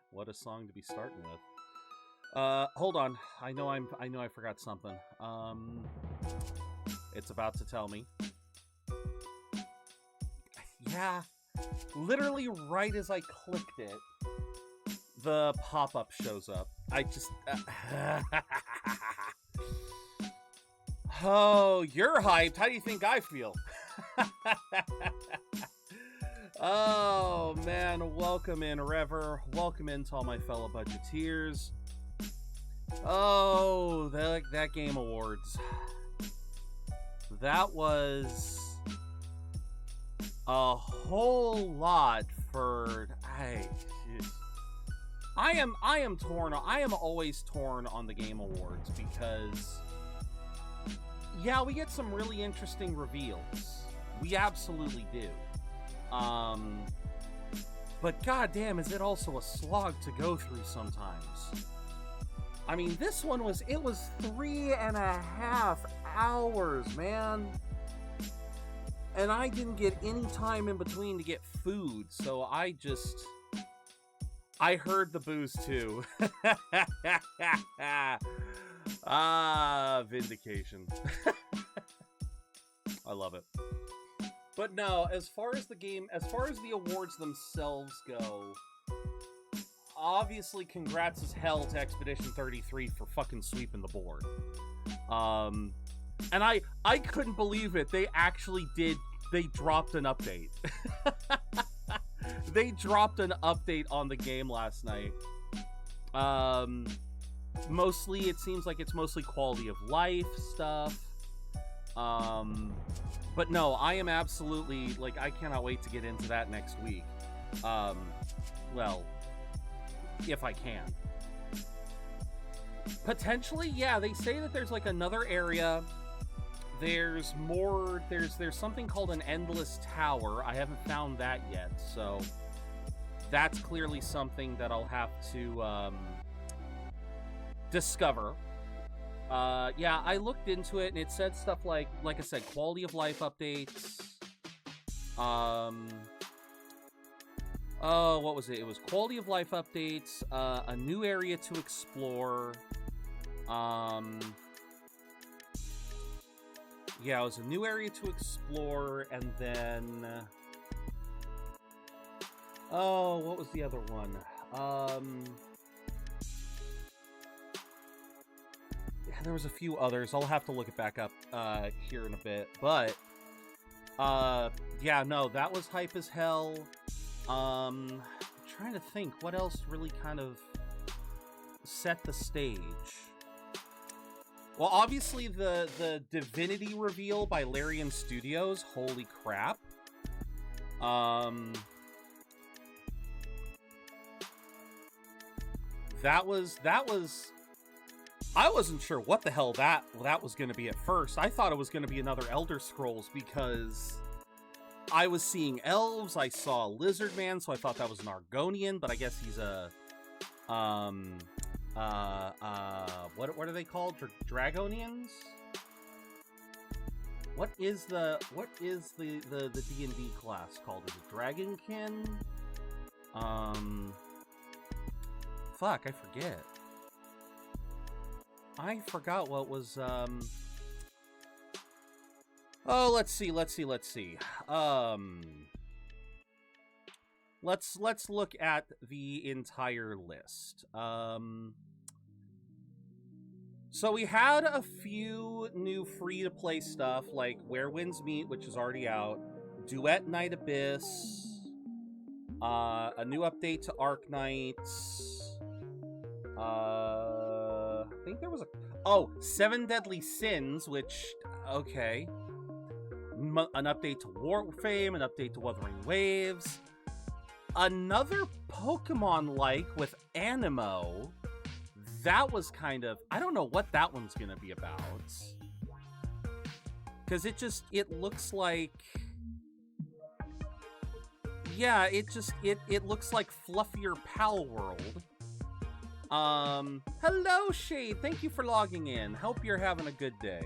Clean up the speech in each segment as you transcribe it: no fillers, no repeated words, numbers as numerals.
What a song to be starting with. Hold on. I know I forgot something. It's about to tell me. Yeah. Literally right as I clicked it, the pop-up shows up. I just... Oh, you're hyped. How do you think I feel? Oh, man. Welcome in, Rever. Welcome in to all my fellow budgeteers. Oh, that Game Awards. That was a whole lot for... I am torn. I am always torn on the Game Awards because... Yeah, we get some really interesting reveals. We absolutely do. But goddamn, is it also a slog to go through sometimes. I mean, this one was 3.5 hours, man. And I didn't get any time in between to get food, so I heard the booze too. Vindication. I love it. But no, as far as the awards themselves go, obviously congrats as hell to Expedition 33 for fucking sweeping the board. And I couldn't believe it. They actually did. They dropped an update. They dropped an update on the game last night. Mostly, it seems like it's mostly quality of life stuff. But no, I am absolutely, like, I cannot wait to get into that next week. Well, if I can. Potentially, yeah, they say that there's, like, another area. There's more, there's something called an endless tower. I haven't found that yet, so that's clearly something that I'll have to, discover. Yeah, I looked into it and it said stuff like I said, quality of life updates. Oh, what was it? It was quality of life updates, a new area to explore. Yeah, it was a new area to explore, and then... Oh, what was the other one? Yeah, there was a few others. I'll have to look it back up here in a bit. But, yeah, no, that was hype as hell. I'm trying to think what else really kind of set the stage. Well, obviously the Divinity reveal by Larian Studios. Holy crap. That was I wasn't sure what the hell that was going to be at first. I thought it was going to be another Elder Scrolls because I was seeing elves. I saw Lizard Man, so I thought that was an Argonian, but I guess he's a what are they called? Dragonians? What is the D&D class called? Is it Dragonkin? Fuck, I forget. I forgot what was, Oh, let's see. Let's look at the entire list. So we had a few new free-to-play stuff, like Where Winds Meet, which is already out, Duet Night Abyss, a new update to Arknights, I think there was Seven Deadly Sins, which, okay. An update to Warframe, an update to Wuthering Waves. Another Pokemon-like with Animo. That was kind of... I don't know what that one's gonna be about. Because it looks like... Yeah, it looks like fluffier Pal World. Hello, Shade. Thank you for logging in. Hope you're having a good day.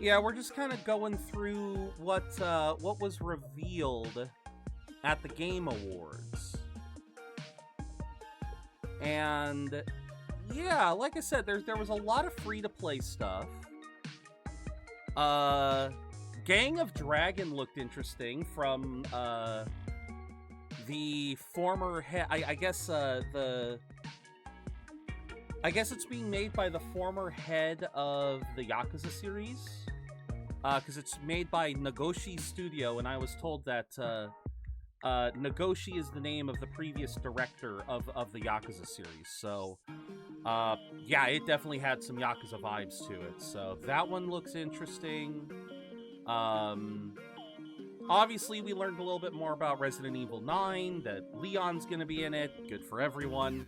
Yeah, we're just kind of going through what was revealed at the Game Awards. And yeah, like I said, there was a lot of free-to-play stuff. Gang of Dragon looked interesting from the former head. I guess it's being made by the former head of the Yakuza series, because it's made by Nagoshi Studio, and I was told that Nagoshi is the name of the previous director of the Yakuza series. So, yeah, it definitely had some Yakuza vibes to it. So that one looks interesting. Obviously, we learned a little bit more about Resident Evil 9, that Leon's gonna be in it. Good for everyone.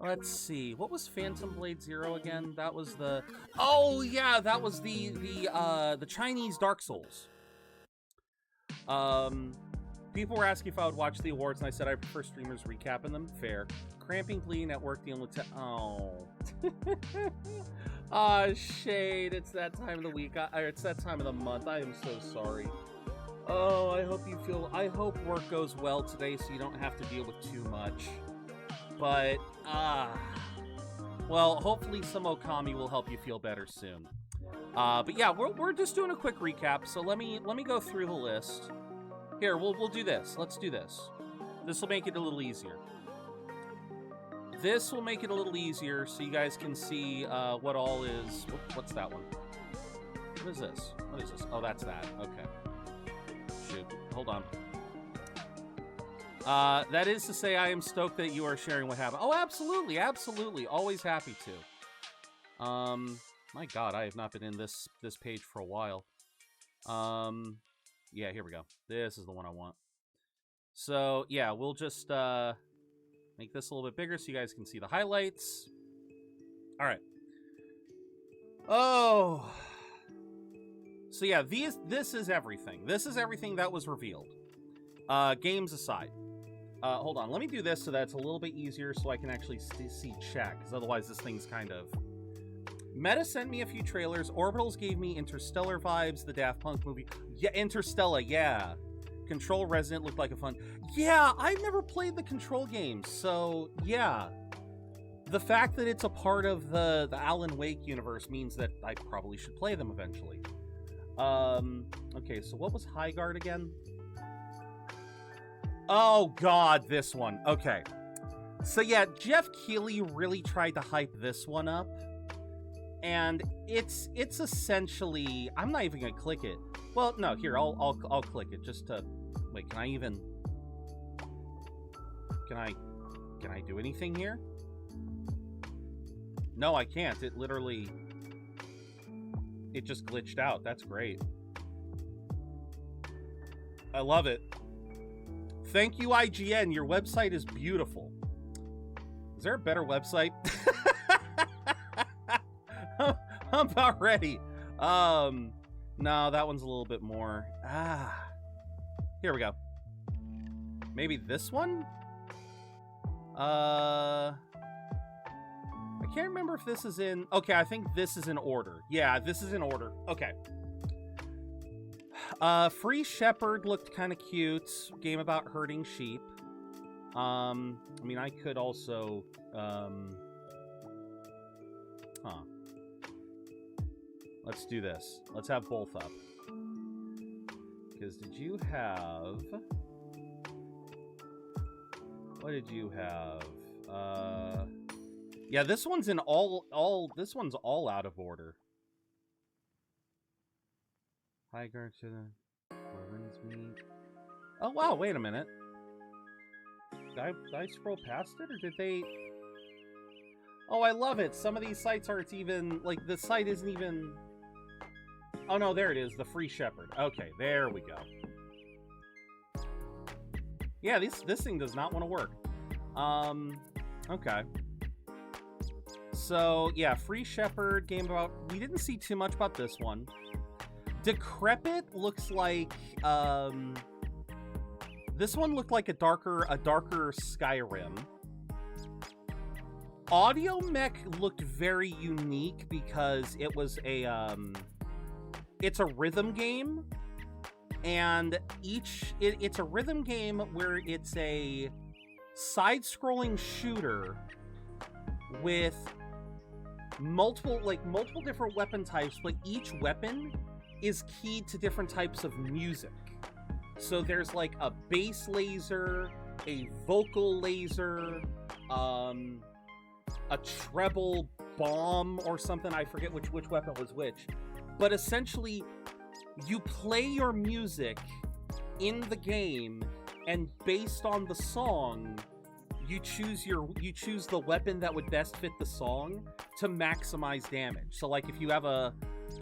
Let's see. What was Phantom Blade Zero again? That was the... Oh, yeah, that was the Chinese Dark Souls. People were asking if I would watch the awards, and I said I prefer streamers recapping them. Fair. Cramping, bleeding at work, dealing with... Oh. Ah, shade. It's that time of the week. It's that time of the month. I am so sorry. Oh, I hope work goes well today so you don't have to deal with too much. But, well, hopefully some Okami will help you feel better soon. But yeah, we're just doing a quick recap, so let me go through the list. Here, we'll do this. Let's do this. This will make it a little easier. This will make it a little easier so you guys can see what all is... What's that one? What is this? What is this? Oh, that's that. Okay. Shoot. Hold on. That is to say, I am stoked that you are sharing what happened. Oh, absolutely, absolutely. Always happy to. My God, I have not been in this page for a while. Yeah, here we go. This is the one I want. So, yeah, we'll just, make this a little bit bigger so you guys can see the highlights. All right. Oh. So, yeah, this is everything. This is everything that was revealed. Games aside. Hold on, let me do this so that it's a little bit easier so I can actually see chat, because otherwise this thing's kind of... Meta sent me a few trailers. Orbitals gave me Interstellar vibes, the Daft Punk movie. Yeah, Interstellar, yeah. Control Resident looked like a fun... Yeah, I've never played the Control games, so yeah. The fact that it's a part of the Alan Wake universe means that I probably should play them eventually. Okay, so what was High Guard again? Oh, God, this one. Okay. So, yeah, Jeff Keighley really tried to hype this one up. And it's essentially... I'm not even going to click it. Well, no, here, I'll click it just to... Wait, can I even... Can I do anything here? No, I can't. It literally... It just glitched out. That's great. I love it. Thank you, IGN. Your website is beautiful. Is there a better website? I'm about ready. No, that one's a little bit more. Here we go. Maybe this one? I can't remember if this is in... Okay, I think this is in order. Yeah, this is in order. Okay. Free Shepherd looked kind of cute. Game about herding sheep. I mean, I could also... Let's do this. Let's have both up. Because did you have... What did you have? Yeah, this one's in this one's all out of order. High guard to the women's meet. Oh wow, wait a minute. Did I scroll past it, or did they... Oh, I love it. Some of these sites aren't even... Like, the site isn't even... Oh no, there it is. The Free Shepherd. Okay, there we go. Yeah, this thing does not want to work. Okay. So, yeah, Free Shepherd, game about... We didn't see too much about this one. Decrepit looks like, this one looked like a darker Skyrim. Audio Mech looked very unique because it was a, it's a rhythm game, and it's a rhythm game where it's a side-scrolling shooter with multiple different weapon types, but each weapon is keyed to different types of music. So there's like a bass laser, a vocal laser, a treble bomb or something. I forget which weapon was which. But essentially, you play your music in the game, and based on the song, you choose the weapon that would best fit the song to maximize damage. So like if you have a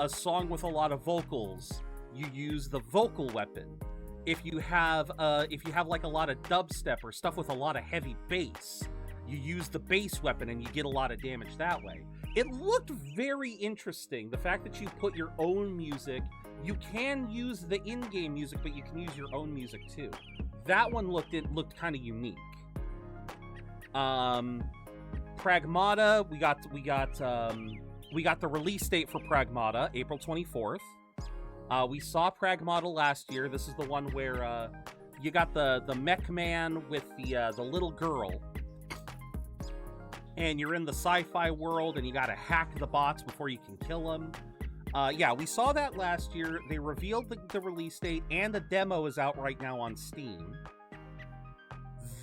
song with a lot of vocals, you use the vocal weapon. If you have like a lot of dubstep or stuff with a lot of heavy bass, you use the bass weapon and you get a lot of damage that way. It looked very interesting. The fact that you put your own music, you can use the in-game music, but you can use your own music too. That one looked kind of unique. Pragmata, we got the release date for Pragmata, April 24th. We saw Pragmata last year. This is the one where you got the mech man with the little girl, and you're in the sci-fi world, and you gotta hack the bots before you can kill them. Yeah, we saw that last year. They revealed the release date, and the demo is out right now on Steam.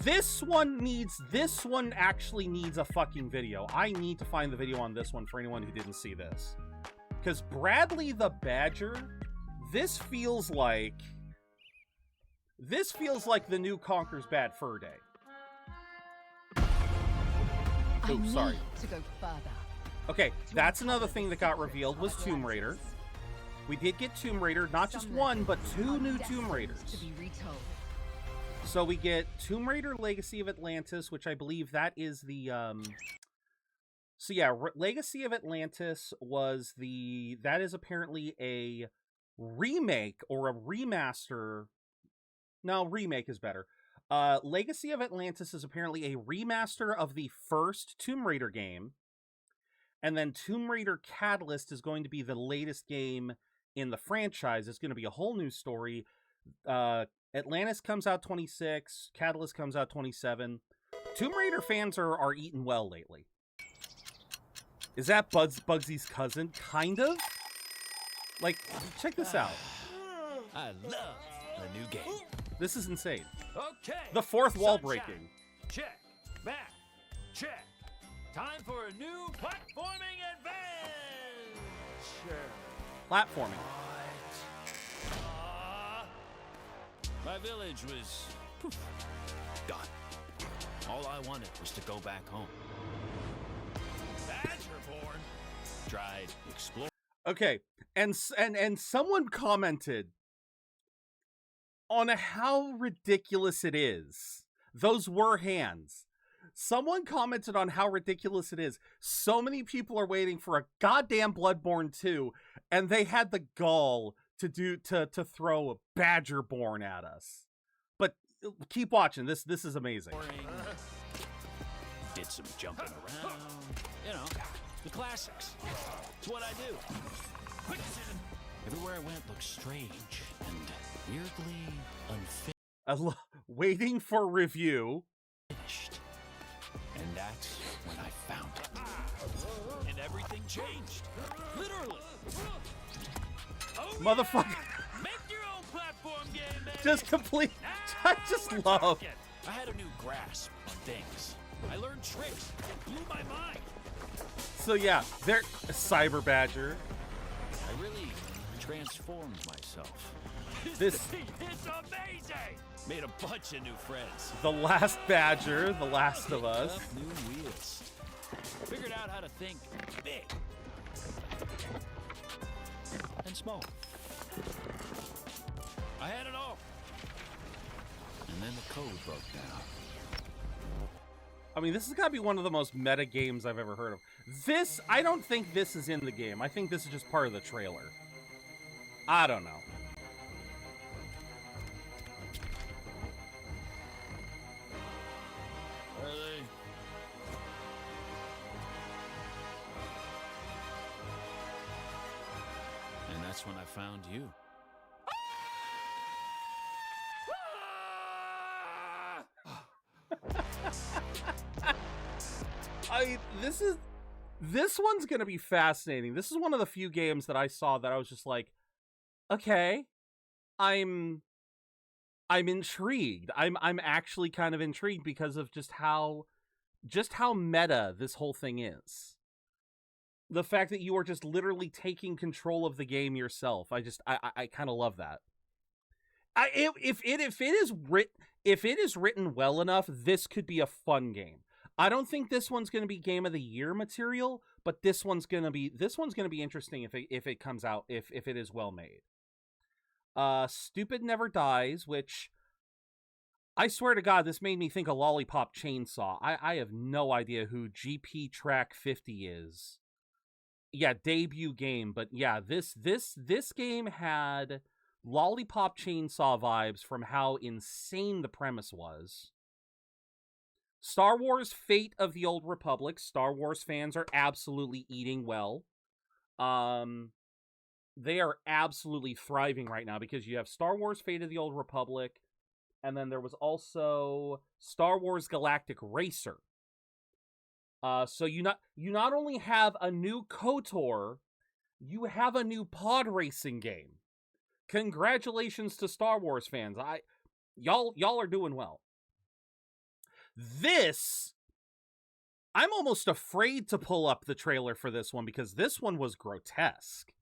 This one actually needs a fucking video. I need to find the video on this one for anyone who didn't see this. Because Bradley the Badger, this feels like the new Conker's Bad Fur Day. Oops, sorry. To go further. Okay, that's another thing that got revealed was Tomb Raider. We did get Tomb Raider, not just one, but 2 new Tomb Raiders. To be retold. So we get Tomb Raider Legacy of Atlantis, which I believe that is the So yeah, Legacy of Atlantis that is apparently a remake or a remaster. No, remake is better. Legacy of Atlantis is apparently a remaster of the first Tomb Raider game. And then Tomb Raider Catalyst is going to be the latest game in the franchise. It's going to be a whole new story. Atlantis comes out 26, Catalyst comes out 27. Tomb Raider fans are eating well lately. Is that Bugsy's cousin? Kind of? Like, check this out. I love the new game. This is insane. Okay. The fourth wall Sunshine. breaking. Check. Back. Check. Time for a new platforming adventure. Platforming. My village was done. All I wanted was to go back home. Badgerborn tried exploring. Okay, and someone commented on how ridiculous it is. Those were hands. Someone commented on how ridiculous it is. So many people are waiting for a goddamn Bloodborne 2, and they had the gall to throw a Badgerborn at us. But keep watching. This is amazing. Did some jumping around. You know, the classics. It's what I do. Everywhere I went looked strange and weirdly unfinished. Waiting for review. And that's when I found it. And everything changed. Literally. Oh, Motherfucker. Yeah. Make your own platform game, man. Just complete. I just love. I had a new grasp on things. I learned tricks that blew my mind. So yeah, they're Cyber Badger. I really transformed myself. This is amazing. Made a bunch of new friends. The Last Badger, The Last of Us. Up new wheels. Figured out how to think big and small. I had it all. And then the code broke down. I mean, this has got to be one of the most meta games I've ever heard of. This, I don't think this is in the game. I think this is just part of the trailer. I don't know. Are they? And that's that's when I found you. This one's gonna be fascinating. This is one of the few games that I saw that I was just like, okay, I'm intrigued. I'm actually kind of intrigued because of just how meta this whole thing is. The fact that you are just literally taking control of the game yourself. I kind of love that. If it is written well enough, this could be a fun game. I don't think this one's going to be Game of the Year material, but this one's going to be interesting if it comes out, if it is well made. Stupid Never Dies, which I swear to God, this made me think of Lollipop Chainsaw. I have no idea who GP Track 50 is. Yeah, debut game, but yeah, this game had Lollipop Chainsaw vibes from how insane the premise was. Star Wars Fate of the Old Republic. Star Wars fans are absolutely eating well. They are absolutely thriving right now because you have Star Wars Fate of the Old Republic, and then there was also Star Wars Galactic Racer. So you not only have a new KOTOR, you have a new pod racing game. Congratulations to Star Wars fans. Y'all are doing well. I'm almost afraid to pull up the trailer for this one because this one was grotesque.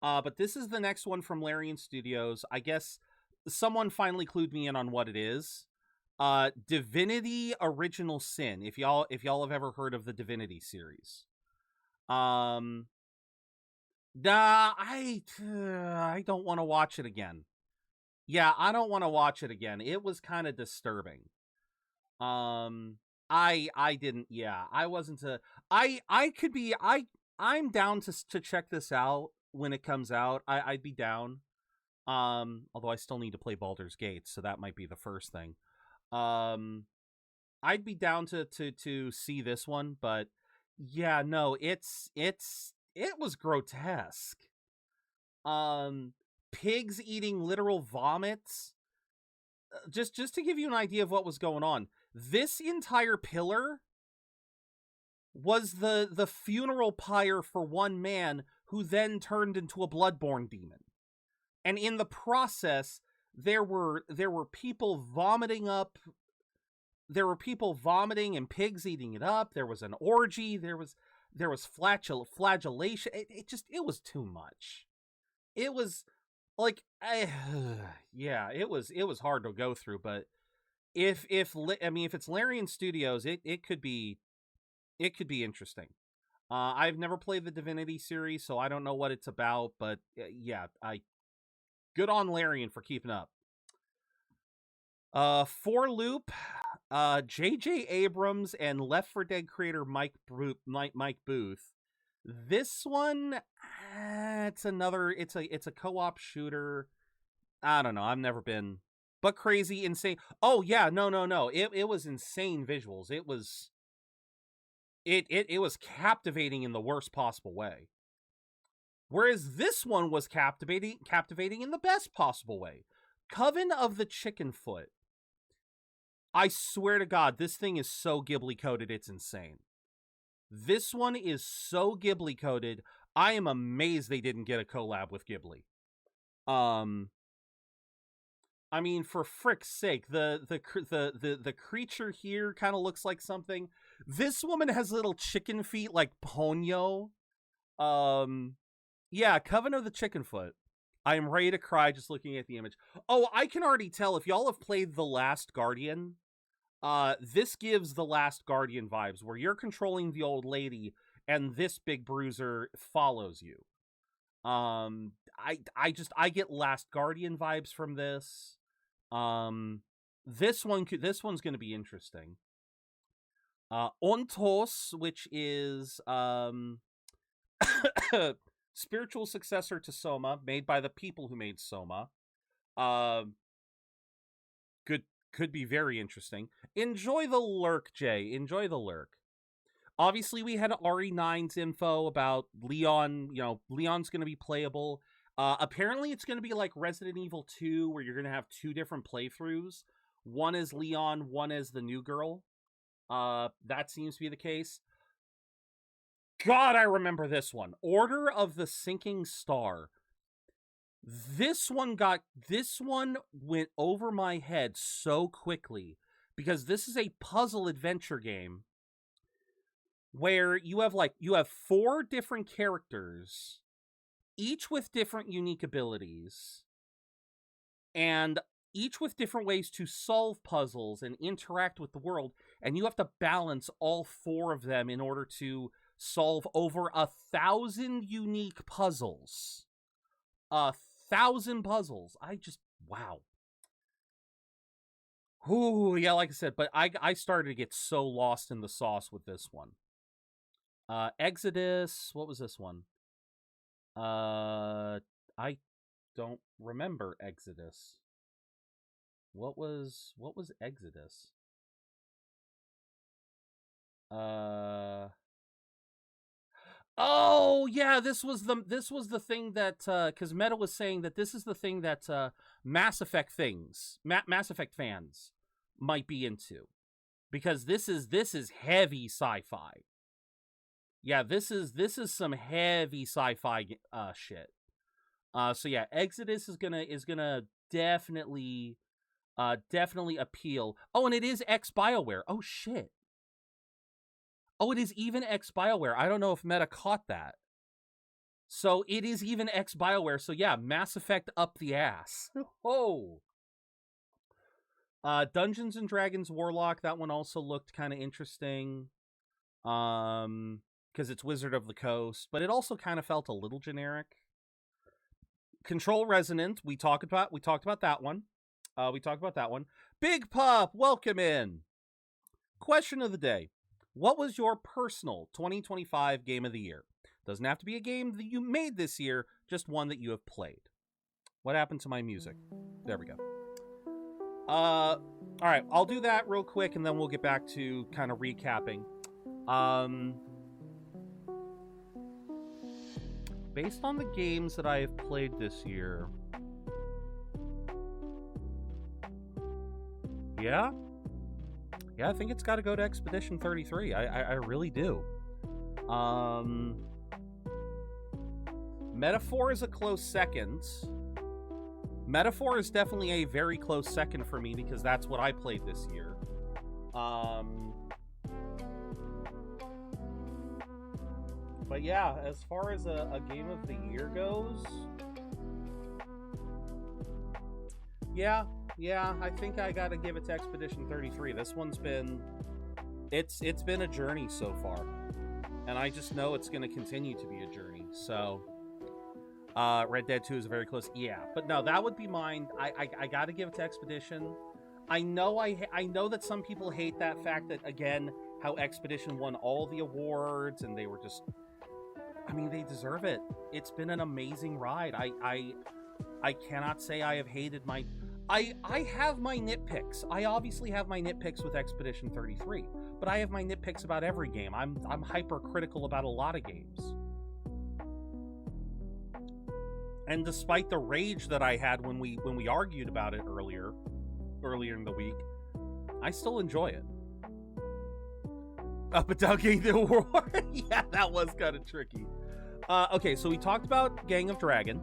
But this is the next one from Larian Studios. I guess someone finally clued me in on what it is. Divinity Original Sin. If y'all have ever heard of the Divinity series. I don't want to watch it again. Yeah, I don't want to watch it again. It was kind of disturbing. I'm down to check this out when it comes out. I'd be down. Although I still need to play Baldur's Gate, so that might be the first thing. I'd be down to see this one, but yeah, no, it was grotesque. Pigs eating literal vomits. Just to give you an idea of what was going on, this entire pillar was the funeral pyre for one man who then turned into a bloodborne demon. And in the process, there were people vomiting up. There were people vomiting and pigs eating it up. There was an orgy. There was flagellation. It was too much. It was like, yeah, it was hard to go through. But if it's Larian Studios, it could be interesting. I've never played the Divinity series, so I don't know what it's about. But yeah, good on Larian for keeping up. For Loop, J.J. Abrams and Left 4 Dead creator Mike Booth. This one, it's a co-op shooter. I don't know. I've never been, but crazy, insane. Oh yeah, no. It was insane visuals. It was captivating in the worst possible way. Whereas this one was captivating in the best possible way. Coven of the Chicken Foot. I swear to God, this thing is so Ghibli coded, it's insane. This one is so Ghibli coded. I am amazed they didn't get a collab with Ghibli. I mean, for frick's sake, the creature here kind of looks like something. This woman has little chicken feet like Ponyo. Yeah, Coven of the Chicken Foot. I am ready to cry just looking at the image. Oh, I can already tell if y'all have played The Last Guardian. This gives The Last Guardian vibes, where you're controlling the old lady and this big bruiser follows you. I get Last Guardian vibes from this. This one's going to be interesting. Ontos, which is spiritual successor to Soma, made by the people who made Soma. Could be very interesting. Enjoy the lurk, Jay. Enjoy the lurk. Obviously, we had RE9's info about Leon. You know, Leon's going to be playable. Apparently, it's going to be like Resident Evil 2, where you're going to have 2 different playthroughs. One is Leon, one is the new girl. That seems to be the case. God, I remember this one. Order of the Sinking Star. This one went over my head so quickly because this is a puzzle adventure game where you have 4 different characters, each with different unique abilities, and each with different ways to solve puzzles and interact with the world, and you have to balance all 4 of them in order to solve over 1,000 unique puzzles. 1,000 puzzles. Wow. Ooh, yeah, like I said, but I started to get so lost in the sauce with this one. Exodus, what was this one? I don't remember Exodus. What was Exodus? Oh yeah, this was the thing that because Meta was saying that this is the thing that Mass Effect fans might be into, because this is heavy sci-fi. Yeah, this is some heavy sci-fi shit. So yeah, Exodus is gonna definitely appeal. Oh, and it is ex-BioWare. Oh shit. Oh, it is even ex-BioWare. I don't know if Meta caught that. So it is even ex-BioWare. So yeah, Mass Effect up the ass. Oh. Dungeons and Dragons Warlock, that one also looked kind of interesting. Because it's Wizard of the Coast, but it also kind of felt a little generic. Control Resonant, we talked about that one. Big Pup, welcome in. Question of the day. What was your personal 2025 game of the year? Doesn't have to be a game that you made this year, just one that you have played. What happened to my music? There we go. All right, I'll do that real quick, and then we'll get back to kind of recapping. Based on the games that I have played this year, yeah, I think it's got to go to Expedition 33. I really do. Metaphor is a close second. Metaphor is definitely a very close second for me because that's what I played this year. But yeah, as far as a game of the year goes, yeah, I think I gotta give it to Expedition 33. This one's been, it's been a journey so far, and I just know it's gonna continue to be a journey. So, Red Dead 2 is very close, yeah. But no, that would be mine. I gotta give it to Expedition. I know that some people hate that fact that, again, how Expedition won all the awards, and they were just, I mean, they deserve it. It's been an amazing ride. I cannot say I have hated my... I have my nitpicks. I obviously have my nitpicks with Expedition 33, but I have my nitpicks about every game. I'm hypercritical about a lot of games. And despite the rage that I had when we argued about it earlier in the week, I still enjoy it. Up and down Gang the Award. Yeah, that was kind of tricky. Okay, so we talked about Gang of Dragon.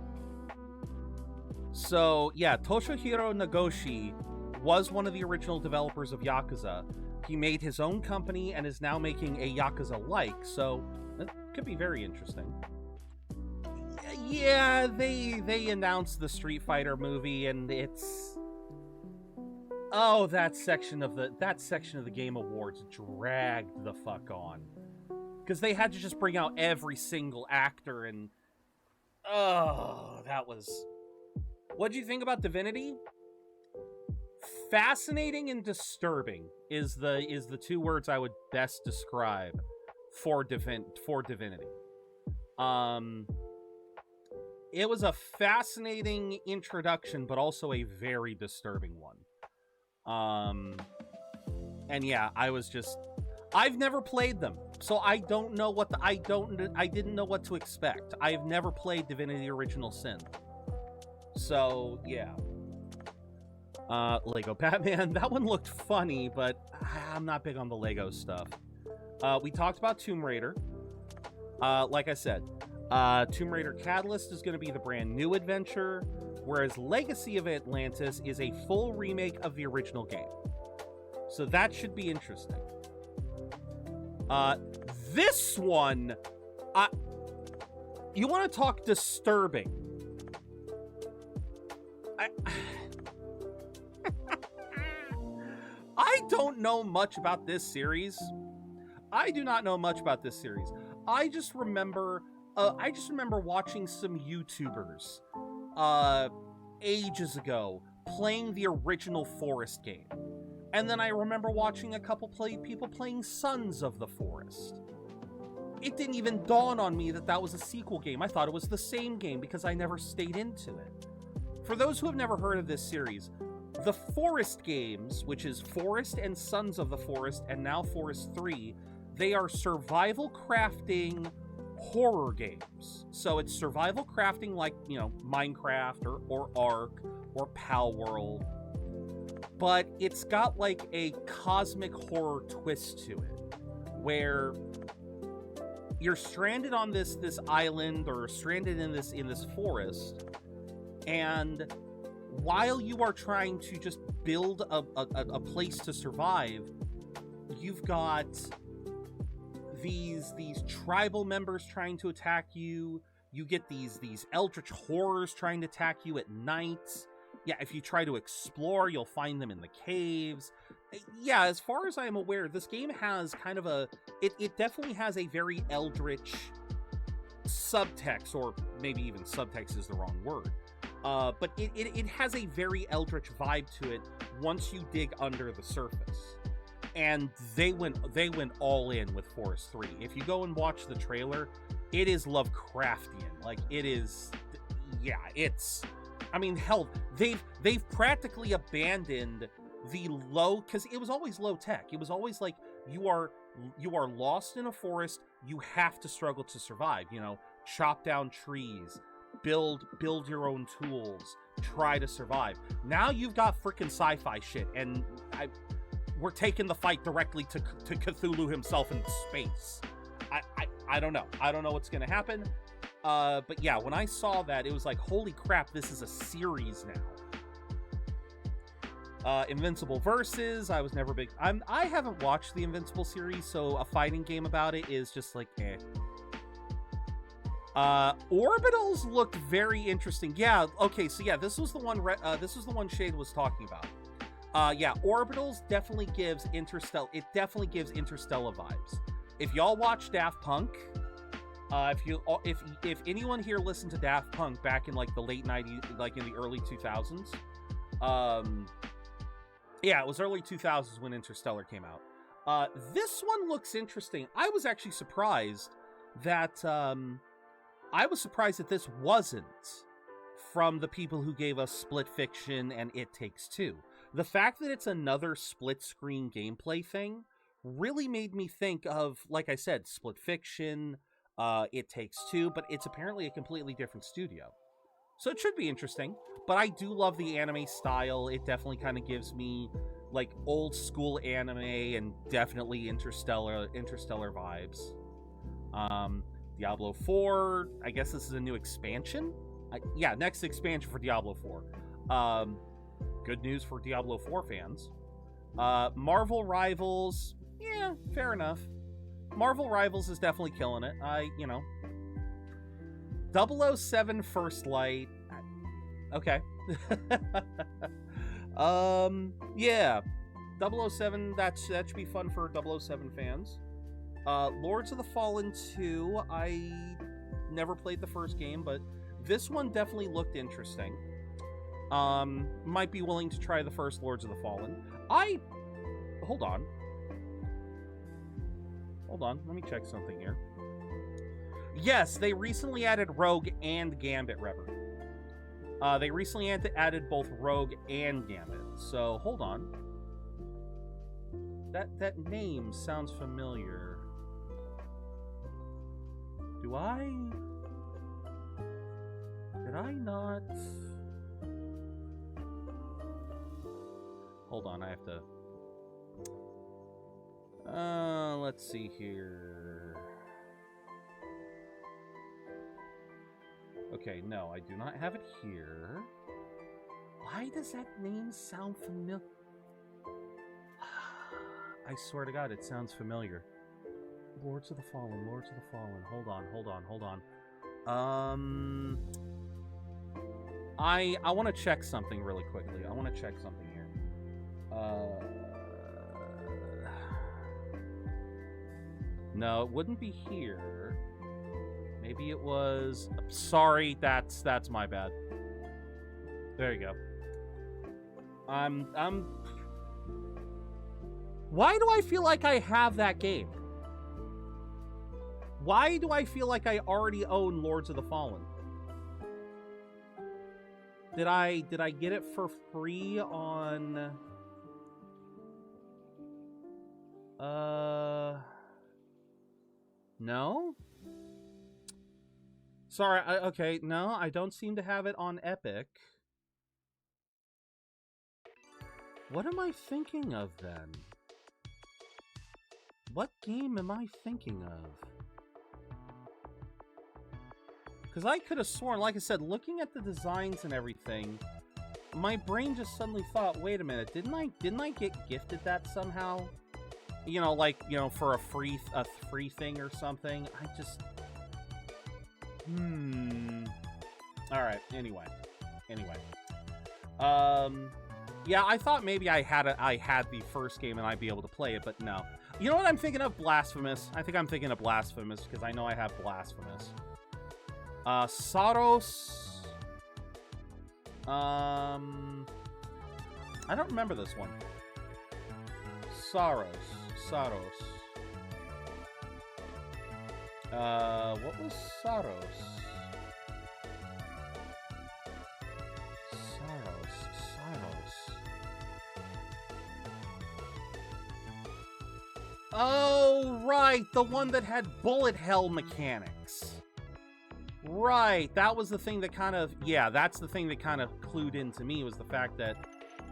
So, yeah, Toshihiro Nagoshi was one of the original developers of Yakuza. He made his own company and is now making a Yakuza-like, so that could be very interesting. Yeah, they announced the Street Fighter movie, and it's... Oh, that section of the Game Awards dragged the fuck on. Because they had to just bring out every single actor, and... Oh, that was... What'd you think about Divinity? Fascinating and disturbing is the 2 words I would best describe for Divinity. It was a fascinating introduction, but also a very disturbing one. And yeah, I've never played them, so I don't know I didn't know what to expect. I've never played Divinity Original Sin. So, yeah. Lego Batman, that one looked funny, but I'm not big on the Lego stuff. We talked about Tomb Raider. Like I said, Tomb Raider Catalyst is going to be the brand new adventure, whereas Legacy of Atlantis is a full remake of the original game. So that should be interesting. This one, you want to talk disturbing? I don't know much about this series. I do not know much about this series. I just remember watching some YouTubers ages ago playing the original Forest game. And then I remember watching a couple people playing Sons of the Forest. It didn't even dawn on me that that was a sequel game. I thought it was the same game because I never stayed into it. For those who have never heard of this series, the Forest games, which is Forest and Sons of the Forest, and now Forest 3, they are survival crafting horror games. So it's survival crafting like, you know, Minecraft or Ark or Pal World. But it's got like a cosmic horror twist to it, where you're stranded on this island or stranded in this forest, and while you are trying to just build a place to survive, you've got these tribal members trying to attack you. You get these eldritch horrors trying to attack you at night. Yeah, if you try to explore, you'll find them in the caves. Yeah, as far as I am aware, this game has kind of it definitely has a very eldritch subtext, or maybe even subtext is the wrong word. But it has a very eldritch vibe to it once you dig under the surface. And they went all in with Forest 3. If you go and watch the trailer, it is Lovecraftian. Like, it is, yeah, it's, I mean, hell, they've practically abandoned the low, because it was always low tech. It was always like, you are lost in a forest, you have to struggle to survive, you know, chop down trees, build your own tools, try to survive. Now you've got freaking sci-fi shit, and we're taking the fight directly to Cthulhu himself in space. I don't know. I don't know what's gonna happen. But yeah, when I saw that, it was like, holy crap, this is a series now. Invincible Versus, I was never big. I haven't watched the Invincible series, so a fighting game about it is just like, eh. Orbitals looked very interesting. Yeah, okay, so yeah, this was the one Shade was talking about. Yeah, Orbitals definitely gives Interstellar. It definitely gives Interstellar vibes. If y'all watch Daft Punk, if anyone here listened to Daft Punk back in like the late 90s, like in the early 2000s, yeah, it was early 2000s when Interstellar came out. This one looks interesting. I was actually surprised that this wasn't from the people who gave us Split Fiction and It Takes Two. The fact that it's another split-screen gameplay thing really made me think of, like I said, Split Fiction, It Takes Two, but it's apparently a completely different studio. So it should be interesting, but I do love the anime style. It definitely kind of gives me, like, old-school anime and definitely Interstellar vibes. Diablo 4, I guess this is a new expansion? Yeah, next expansion for Diablo 4. Good news for Diablo 4 fans. Marvel Rivals, yeah, fair enough. Marvel Rivals is definitely killing it. 007 First Light, okay. Yeah, 007, that should be fun for 007 fans. Lords of the Fallen 2, I never played the first game, but this one definitely looked interesting. Might be willing to try the first Lords of the Fallen. Hold on, let me check something here. Yes, they recently added Rogue and Gambit, Rever. They recently added both Rogue and Gambit, so hold on. That name sounds familiar. Did I not? Hold on, I have to... let's see here. Okay, no, I do not have it here. Why does that name sound familiar? I swear to God, it sounds familiar. Lords of the Fallen, Lords of the Fallen. Hold on. I want to check something really quickly. I want to check something here. No, it wouldn't be here. Maybe it was... Sorry, that's my bad. There you go. Why do I feel like I have that game? Why do I feel like I already own Lords of the Fallen? Did I get it for free on... No? Sorry, okay, no, I don't seem to have it on Epic. What am I thinking of, then? What game am I thinking of? Because I could have sworn, like I said, looking at the designs and everything, my brain just suddenly thought, wait a minute, didn't I get gifted that somehow? You know, like, you know, for a free thing or something? I just... Alright, anyway. Yeah, I thought maybe I had the first game and I'd be able to play it, but no. You know what I'm thinking of? Blasphemous. I think I'm thinking of Blasphemous, because I know I have Blasphemous. Saros. I don't remember this one. Saros. What was Saros? Oh, right, the one that had bullet hell mechanics. Right, that was the thing that kind of, yeah, that's the thing that kind of clued into me, was the fact that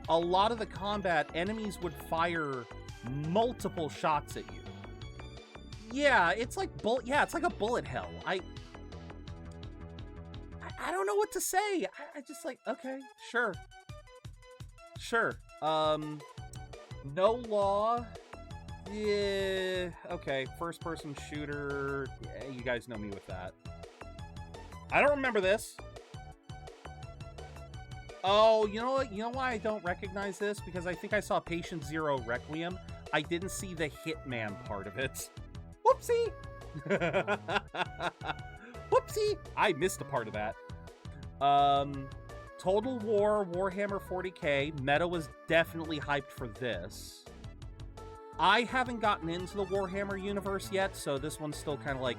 a lot of the combat, enemies would fire multiple shots at you. Yeah, it's like it's like a bullet hell. I don't know what to say. I just like, okay, sure. No Law. Yeah, okay, first-person shooter. Yeah, you guys know me with that. I don't remember this. Oh, you know what? You know why I don't recognize this? Because I think I saw Patient Zero Requiem. I didn't see the Hitman part of it. Whoopsie! Whoopsie! I missed a part of that. Total War, Warhammer 40k. Meta was definitely hyped for this. I haven't gotten into the Warhammer universe yet, so this one's still kind of like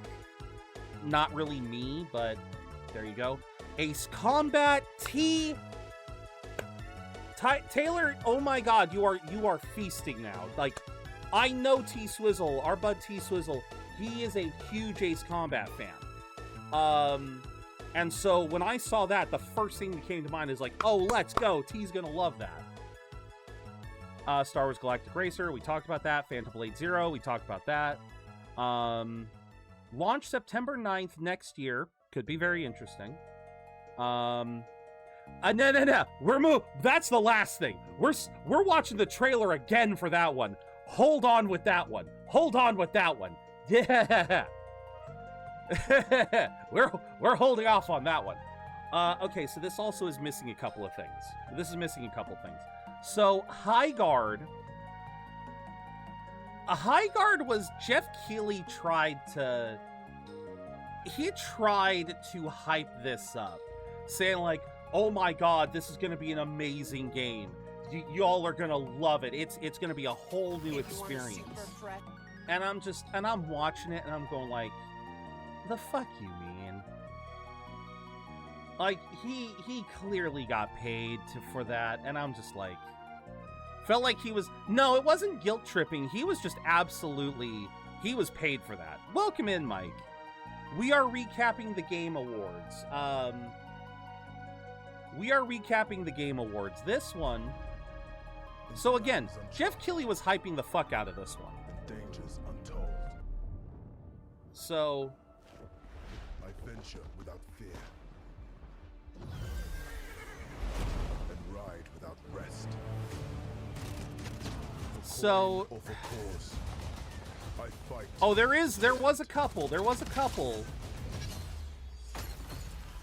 not really me, but there you go. Ace Combat T. Taylor, oh my God, you are feasting now. Like, I know T Swizzle, our bud T Swizzle. He is a huge Ace Combat fan. And so when I saw that, the first thing that came to mind is like, oh, let's go. T's gonna love that. Star Wars Galactic Racer, we talked about that. Phantom Blade Zero, we talked about that. Launch September 9th next year. Could be very interesting. No. That's the last thing. We're watching the trailer again for that one. Hold on with that one. Yeah. we're holding off on that one. Okay, so this also is missing a couple of things. So, High Guard. High Guard was Jeff Keighley tried to hype this up, saying like, oh my God, this is going to be an amazing game. Y'all are going to love it. It's going to be a whole new experience. And I'm watching it and I'm going like, the fuck you mean? Like, he clearly got paid for that, and I'm just like, felt like he was, no, it wasn't guilt tripping. He was just absolutely, he was paid for that. Welcome in, Mike. We are recapping the Game Awards. This one So again, Jeff Keighley was hyping the fuck out of this one. Dangers untold. So I venture without fear. And ride without rest. So Or for cause. I fight. oh, there was a couple.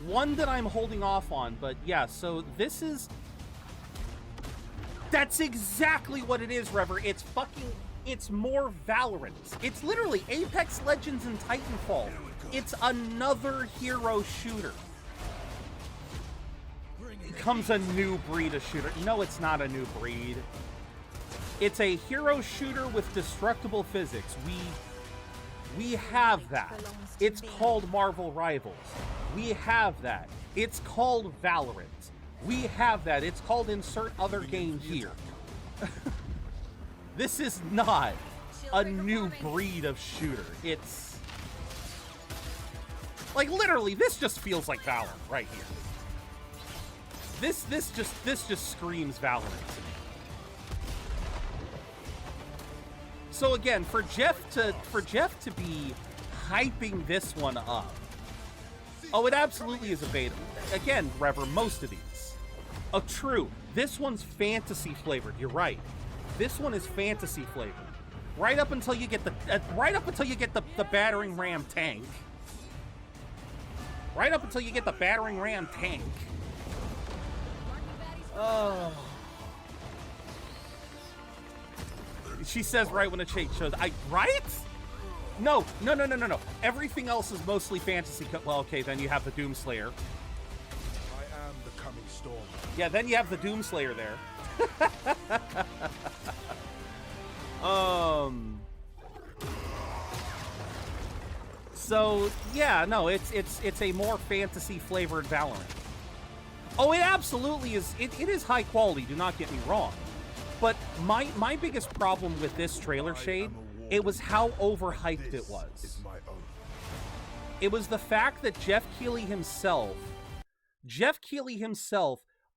One that I'm holding off on, but yeah, so this is... That's exactly what it is, Rever. It's more Valorant. It's literally Apex Legends and Titanfall. It's another hero shooter. It comes a new breed of shooter. No, it's not a new breed. It's a hero shooter with destructible physics. We have that. It's called Marvel Rivals. We have that. It's called Valorant. We have that. It's called insert other game here. This is not a new breed of shooter. It's like literally this just feels like Valorant right here. This just screams Valorant to me. So again, for Jeff to be hyping this one up. Oh, it absolutely is a beta. Again, Rever, most of these. Oh, true. This one's fantasy flavored. You're right. This one is fantasy flavored. Right up until you get the the battering ram tank. Right up until you get the battering ram tank. Oh. She says right when a chick shows. Right? No. Everything else is mostly fantasy. Well, okay, then you have the Doomslayer. I am the coming storm. Yeah, then you have the Doomslayer there. So yeah, no, it's a more fantasy flavored Valorant. Oh, it absolutely is. It is high quality. Do not get me wrong. But my biggest problem with this trailer, Shade, it was how overhyped it was. It was the fact that Jeff Keighley himself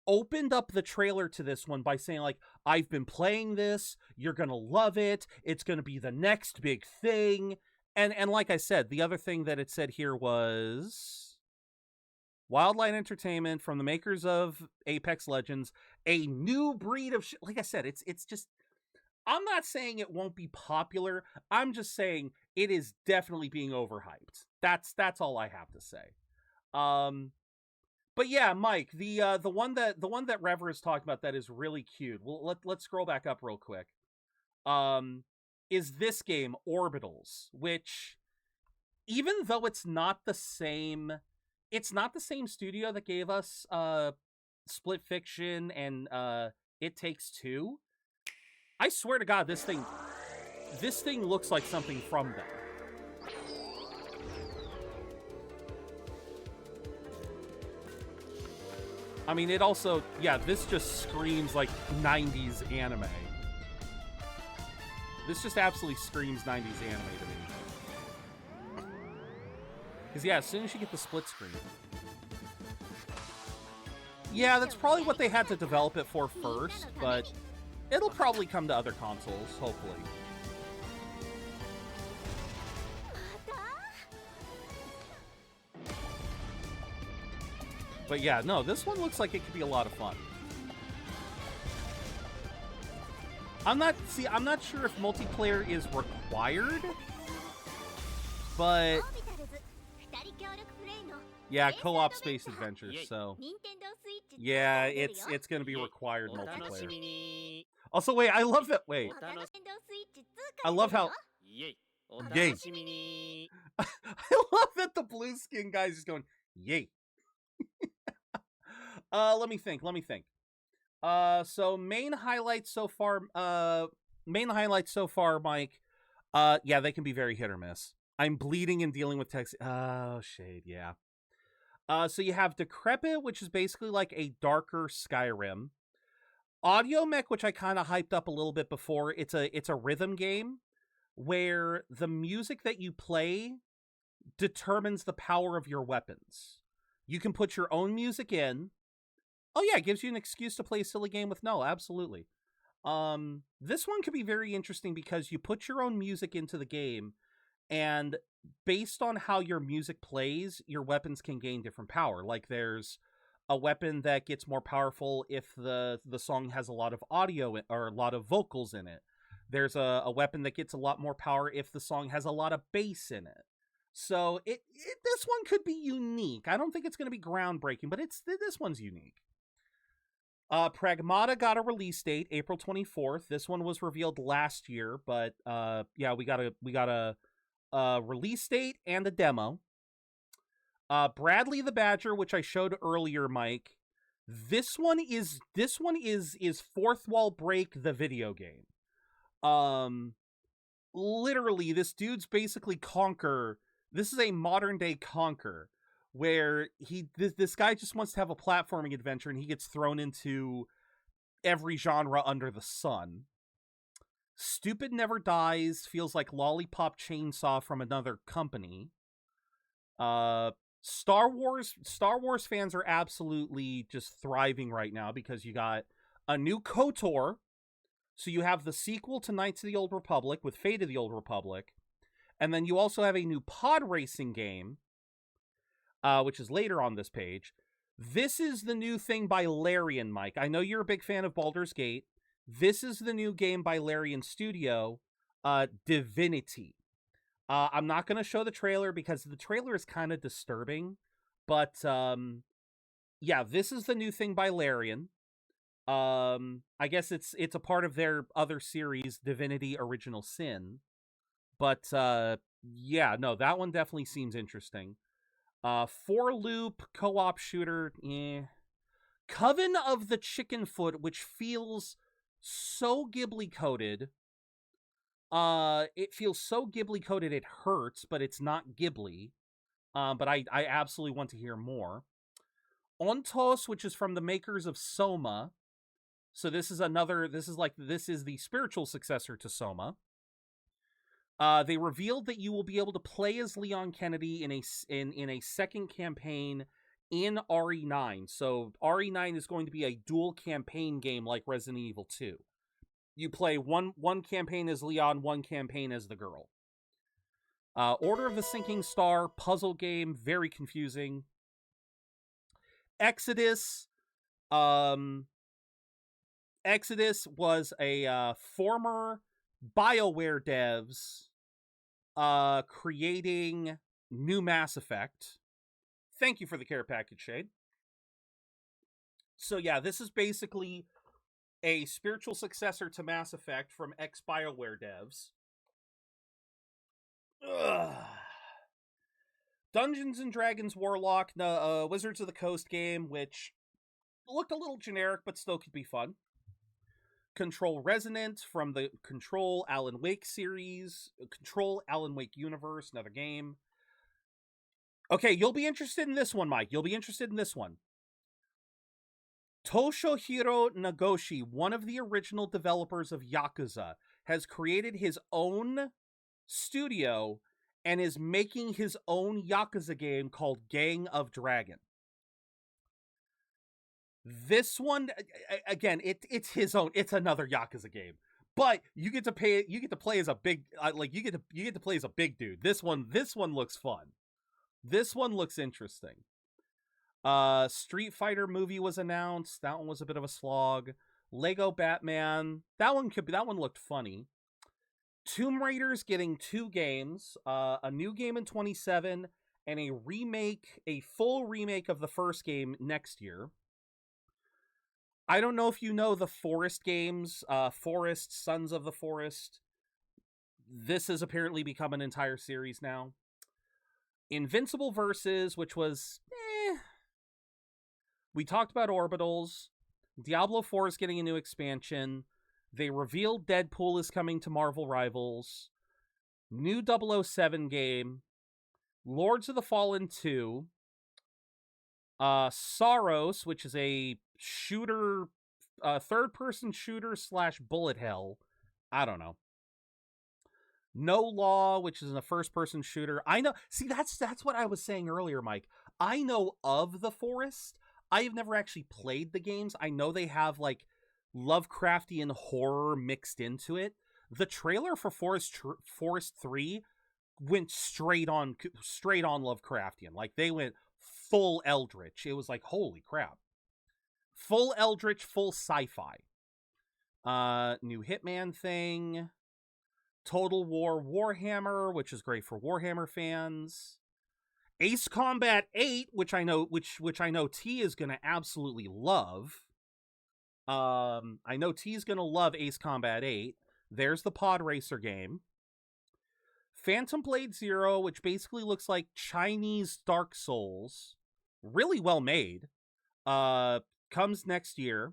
opened up the trailer to this one by saying, like, I've been playing this, you're gonna love it, it's gonna be the next big thing. And like I said, the other thing that it said here was Wildlight Entertainment, from the makers of Apex Legends, a new breed of like I said, it's just, I'm not saying it won't be popular. I'm just saying it is definitely being overhyped. That's all I have to say. But yeah, Mike, the one that Rever is talking about that is really cute. Well, let's scroll back up real quick. Is this game Orbitals, which, even though it's not the same studio that gave us Split Fiction and It Takes Two. I swear to God, this thing looks like something from them. I mean, it also, yeah, this just screams like 90s anime. This just absolutely screams 90s anime to me. Because, yeah, as soon as you get the split screen. Yeah, that's probably what they had to develop it for first, but it'll probably come to other consoles, hopefully. But yeah, no, this one looks like it could be a lot of fun. I'm not sure if multiplayer is required, but yeah, co-op space adventure, so yeah, it's gonna be required multiplayer. Also, wait, I love that. Wait, I love how. Yay! I love that the blue skin guy's just going yay. Let me think. So main highlights so far, Mike. Yeah, they can be very hit or miss. I'm bleeding and dealing with text. Oh, Shade, yeah. So you have Decrepit, which is basically like a darker Skyrim. Audio Mech, which I kind of hyped up a little bit before. It's a rhythm game where the music that you play determines the power of your weapons. You can put your own music in. Oh yeah, it gives you an excuse to play a silly game with no, absolutely. This one could be very interesting because you put your own music into the game, and based on how your music plays, your weapons can gain different power. Like there's a weapon that gets more powerful if the song has a lot of audio or a lot of vocals in it. There's a weapon that gets a lot more power if the song has a lot of bass in it. So this one could be unique. I don't think it's going to be groundbreaking, but this one's unique. Pragmata got a release date, April 24th. This one was revealed last year, but yeah, we got a release date and a demo. Bradley the Badger, which I showed earlier, Mike. This one is Fourth Wall Break, the video game. Literally, this dude's basically Conquer. This is a modern day Conquer, where this guy just wants to have a platforming adventure, and he gets thrown into every genre under the sun. Stupid Never Dies feels like Lollipop Chainsaw from another company. Star Wars fans are absolutely just thriving right now because you got a new KOTOR. So you have the sequel to Knights of the Old Republic with Fate of the Old Republic. And then you also have a new pod racing game, which is later on this page. This is the new thing by Larian, Mike. I know you're a big fan of Baldur's Gate. This is the new game by Larian Studio, Divinity. I'm not going to show the trailer because the trailer is kind of disturbing. But, yeah, this is the new thing by Larian. I guess it's a part of their other series, Divinity Original Sin. But, yeah, no, that one definitely seems interesting. 4-loop co-op shooter, Coven of the Chicken Foot, which feels so Ghibli-coded. It feels so Ghibli-coded it hurts, but it's not Ghibli. But I absolutely want to hear more. Ontos, which is from the makers of Soma. So this is the spiritual successor to Soma. They revealed that you will be able to play as Leon Kennedy in a second campaign in RE9. So RE9 is going to be a dual campaign game like Resident Evil 2. You play one campaign as Leon, one campaign as the girl. Order of the Sinking Star, puzzle game, very confusing. Exodus. Exodus was a former BioWare devs creating new Mass Effect. Thank you for the care package, Shade. So yeah, this is basically a spiritual successor to Mass Effect from ex-BioWare devs. Ugh. Dungeons & Dragons Warlock, Wizards of the Coast game, which looked a little generic, but still could be fun. Control Resonant from the Control Alan Wake series. Control Alan Wake universe, another game. Okay, you'll be interested in this one, Mike. You'll be interested in this one. Toshihiro Nagoshi, one of the original developers of Yakuza, has created his own studio and is making his own Yakuza game called Gang of Dragon. This one, again, it's his own. It's another Yakuza game, but you get to play as a big, you get to play as a big dude. This one looks fun. This one looks interesting. Street Fighter movie was announced. That one was a bit of a slog. Lego Batman. That one looked funny. Tomb Raider's getting 2 games. A new game in 2027 and a full remake of the first game next year. I don't know if you know the Forest games, Forest, Sons of the Forest. This has apparently become an entire series now. Invincible Versus, which was, We talked about Orbitals. Diablo 4 is getting a new expansion. They revealed Deadpool is coming to Marvel Rivals. New 007 game. Lords of the Fallen 2. Saros, which is a shooter, third-person shooter / bullet hell. I don't know. No Law, which is a first-person shooter. I know. See, that's what I was saying earlier, Mike. I know of The Forest. I have never actually played the games. I know they have, Lovecraftian horror mixed into it. The trailer for Forest 3 went straight on Lovecraftian. Like, they went full Eldritch. It was like, holy crap. Full Eldritch, full sci-fi. New Hitman thing. Total War Warhammer, which is great for Warhammer fans. Ace Combat 8, which I know T is gonna absolutely love. I know T's gonna love Ace Combat 8. There's the Pod Racer game. Phantom Blade Zero, which basically looks like Chinese Dark Souls. Really well made. Comes next year.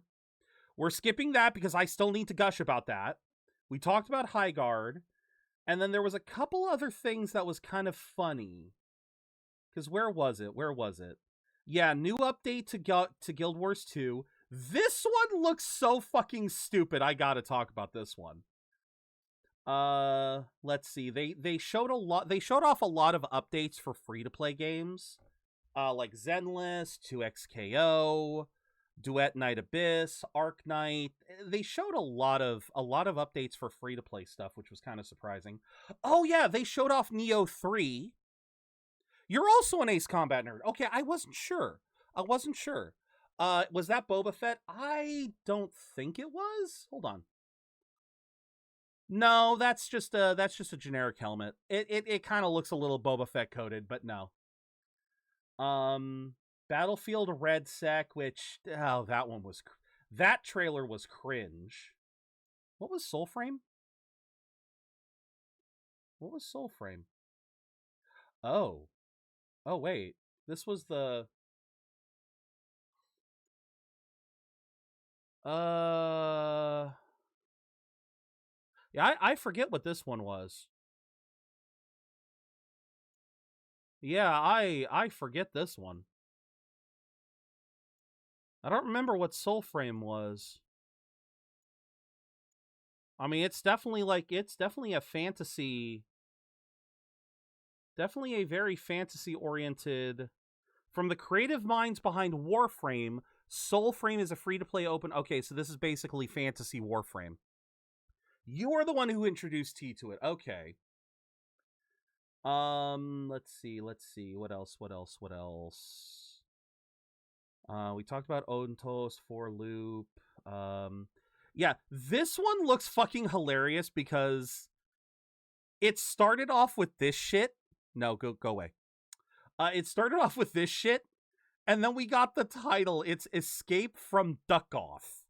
We're skipping that because I still need to gush about that. We talked about High Guard. And then there was a couple other things that was kind of funny. Because where was it? Yeah, new update to Guild Wars 2. This one looks so fucking stupid. I gotta talk about this one. Let's see. They showed off a lot of updates for free-to-play games. Like Zenless, 2XKO, Duet Night Abyss, Arc Knight. They showed a lot of updates for free-to-play stuff, which was kind of surprising. Oh yeah, they showed off Neo 3. You're also an Ace Combat nerd. Okay, I wasn't sure. Was that Boba Fett? I don't think it was. Hold on. No, that's just a generic helmet. It kind of looks a little Boba Fett coated, but no. Battlefield Red Sec, which that trailer was cringe. What was Soulframe? Oh wait. This was the yeah, I forget what this one was. Yeah, I forget this one. I don't remember what Soulframe was. I mean, it's definitely a fantasy. Definitely a very fantasy-oriented. From the creative minds behind Warframe, Soulframe is a free-to-play open. Okay, so this is basically fantasy Warframe. You are the one who introduced T to it. Okay. Let's see. What else? We talked about Ontos, For Loop. Yeah, this one looks fucking hilarious because it started off with this shit. No, go away. It started off with this shit, and then we got the title. It's Escape from Duckoff.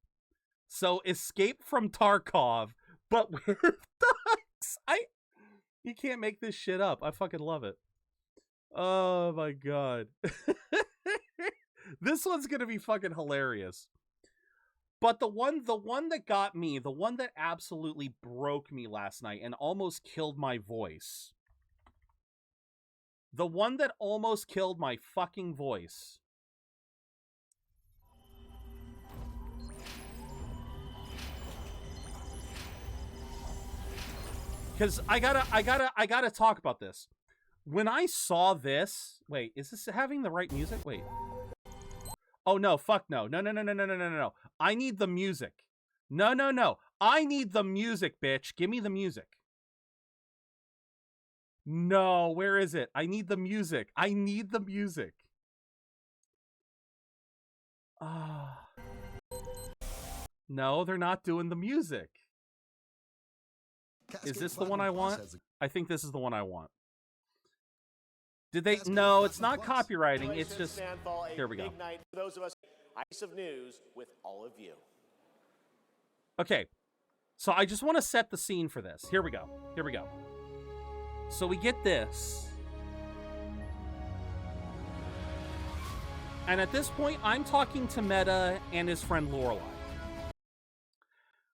So Escape from Tarkov, but with ducks. You can't make this shit up. I fucking love it. Oh my god. This one's gonna be fucking hilarious. But the one that got me, the one that absolutely broke me last night and almost killed my voice. The one that almost killed my fucking voice. Because I gotta talk about this. When I saw this, wait, is this having the right music? Wait. Oh no, fuck no. No. I need the music. No. I need the music, bitch. Give me the music. No, where is it? I need the music. No, they're not doing the music. Is this the one I want? I think this is the one I want. Did they? No, it's not copywriting. It's just. Here we go. Those of us, Ice of News with all of you. Okay, so I just want to set the scene for this. Here we go. So we get this. And at this point, I'm talking to Meta and his friend Lorelei.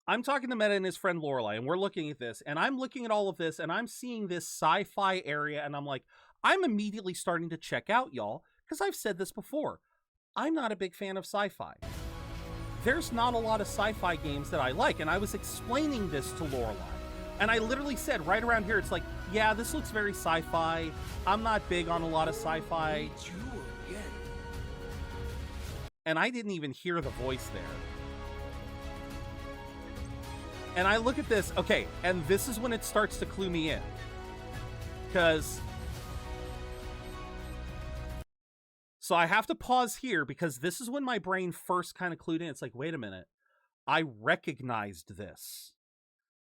And we're looking at this, and I'm looking at all of this, and I'm seeing this sci-fi area, and I'm like, I'm immediately starting to check out, y'all, because I've said this before. I'm not a big fan of sci-fi. There's not a lot of sci-fi games that I like, and I was explaining this to Lorelei. And I literally said right around here, it's like, yeah, this looks very sci-fi. I'm not big on a lot of sci-fi. And I didn't even hear the voice there. And I look at this, okay, and this is when it starts to clue me in. Because... So I have to pause here because this is when my brain first kind of clued in. It's like, wait a minute. I recognized this.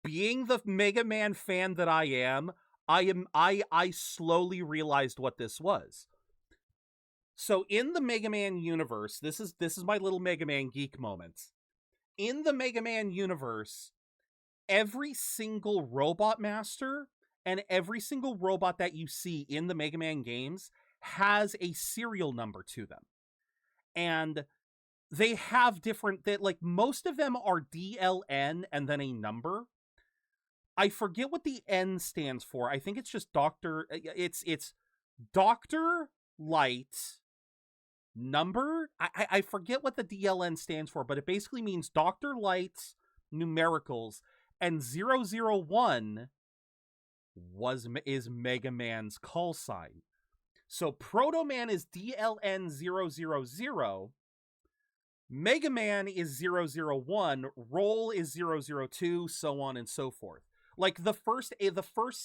Being the Mega Man fan that I slowly realized what this was. So in the Mega Man universe, this is my little Mega Man geek moment. In the Mega Man universe, every single robot master and every single robot that you see in the Mega Man games has a serial number to them. And they have different, like most of them are DLN and then a number. I forget what the N stands for. I think it's just it's Dr. Light number. I forget what the DLN stands for, but it basically means Dr. Light's numericals, and 001 is Mega Man's call sign. So Proto Man is DLN 000, Mega Man is 001, Roll is 002, so on and so forth. Like the first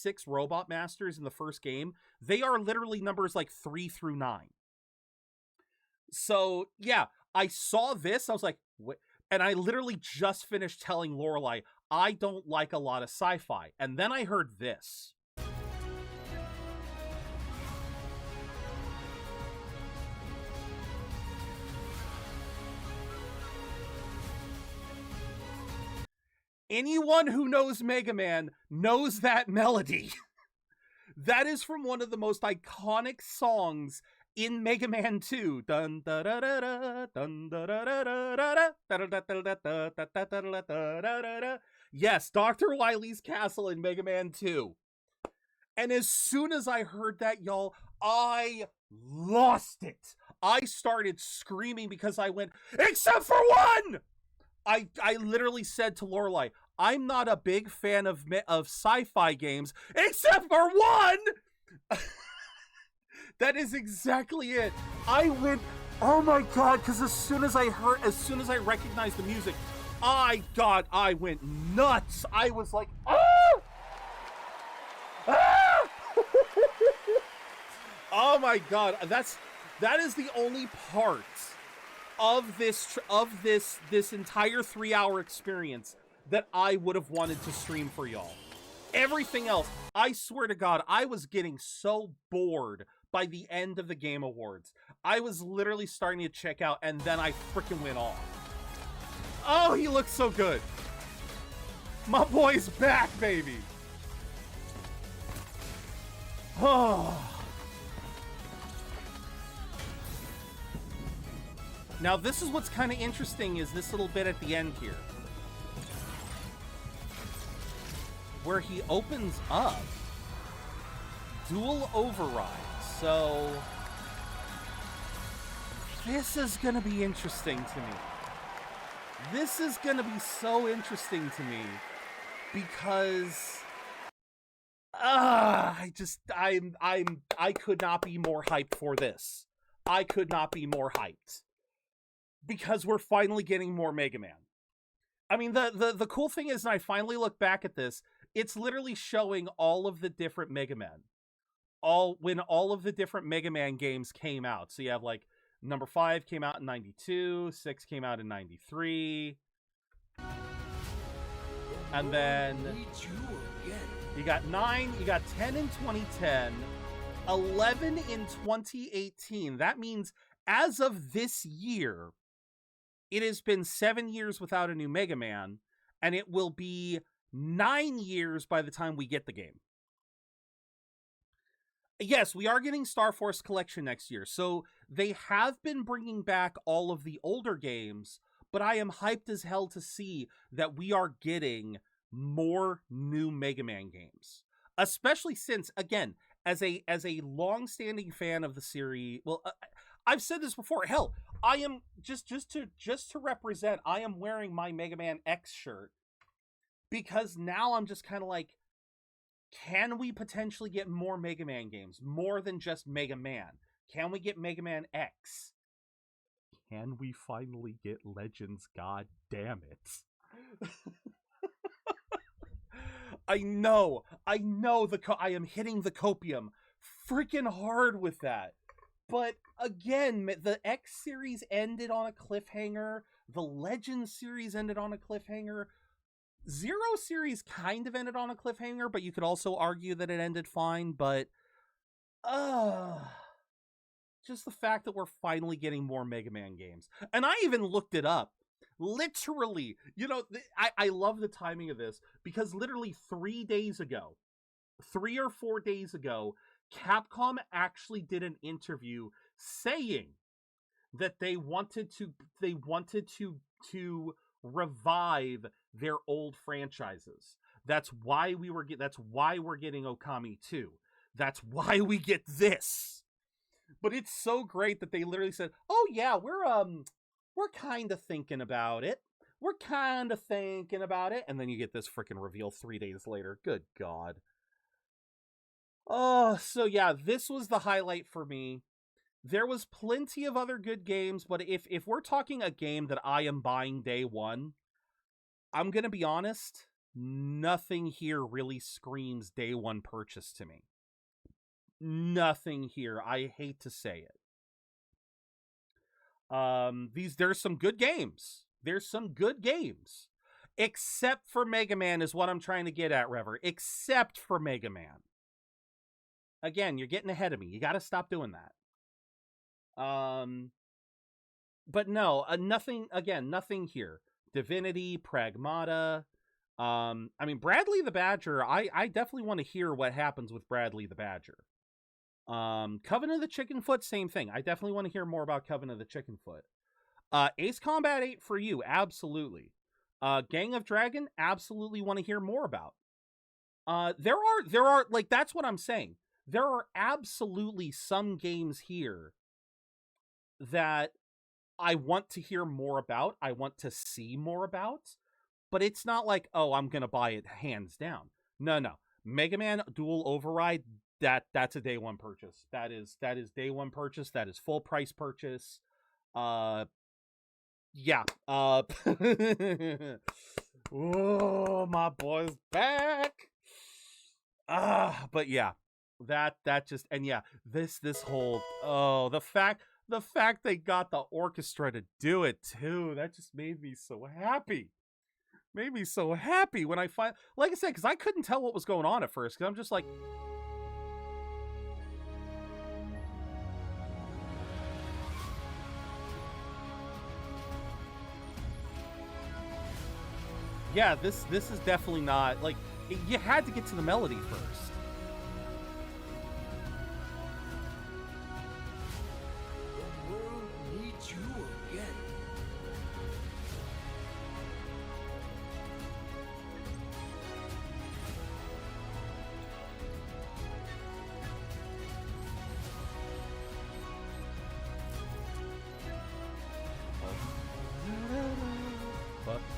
6 robot masters in the first game, they are literally numbers like 3 through 9. So yeah, I saw this, I was like, what? And I literally just finished telling Lorelei, I don't like a lot of sci-fi. And then I heard this. Anyone who knows Mega Man knows that melody. That is from one of the most iconic songs in Mega Man 2. Dun da da da da dun da da da da da. Yes, Dr. Wily's Castle in Mega Man 2. And as soon as I heard that, y'all, I lost it. I started screaming because I went, except for one! I literally said to Lorelei, I'm not a big fan of sci-fi games, except for one! That is exactly it. I went, oh my god, because as soon as I recognized the music, I went nuts. I was like, ah! Ah! Oh my god, that is the only part of this entire 3-hour experience that I would have wanted to stream for y'all. Everything else, I swear to God, I was getting so bored by the end of the Game Awards. I was literally starting to check out, and then I freaking went off. Oh, he looks so good. My boy's back, baby. Oh. Now, this is what's kind of interesting, is this little bit at the end here, where he opens up dual override. So this is going to be interesting to me. This is going to be so interesting to me because I could not be more hyped for this. I could not be more hyped because we're finally getting more Mega Man. I mean, the cool thing is, when I finally look back at this, it's literally showing all of the different Mega Men. When all of the different Mega Man games came out. So you have like number 5 came out in 92, 6 came out in 93. And then you got 9, you got 10 in 2010, 11 in 2018. That means as of this year, it has been 7 years without a new Mega Man, and it will be 9 years by the time we get the game. Yes, we are getting Star Force Collection next year, so they have been bringing back all of the older games, but I am hyped as hell to see that we are getting more new Mega Man games. Especially since, again, as a long-standing fan of the series, well, I've said this before, hell, I am, just to represent, I am wearing my Mega Man X shirt, because now I'm just kind of like, can we potentially get more Mega Man games? More than just Mega Man? Can we get Mega Man X? Can we finally get Legends? God damn it. I know I am hitting the copium freaking hard with that. But again, the X series ended on a cliffhanger. The Legends series ended on a cliffhanger. Zero series kind of ended on a cliffhanger, but you could also argue that it ended fine. But just the fact that we're finally getting more Mega Man games. And I even looked it up. Literally, you know, I love the timing of this, because literally 3 or 4 days ago, Capcom actually did an interview saying that they wanted to revive their old franchises. That's why we're getting Okami 2. That's why we get this. But it's so great that they literally said, "Oh yeah, we're kind of thinking about it. And then you get this freaking reveal 3 days later. Good God. Oh, so yeah, this was the highlight for me. There was plenty of other good games, but if we're talking a game that I am buying day one, I'm going to be honest, nothing here really screams day one purchase to me. Nothing here. I hate to say it. There's some good games. Except for Mega Man is what I'm trying to get at, Rever. Except for Mega Man. Again, you're getting ahead of me. You got to stop doing that. But no, nothing here. Divinity, Pragmata. I mean, Bradley the Badger, I definitely want to hear what happens with Bradley the Badger. Coven of the Chickenfoot, same thing. I definitely want to hear more about Coven of the Chickenfoot. Ace Combat 8 for you, absolutely. Gang of Dragon, absolutely want to hear more about. There are, like, that's what I'm saying. There are absolutely some games here that I want to hear more about, I want to see more about, but it's not like, oh, I'm gonna buy it hands down. No. Mega Man Dual Override, that's a day one purchase. That is day one purchase. That is full price purchase. Yeah. Oh, my boy's back. But yeah. That just, and yeah, this whole, the fact they got the orchestra to do it too, that just made me so happy. When I find, like I said, because I couldn't tell what was going on at first, because I'm just like, yeah, this is definitely not, like, you had to get to the melody first.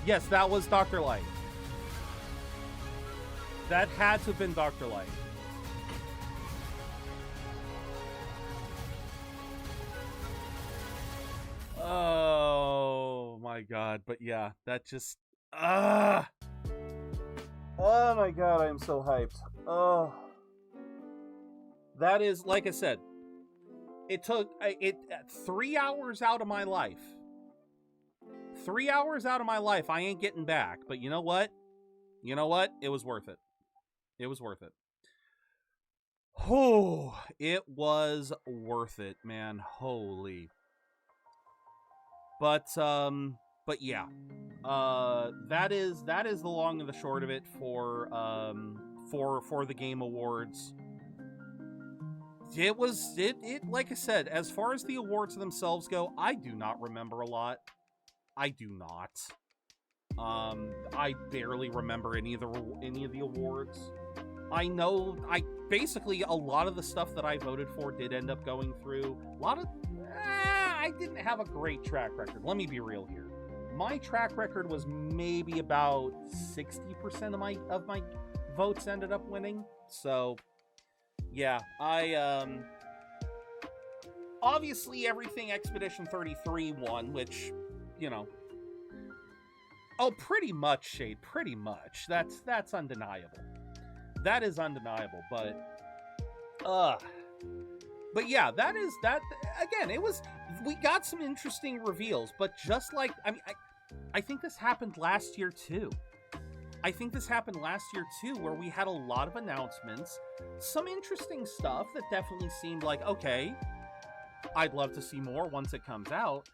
Yes, that was Dr. Light. That had to have been Dr. Light. Oh my God, but yeah, that just, oh my God, I am so hyped. Oh, that is, like I said, it took 3 hours out of my life. 3 hours out of my life I ain't getting back. But you know what? It was worth it. Oh, it was worth it, man. Holy. But yeah. That is the long and the short of it for the Game Awards. It like I said, as far as the awards themselves go, I do not remember a lot. I do not. I barely remember any of the awards. I know, basically a lot of the stuff that I voted for did end up going through. I didn't have a great track record. Let me be real here. My track record was maybe about 60% of my votes ended up winning. So, yeah, obviously everything Expedition 33 won, which, you know, Oh, pretty much, Shade. Pretty much. That's undeniable. That is undeniable. But yeah, that again. It was. We got some interesting reveals, but just like I think this happened last year too. Where we had a lot of announcements, some interesting stuff that definitely seemed like, okay, I'd love to see more once it comes out.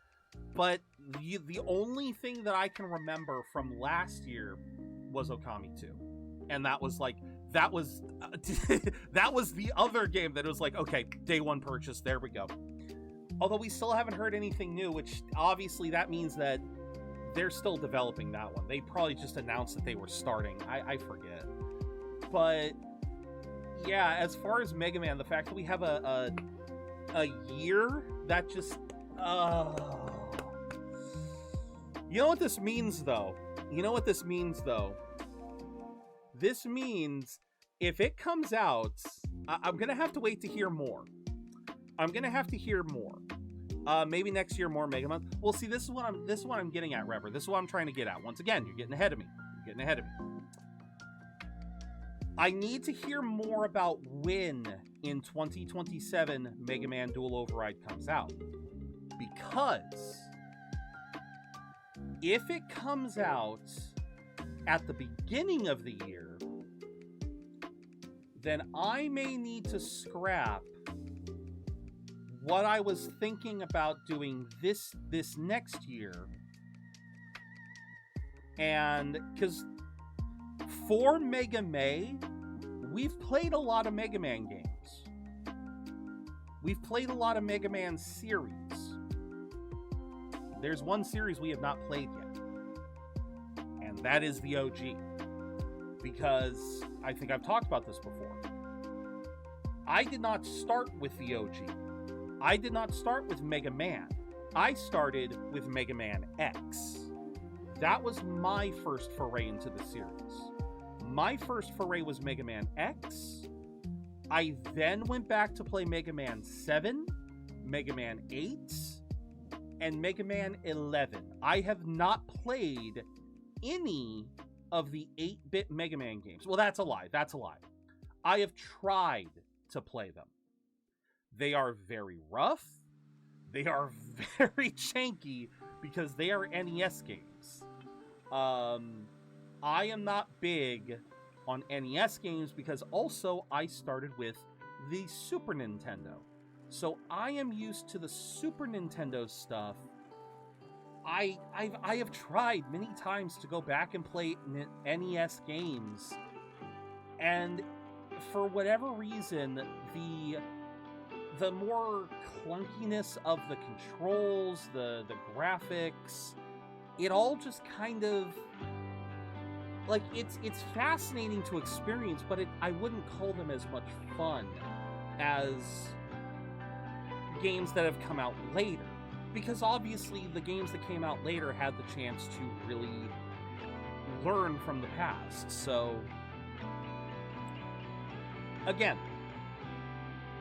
But the only thing that I can remember from last year was Okami 2. And that was that was the other game that was like, okay, day one purchase, there we go. Although we still haven't heard anything new, which obviously that means that they're still developing that one. They probably just announced that they were starting. I forget. But yeah, as far as Mega Man, the fact that we have a year, that just you know what this means though? This means if it comes out, I'm gonna have to wait to hear more. Maybe next year more Mega Man. Well, see, this is what I'm getting at, Rever. This is what I'm trying to get at. Once again, you're getting ahead of me. I need to hear more about when in 2027 Mega Man Dual Override comes out. Because if it comes out at the beginning of the year, then I may need to scrap what I was thinking about doing this next year. And because for Mega May, we've played a lot of Mega Man games. We've played a lot of Mega Man series. There's one series we have not played yet, and that is the OG. Because I think I've talked about this before. I did not start with the OG. I did not start with Mega Man. I started with Mega Man X. That was my first foray into the series. My first foray was Mega Man X. I then went back to play Mega Man 7, Mega Man 8, and Mega Man 11. I have not played any of the 8-bit Mega Man games. Well, that's a lie. I have tried to play them. They are very rough. They are very janky because they are NES games. I am not big on NES games because also I started with the Super Nintendo. So I am used to the Super Nintendo stuff. I have tried many times to go back and play NES games, and for whatever reason, the more clunkiness of the controls, the graphics, it all just kind of like it's fascinating to experience, but I wouldn't call them as much fun as games that have come out later. Because obviously the games that came out later had the chance to really learn from the past. So, again,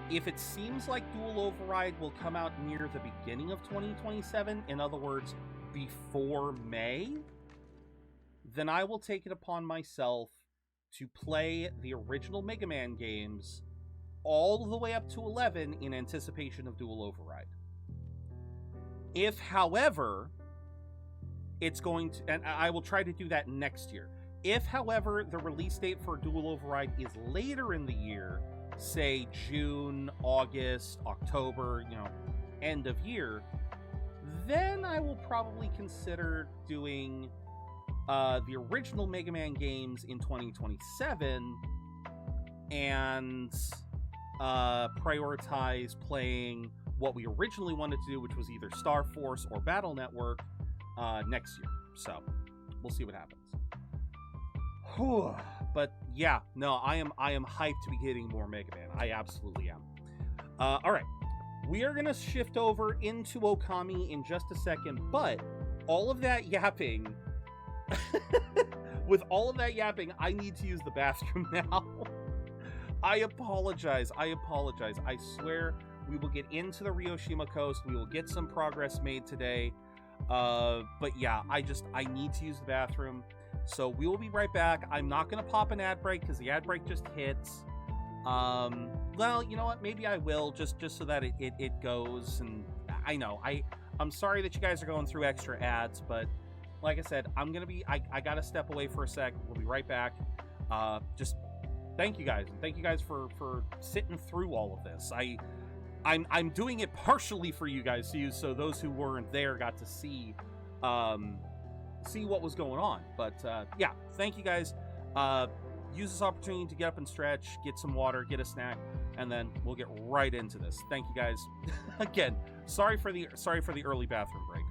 if it seems like Dual Override will come out near the beginning of 2027, in other words, before May, then I will take it upon myself to play the original Mega Man games all the way up to 11 in anticipation of Dual Override. If, however, it's going to, and I will try to do that next year. If, however, the release date for Dual Override is later in the year, say June, August, October, end of year, then I will probably consider doing the original Mega Man games in 2027 and prioritize playing what we originally wanted to do, which was either Star Force or Battle Network, next year. So we'll see what happens. Whew. But yeah, no, I am hyped to be getting more Mega Man. I absolutely am. All right, we are gonna shift over into Okami in just a second, but all of that yapping, with all of that yapping, I need to use the bathroom now. I apologize. I swear. We will get into the Ryoshima coast. We will get some progress made today. But yeah, I need to use the bathroom. So we will be right back. I'm not going to pop an ad break because the ad break just hits. Well, you know what? Maybe I will just so that it goes. And I know I'm sorry that you guys are going through extra ads, but like I said, I'm going to be, I got to step away for a sec. We'll be right back. Just thank you guys. And thank you guys for sitting through all of this. I'm doing it partially for you guys, so those who weren't there got to see what was going on. But yeah, thank you guys. Use this opportunity to get up and stretch, get some water, get a snack, and then we'll get right into this. Thank you guys. Again, sorry for the early bathroom break.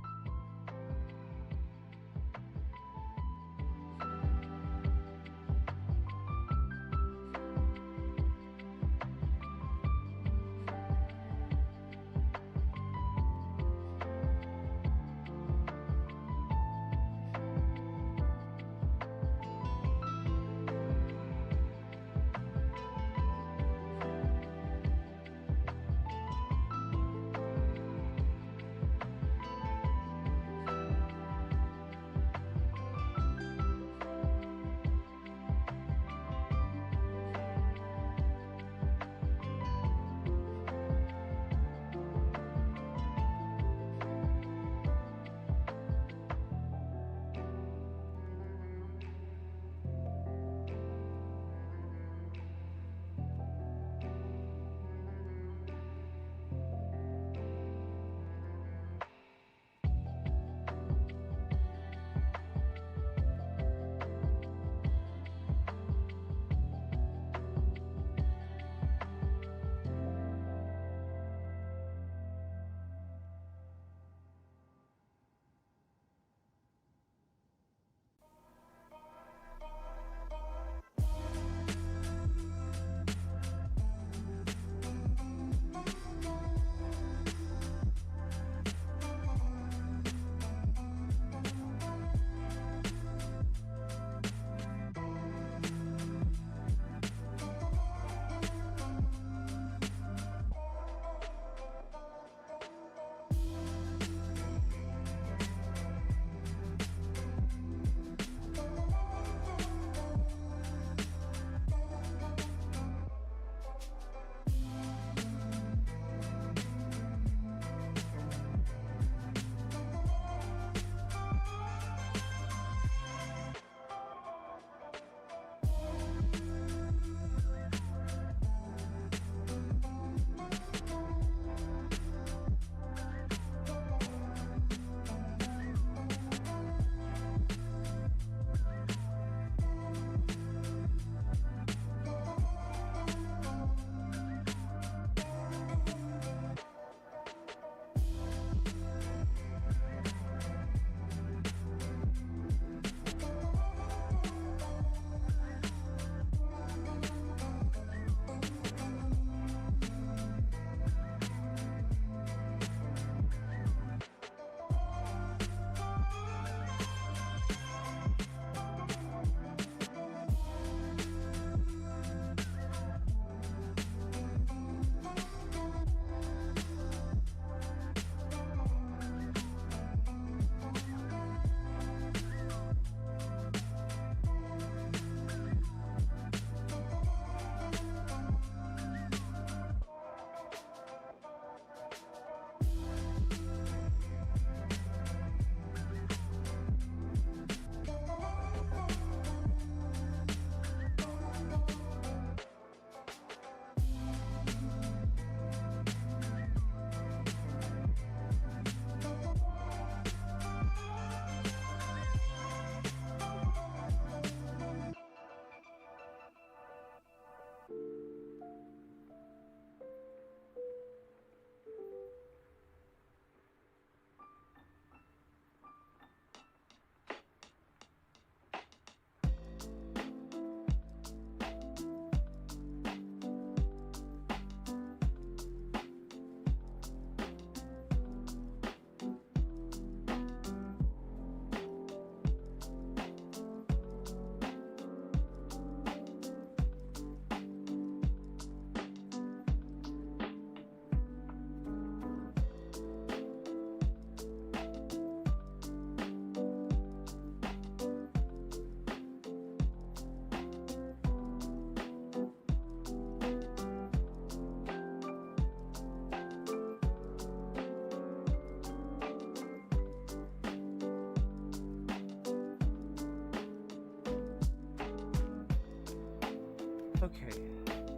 Okay,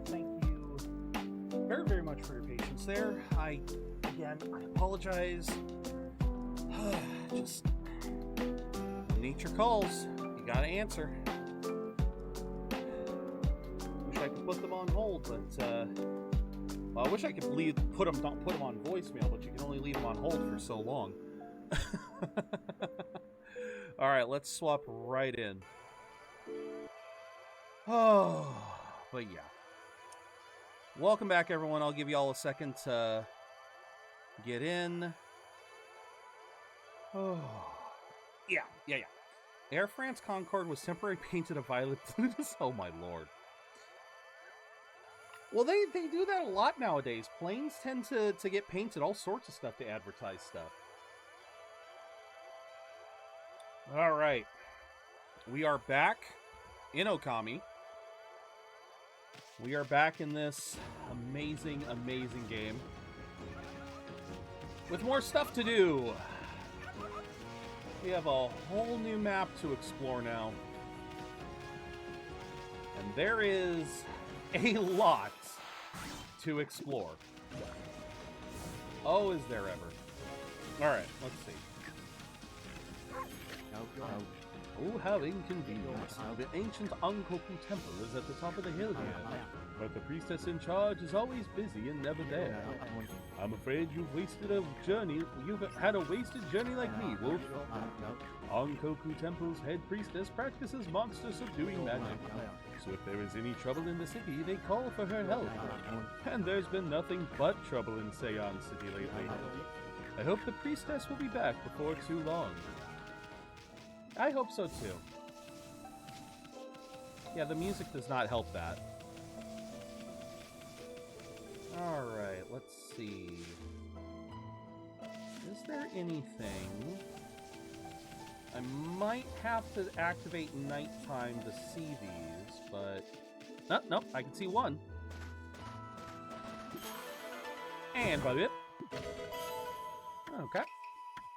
thank you very, very much for your patience there. Again, I apologize. Just, when nature calls, you gotta answer. Wish I could put them on hold, but, well, I wish I could put them on voicemail, but you can only leave them on hold for so long. Alright, let's swap right in. Oh, but yeah. Welcome back, everyone. I'll give you all a second to get in. Oh, yeah. Air France Concorde was temporarily painted a violet blue. Oh my lord. Well, they do that a lot nowadays. Planes tend to get painted all sorts of stuff to advertise stuff. All right. We are back in Okami. We are back in this amazing, amazing game. With more stuff to do. We have a whole new map to explore now. And there is a lot to explore. Oh, is there ever? Alright, let's see. Oh, how inconvenient. The ancient Ankoku temple is at the top of the hill here. But the priestess in charge is always busy and never there. I'm afraid you've had a wasted journey like me, Wolf. Ankoku Temple's head priestess practices monster subduing magic. So if there is any trouble in the city, they call for her help. And there's been nothing but trouble in Seon City lately. I hope the priestess will be back before too long. I hope so too. Yeah, the music does not help that. Alright, let's see. Is there anything? I might have to activate nighttime to see these, but... Nope, I can see one. And by it. Okay.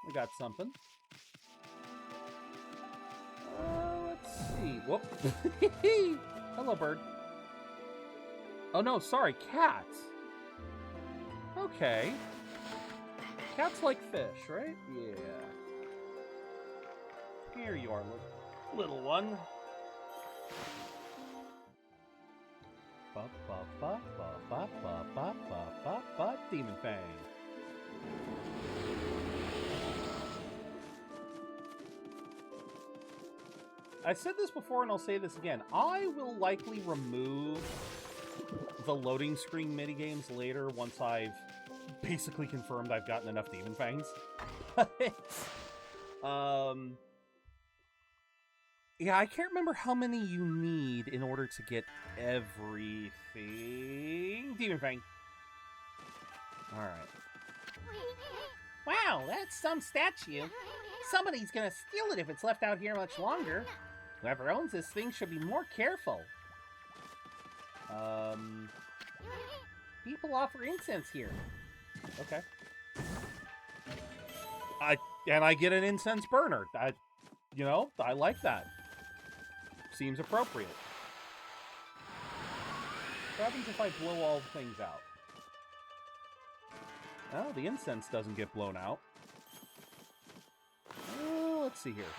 We got something. Let's see. Whoop. Hello, bird. Oh, no, sorry, cats. Okay. Cats like fish, right? Yeah. Here you are, little one. Demon Fang. I said this before and I'll say this again. I will likely remove the loading screen minigames later once I've basically confirmed I've gotten enough Demon Fangs. Yeah, I can't remember how many you need in order to get everything. Demon Fang. Alright. Wow, that's some statue. Somebody's gonna steal it if it's left out here much longer. Whoever owns this thing should be more careful. People offer incense here. Okay. I get an incense burner. I like that. Seems appropriate. What happens if I blow all the things out? Oh, the incense doesn't get blown out. Let's see here.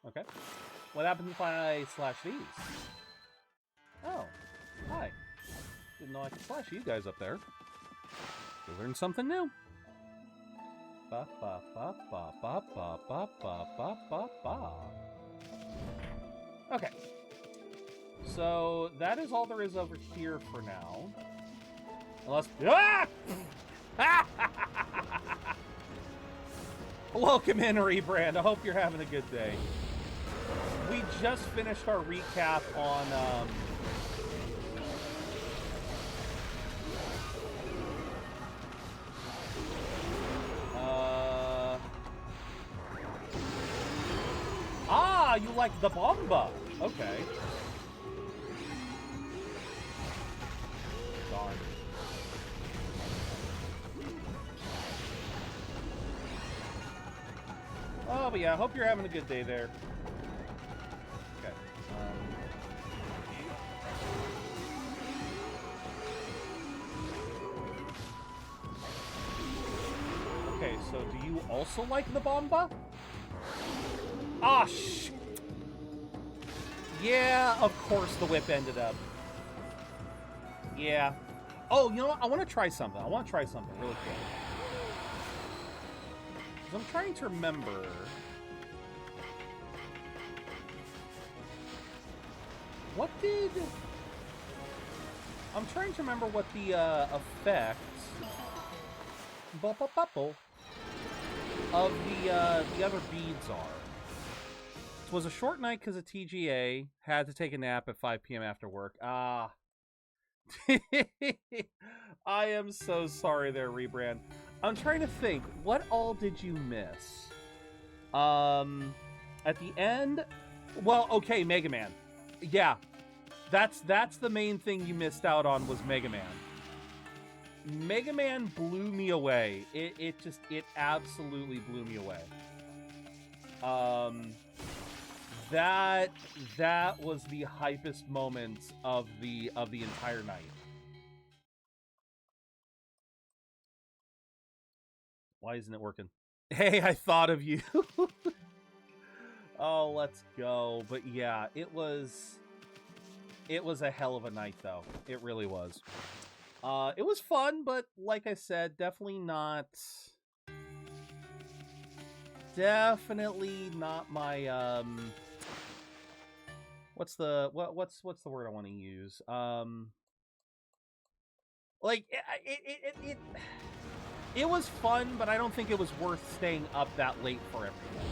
Okay. What happens if I slash these? Oh, hi. Didn't know I could slash you guys up there. We learned something new. Ba ba ba ba ba ba ba ba ba ba ba. Okay. So that is all there is over here for now. Unless Welcome in, Rebrand. I hope you're having a good day. We just finished our recap on you like the Bomba. Okay. Darn. Oh, but yeah, I hope you're having a good day there. Okay. Okay, so do you also like the Bomba? Ah, sh... Yeah, of course the whip ended up. Yeah. Oh, you know what? I want to try something. I want to try something really quick. Because I'm trying to remember... What did... I'm trying to remember what the effect of the other beads are. It was a short night because of TGA. Had to take a nap at 5 p.m. after work. Ah. I am so sorry there, Rebrand. I'm trying to think. What all did you miss? At the end... Well, okay, Mega Man. Yeah. That's the main thing you missed out on was Mega Man. Mega Man blew me away. It absolutely blew me away. That was the hypest moment of the entire night. Why isn't it working? Hey, I thought of you. Oh, let's go. But yeah, it was a hell of a night though. It really was. It was fun, but like I said, definitely not my what's the word I want to use? Like it was fun, but I don't think it was worth staying up that late for everything.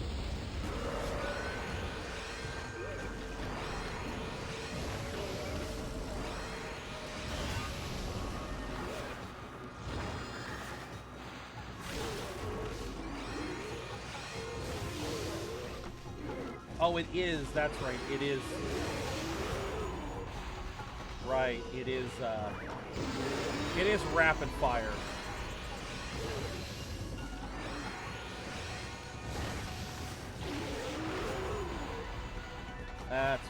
Oh, it is. That's right. It is. Right. It is rapid fire. That's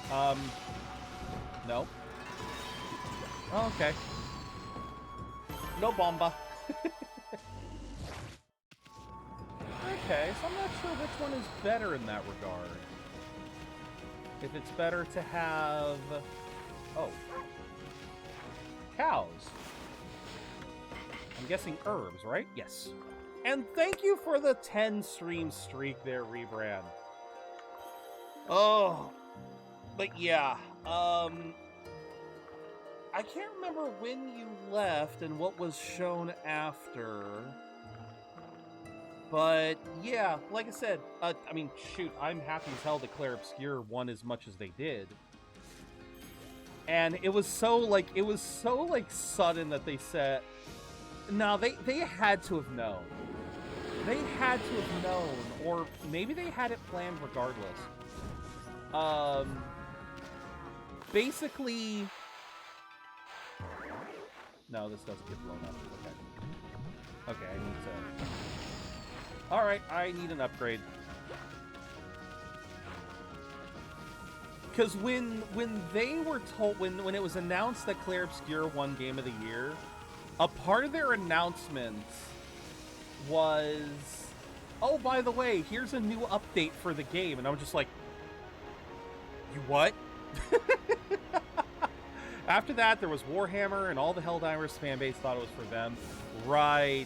right. No. Oh, okay. No bomba. Okay, so I'm not sure which one is better in that regard. If it's better to have... Oh. Cows. I'm guessing herbs, right? Yes. And thank you for the 10 stream streak there, Rebrand. Oh. But yeah, I can't remember when you left and what was shown after. But yeah, like I said, I mean, shoot, I'm happy as hell Declare Obscure won as much as they did. And it was so sudden that they said, no, they had to have known. They had to have known, or maybe they had it planned regardless. Basically, no, this doesn't get blown up. Okay, I need to... Alright, I need an upgrade. Because when they were told, when it was announced that Claire Obscure won Game of the Year, a part of their announcement was, oh, by the way, here's a new update for the game. And I was just like, you what? After that, there was Warhammer, and all the Helldivers fan base thought it was for them. Right.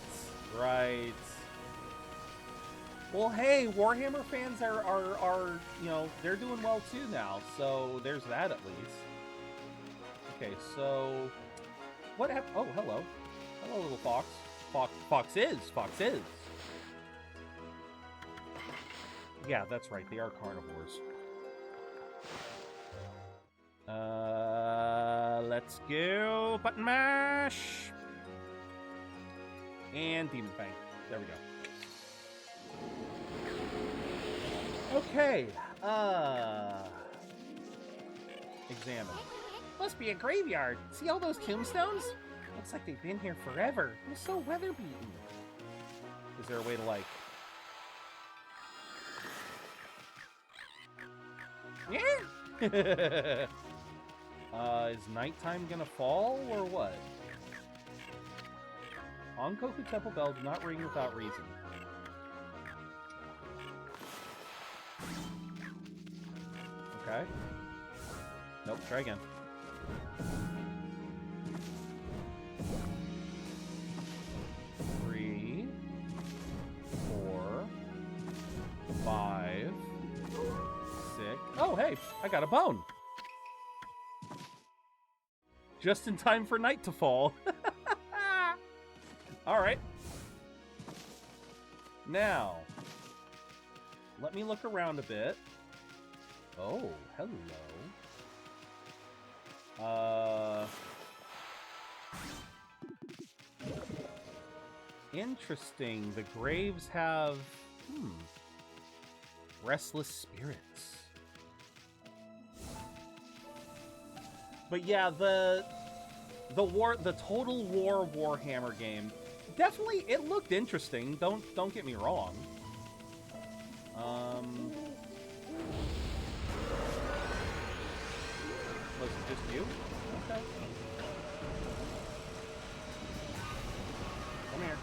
Well, hey, Warhammer fans are you know, they're doing well too now, so there's that at least. Okay, so what happened? Oh, hello, little fox. Fox is. Yeah, that's right. They are carnivores. Let's go. Button mash and Demon Fang. There we go. Okay, examine. Must be a graveyard. See all those tombstones? Looks like they've been here forever. They're so weather beaten. Is there a way to, like... Yeah? Is nighttime gonna fall, or what? Onkoku Temple Bell do not ring without reason. Okay. Nope, try again. Three, 4, 5, 6. Oh, hey, I got a bone. Just in time for night to fall. All right. Now, let me look around a bit. Oh, hello. Interesting. The graves have, restless spirits. But yeah, the Total War Warhammer game, definitely, it looked interesting. Don't get me wrong. Was it just you? Okay. Come here.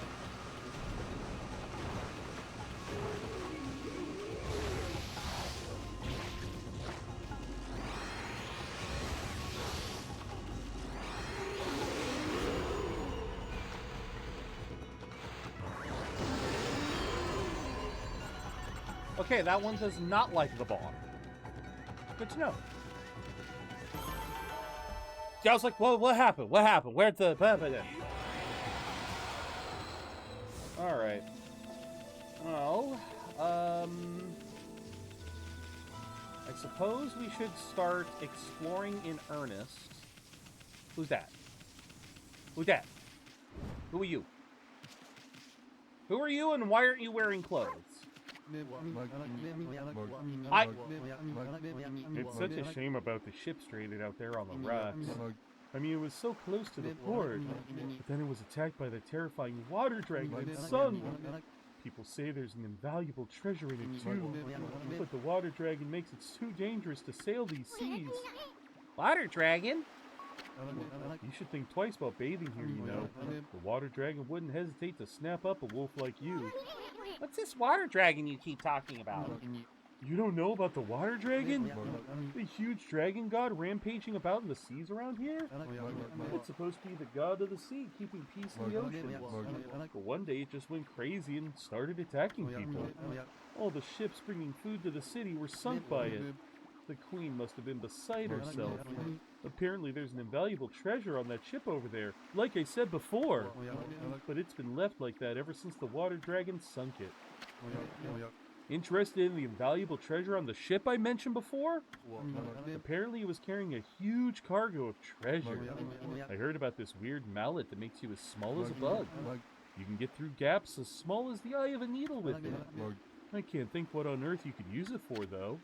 Okay, that one does not like the bomb. Good to know. Yeah, I was like, well, what happened? What happened? Where'd the... Alright. Well, I suppose we should start exploring in earnest. Who's that? Who's that? Who are you? Who are you and why aren't you wearing clothes? It's such a shame about the ship stranded out there on the rocks. I mean, it was so close to the port, but then it was attacked by the terrifying water dragon and sunk. People say there's an invaluable treasure in it too, but the water dragon makes it too dangerous to sail these seas. Water dragon? You should think twice about bathing here, you know. The water dragon wouldn't hesitate to snap up a wolf like you. What's this water dragon you keep talking about? You don't know about the water dragon? The huge dragon god rampaging about in the seas around here? It's supposed to be the god of the sea, keeping peace in the ocean. But one day it just went crazy and started attacking people. All the ships bringing food to the city were sunk by it. The queen must have been beside herself. Apparently there's an invaluable treasure on that ship over there, like I said before. But it's been left like that ever since the water dragon sunk it. Interested in the invaluable treasure on the ship I mentioned before? Apparently it was carrying a huge cargo of treasure. I heard about this weird mallet that makes you as small as a bug. You can get through gaps as small as the eye of a needle with it. I can't think what on earth you could use it for, though.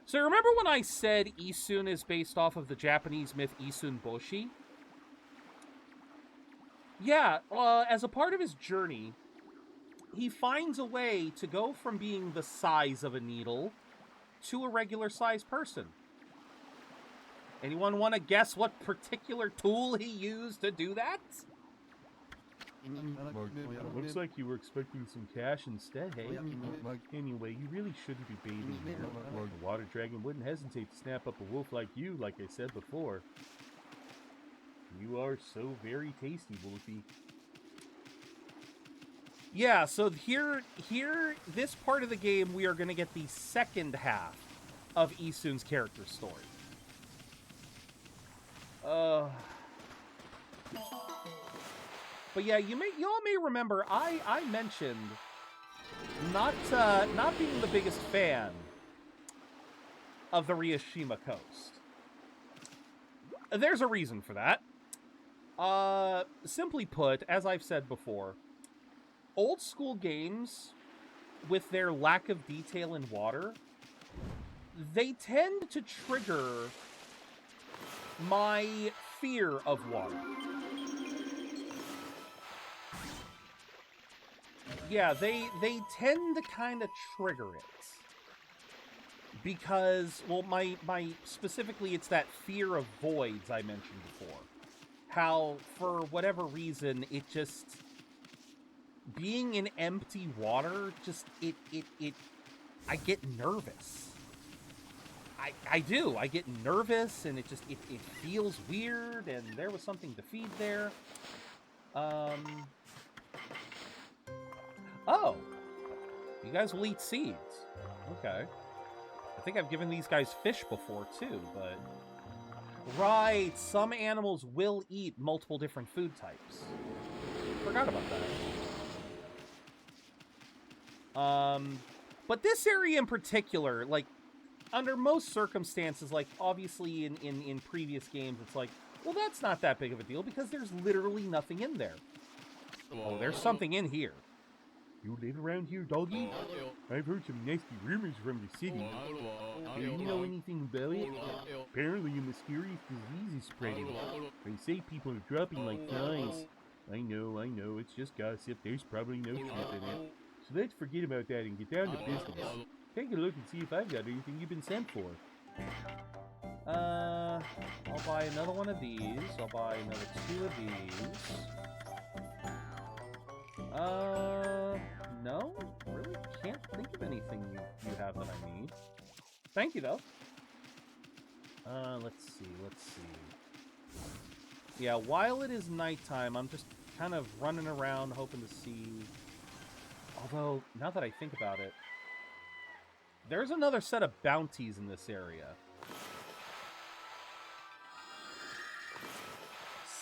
So remember when I said Isun is based off of the Japanese myth Isun Boshi? Yeah, as a part of his journey, he finds a way to go from being the size of a needle to a regular sized person. Anyone want to guess what particular tool he used to do that? Looks like you were expecting some cash instead, hey? Anyway, you really shouldn't be bathing here. The water dragon wouldn't hesitate to snap up a wolf like you, like I said before. You are so very tasty, Wolfie. Yeah, so here, this part of the game, we are going to get the second half of Isun's character story. But yeah, you all may remember I mentioned not being the biggest fan of the Ryoshima coast. There's a reason for that. Simply put, as I've said before, old school games with their lack of detail in water, they tend to trigger my fear of water. Yeah, they tend to kind of trigger it. Because, well, my specifically, it's that fear of voids I mentioned before. how, for whatever reason, it just... Being in empty water, just, I get nervous. I do. I get nervous, and it feels weird, and there was something to feed there. Oh! You guys will eat seeds. Okay. I think I've given these guys fish before, too, but... Right! Some animals will eat multiple different food types. Forgot about that. But this area in particular, like, under most circumstances, like, obviously in previous games, it's like, well, that's not that big of a deal, because there's literally nothing in there. Oh, there's something in here. You live around here, doggy? I've heard some nasty rumors from the city. Do you know anything about it? Apparently a mysterious disease is spreading. They say people are dropping like flies. I know, it's just gossip. There's probably no truth in it. So let's forget about that and get down to business. Take a look and see if I've got anything you've been sent for. I'll buy another one of these. I'll buy another 2 of these. No? Really can't think of anything you have that I need. Thank you, though. Let's see. Yeah, while it is nighttime, I'm just kind of running around hoping to see... Although, now that I think about it, there's another set of bounties in this area.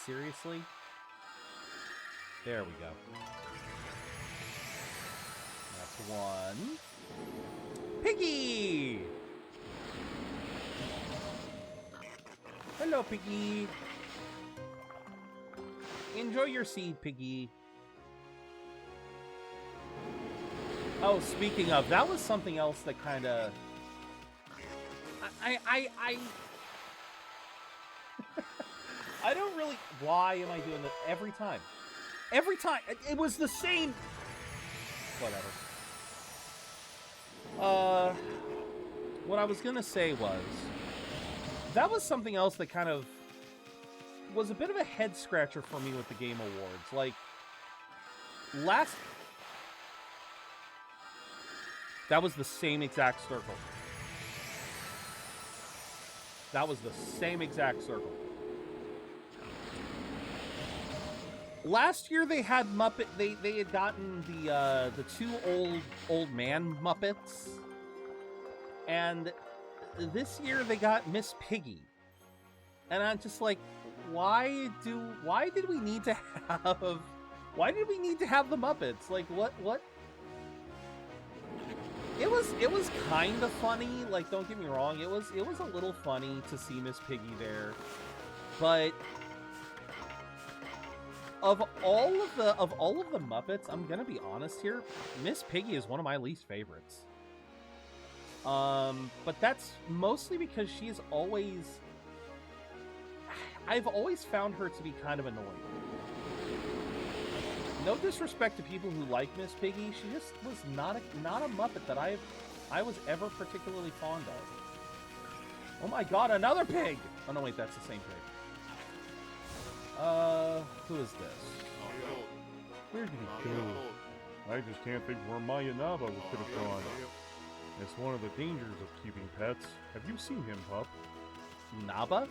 Seriously? There we go. That's one. Piggy! Hello, Piggy. Enjoy your seed, Piggy. Oh, speaking of, that was something else that kind of... I don't really... Why am I doing this every time? Every time! It was the same... Whatever. What I was gonna say was... That was something else that kind of... was a bit of a head-scratcher for me with the Game Awards. Like... That was the same exact circle. That was the same exact circle. Last year they had Muppet. They had gotten the 2 old man Muppets, and this year they got Miss Piggy. And I'm just like, why did we need to have the Muppets? Like what? It was kind of funny, like, don't get me wrong, it was a little funny to see Miss Piggy there, but of all of the Muppets, I'm gonna be honest here, Miss Piggy is one of my least favorites. But that's mostly because I've always found her to be kind of annoying. No disrespect to people who like Miss Piggy, she just was not a Muppet that I was ever particularly fond of. Oh my god, another pig! Oh no, wait, that's the same pig. Who is this? Where did he go? I just can't think where Maya Naba could have gone. It's one of the dangers of keeping pets. Have you seen him, pup? Naba?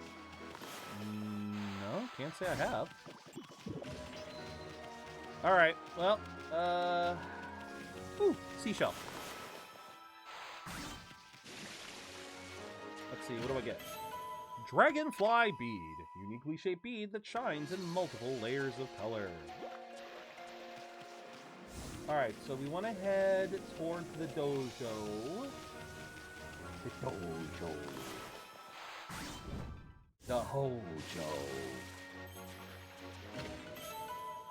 No, can't say I have. Alright, well, ooh, seashell. Let's see, what do I get? Dragonfly bead. Uniquely shaped bead that shines in multiple layers of color. Alright, so we want to head towards the dojo. The dojo. The hojo.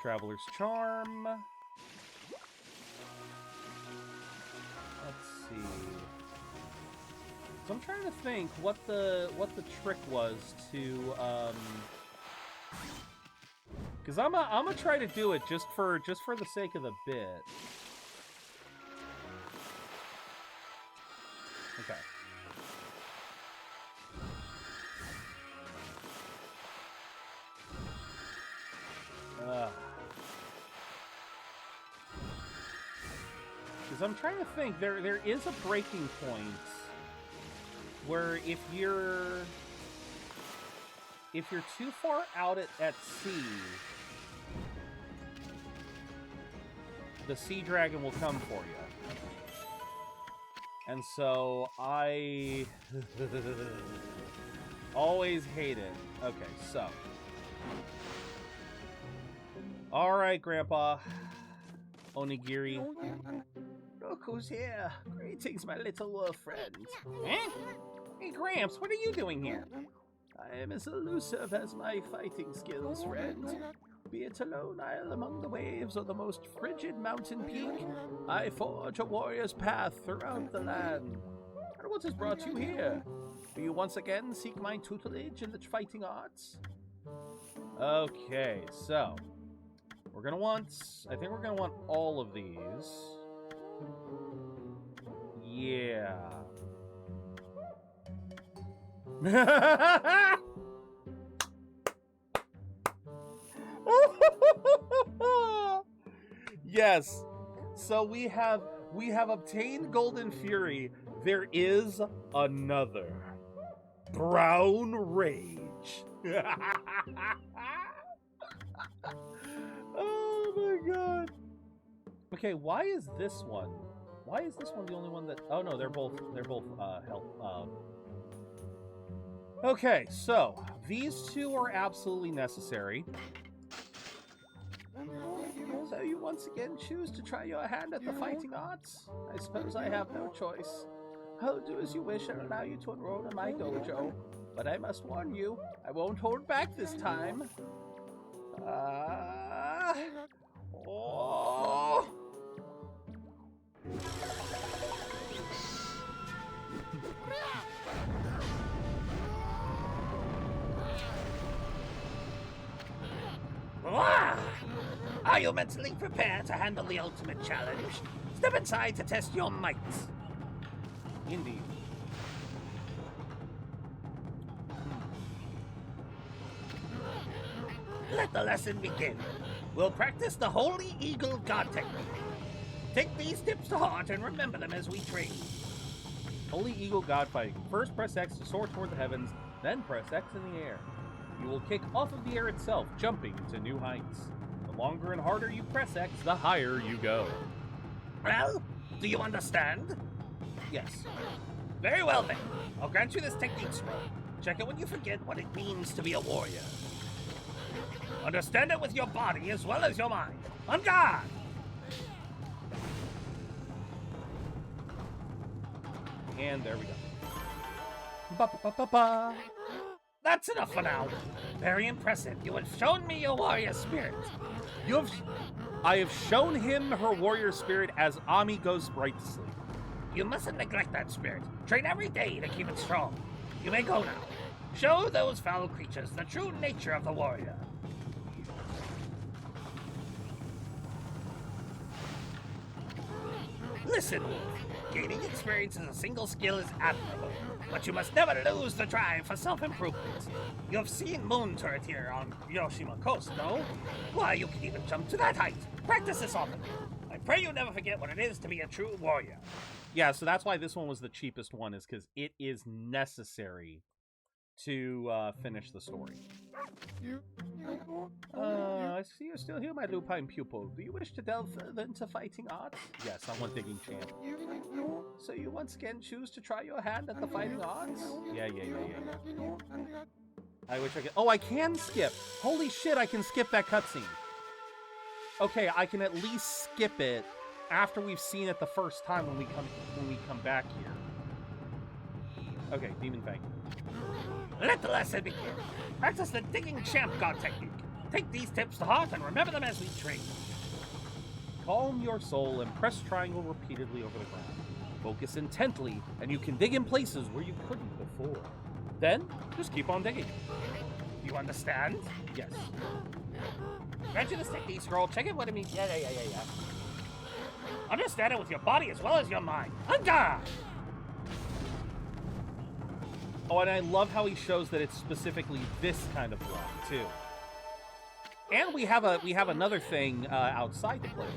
Traveler's Charm. Let's see. So I'm trying to think what the trick was to because I'm gonna try to do it just for the sake of the bit. Okay. Because I'm trying to think. There is a breaking point where if you're too far out at sea, the sea dragon will come for you. And so I always hate it. Okay, so. Alright, Grandpa. Onigiri. Look who's here. Greetings, my little friend. Eh? Hey, Gramps, what are you doing here? I am as elusive as my fighting skills, friend. Be it a lone isle among the waves or the most frigid mountain peak, I forge a warrior's path throughout the land. And what has brought you here? Do you once again seek my tutelage in the fighting arts? Okay, so we're gonna want, I think we're gonna want all of these. Yeah. Yes. So we have obtained Golden Fury. There is another Brown Rage. Oh my god. Okay, why is this one the only one that... Oh no, they're both help. Okay, so these two are absolutely necessary. So you once again choose to try your hand at the fighting arts? I suppose I have no choice. I'll do as you wish and allow you to enroll in my dojo. But I must warn you, I won't hold back this time. Oh. Are you mentally prepared to handle the ultimate challenge? Step inside to test your might. Indeed. Let the lesson begin. We'll practice the Holy Eagle God technique. Take these tips to heart and remember them as we train. Holy Eagle God fighting. First press X to soar toward the heavens, then press X in the air. You will kick off of the air itself, jumping to new heights. The longer and harder you press X, the higher you go. Well, do you understand? Yes. Very well then. I'll grant you this technique scroll. Check it when you forget what it means to be a warrior. Understand it with your body as well as your mind. On guard! And there we go. Ba-ba-ba-ba-ba. That's enough for now. Very impressive. You have shown me your warrior spirit. I have shown him her warrior spirit as Ami goes right to sleep. You mustn't neglect that spirit. Train every day to keep it strong. You may go now. Show those foul creatures the true nature of the warrior. Listen, gaining experience as a single skill is admirable, but you must never lose the drive for self-improvement. You've seen Moon Turret here on Yoshima Coast, no? Why, you can even jump to that height. Practice this often. I pray you never forget what it is to be a true warrior. Yeah, so that's why this one was the cheapest one, is because it is necessary to finish the story. I see you're still here, my lupine pupil. Do you wish to delve further into fighting arts? Yes, I'm one digging champ. So you once again choose to try your hand at the fighting arts? Yeah. I wish I could... Oh, I can skip! Holy shit, I can skip that cutscene. Okay, I can at least skip it after we've seen it the first time when we come back here. Okay, Demon Fang. Let the lesson begin. Practice the digging champ god technique. Take these tips to heart and remember them as we train. Calm your soul and press triangle repeatedly over the ground. Focus intently, and you can dig in places where you couldn't before. Then, just keep on digging. You understand? Yes. Grant you this technique scroll. Check it what it means. Yeah. Understand it with your body as well as your mind. Anga! Oh, and I love how he shows that it's specifically this kind of block too. And we have another thing outside the play.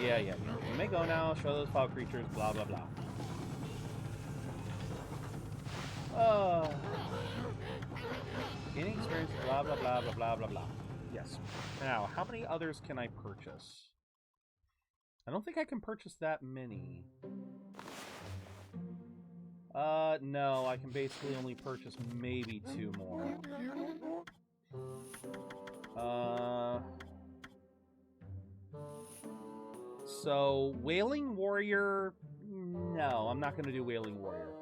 Yeah. You may go now. Show those file creatures. Blah, blah, blah. Gaining experience. Blah, blah, blah, blah, blah, blah, blah. Yes. Now, how many others can I purchase? I don't think I can purchase that many. No, I can basically only purchase maybe 2 more. So, Wailing Warrior... No, I'm not going to do Wailing Warrior.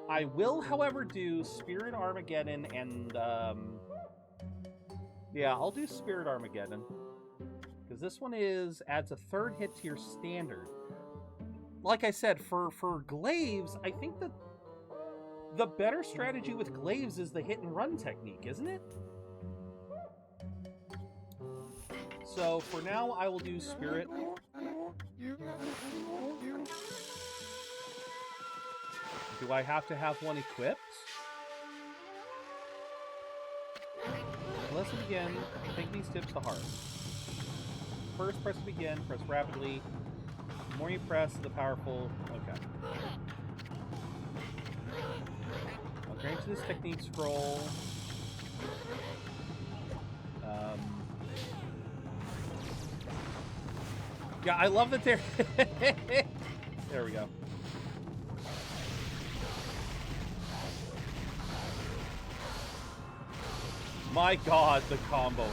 I will, however, do Spirit Armageddon and, yeah, I'll do Spirit Armageddon. Because this one adds a 3rd hit to your standard. Like I said, for glaives, I think that the better strategy with glaives is the hit and run technique, isn't it? So for now, I will do Spirit. Do I have to have one equipped? Let's begin. Take these tips to heart. First, press to begin. Press rapidly. The more you press, the powerful. Okay. I'll grant you this technique scroll. Yeah, I love that they're... There we go. My god, the comboing.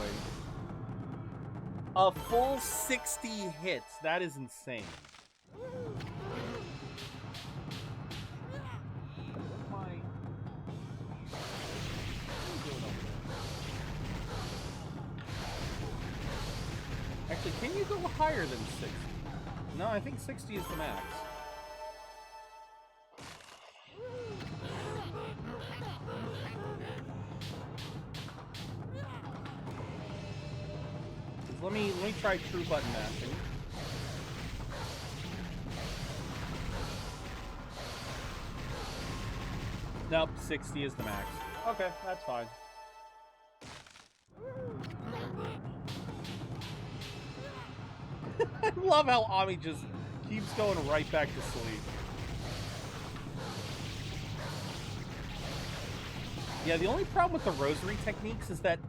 A full 60 hits. That is insane. Actually, can you go higher than 60? No, I think 60 is the max. Let me try true button mashing. Nope, 60 is the max. Okay, that's fine. I love how Ami just keeps going right back to sleep. Yeah, the only problem with the rosary techniques is that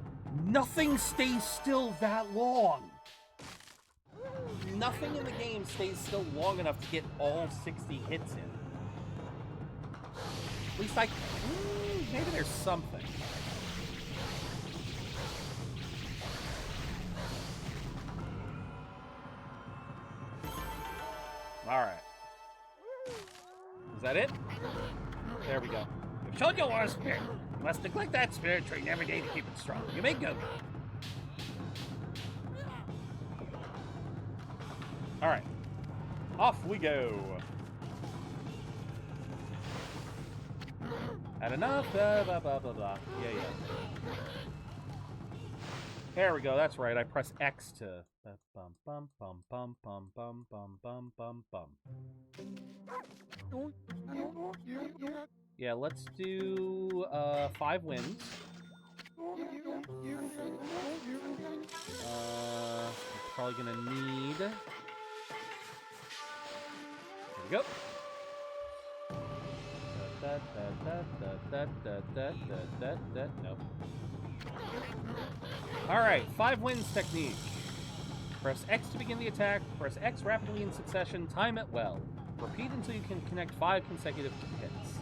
nothing stays still that long. Nothing in the game stays still long enough to get all 60 hits in. At least maybe there's something. Alright. Is that it? There we go. If Shoujo wants spirit, you must neglect that spirit train every day to keep it strong. You may go. Alright. Off we go. Had enough. Blah, blah, blah, blah, blah. Yeah. There we go. That's right. I press X to... Bum, bum, bum, bum, bum, bum, bum, bum, bum, bum. Yeah, let's do 5 wins. Probably gonna need... There we go. Nope. Alright, 5 wins technique. Press X to begin the attack. Press X rapidly in succession. Time it well. Repeat until you can connect 5 consecutive hits.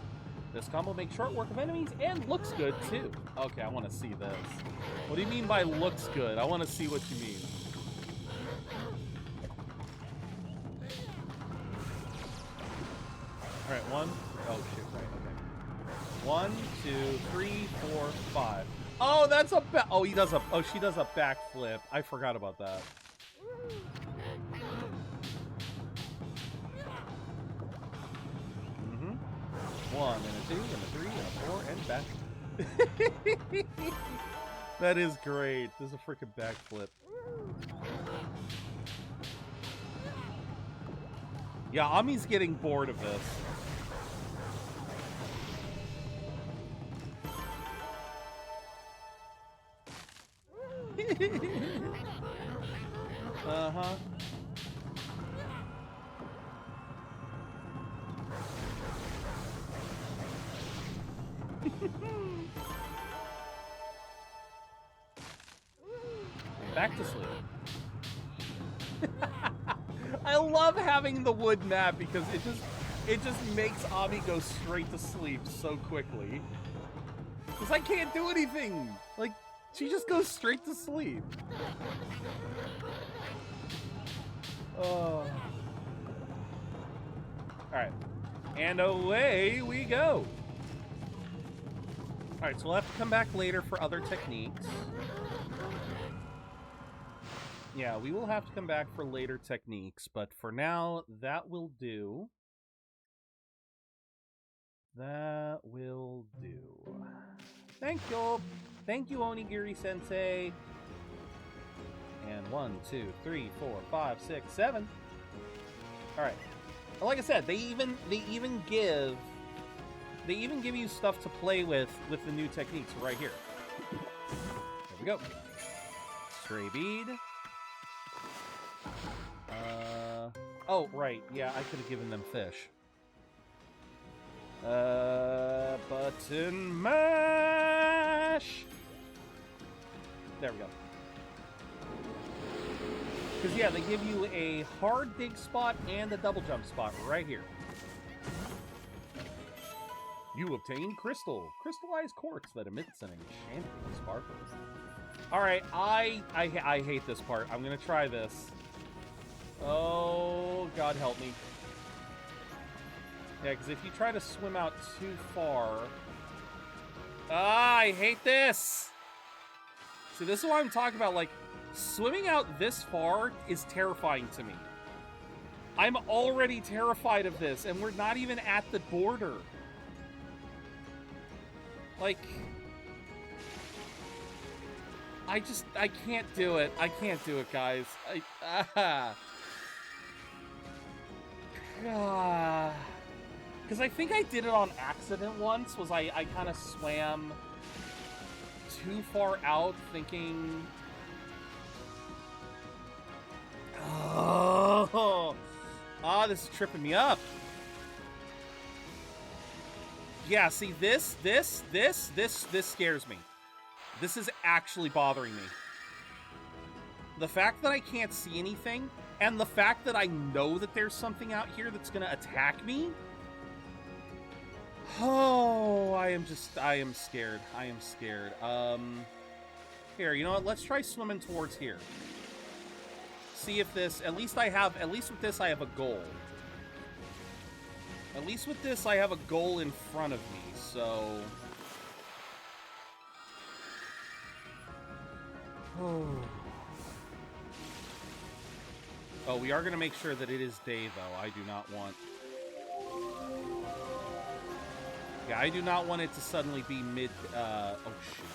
This combo makes short work of enemies and looks good too. Okay, I want to see this. What do you mean by looks good? I want to see what you mean. Alright, 1. Oh shit, right, okay. 1, 2, 3, 4, 5. Oh, that's a oh, he does a she does a backflip. I forgot about that. Mm-hmm. 1 and a 2 and a 3 and a 4 and back. That is great. This is a freaking backflip. Yeah, Ami's getting bored of this. Uh-huh. Back to sleep. I love having the wood map because it just makes Ami go straight to sleep so quickly. Because I can't do anything. Like, she just goes straight to sleep. Oh. Alright. And away we go. Alright, so we'll have to come back later for other techniques. Yeah, we will have to come back for later techniques, but for now, that will do. That will do. Thank you! Thank you, Onigiri-sensei! And 1, 2, 3, 4, 5, 6, 7. Alright. Like I said, they even give you stuff to play with the new techniques right here. There we go. Stray bead. Oh, right. Yeah, I could have given them fish. Button mash! There we go. Because, yeah, they give you a hard dig spot and a double jump spot right here. You obtain crystal. Crystallized quartz that emits an enchanting sparkle. Alright, I hate this part. I'm gonna try this. Oh, God help me. Yeah, because if you try to swim out too far... Ah, I hate this! See, this is what I'm talking about. Like, swimming out this far is terrifying to me. I'm already terrified of this, and we're not even at the border. Like... I can't do it. I can't do it, guys. Because I think I did it on accident once, was I kind of swam too far out thinking... Oh, this is tripping me up. Yeah, see, this scares me. This is actually bothering me. The fact that I can't see anything, and the fact that I know that there's something out here that's gonna attack me. Oh, I am scared. I am scared. Here, you know what? Let's try swimming towards here. See if this, at least with this I have a goal. At least with this I have a goal in front of me, so... Oh, we are going to make sure that it is day, though. I do not want... Yeah, I do not want it to suddenly be mid... Oh, shoot.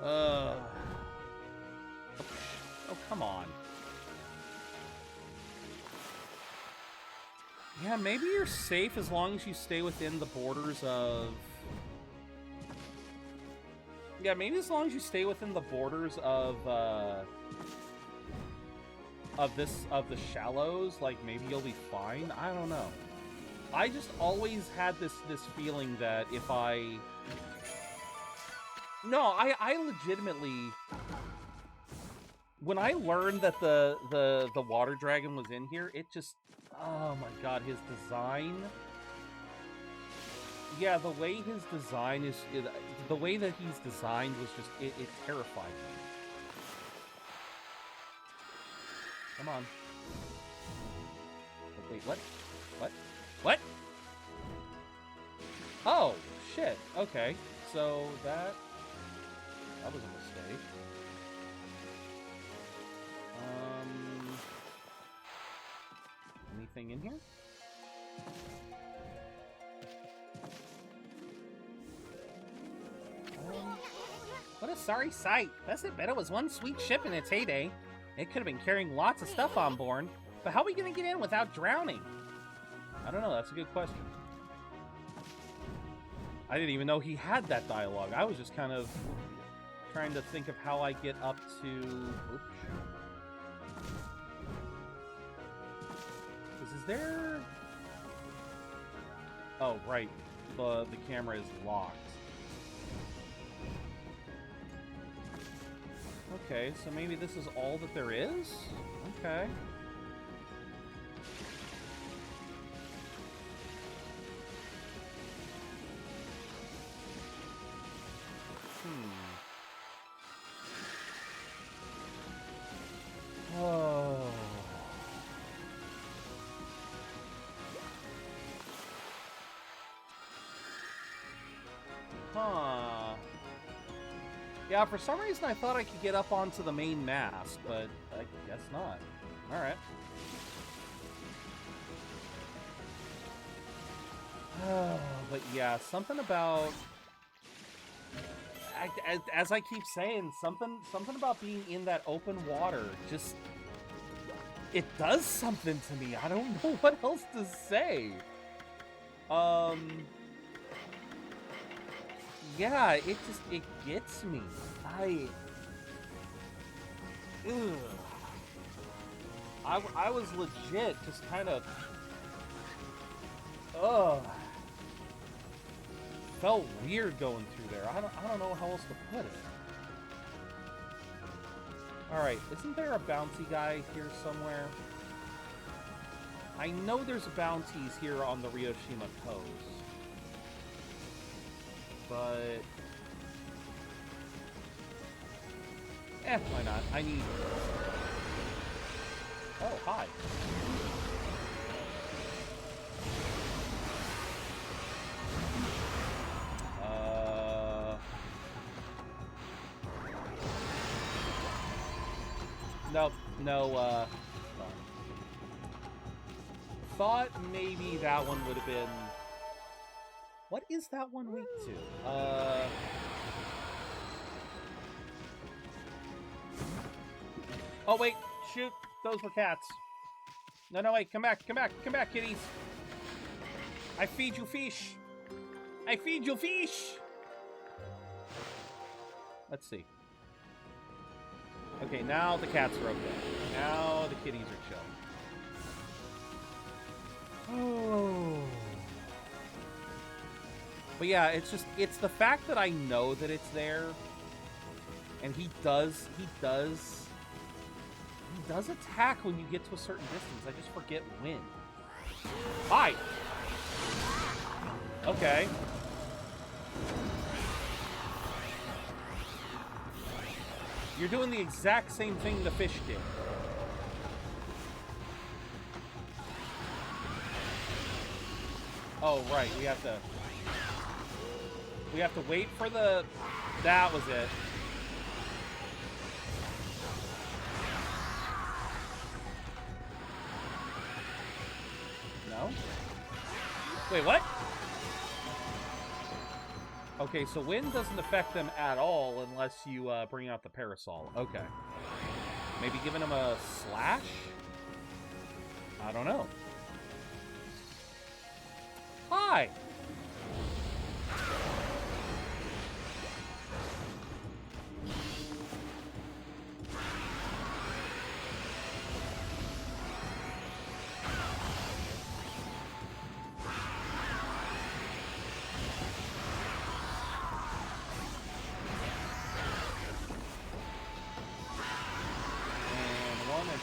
Oh, come on. Yeah, maybe you're safe as long as you stay within the borders of... Yeah, maybe as long as you stay within the borders of the shallows, like, maybe you'll be fine. I don't know. I just always had this feeling that if I... No, I legitimately... When I learned that the water dragon was in here, it just... Oh my god, his design... Yeah, the way his design is... The way that he's designed was just... It terrified me. Come on. Oh, wait, what? What? What? Oh, shit. Okay. So, that was a mistake. Anything in here? What a sorry sight. Best bet it was one sweet ship in its heyday. It could have been carrying lots of stuff on board. But how are we going to get in without drowning? I don't know. That's a good question. I didn't even know he had that dialogue. I was just kind of trying to think of how I get up to... Oops. Is there... Oh, right. The camera is locked. Okay, so maybe this is all that there is? Okay. Oh. Huh. Yeah, for some reason I thought I could get up onto the main mast, but I guess not. Alright. But yeah, something about... as I keep saying, something about being in that open water just... It does something to me. I don't know what else to say. Yeah, it gets me. I was legit just kind of... Felt weird going through there. I don't know how else to put it. Alright, isn't there a bounty guy here somewhere? I know there's bounties here on the Ryoshima coast. But... why not? I need... Oh, hi. Nope, no, thought maybe that one would have been... What is that one weak to? Oh, wait, shoot, those were cats. No, wait, come back, kitties. I feed you fish. I feed you fish. Let's see. Okay, now the cats are okay. Now the kitties are chill. Oh. But yeah, it's the fact that I know that it's there. And he does attack when you get to a certain distance. I just forget when. Hi! Okay. You're doing the exact same thing the fish did. Oh, right. We have to wait for the... That was it. No? Wait, what? Okay, so wind doesn't affect them at all unless you bring out the parasol. Okay. Maybe giving them a slash? I don't know. Hi!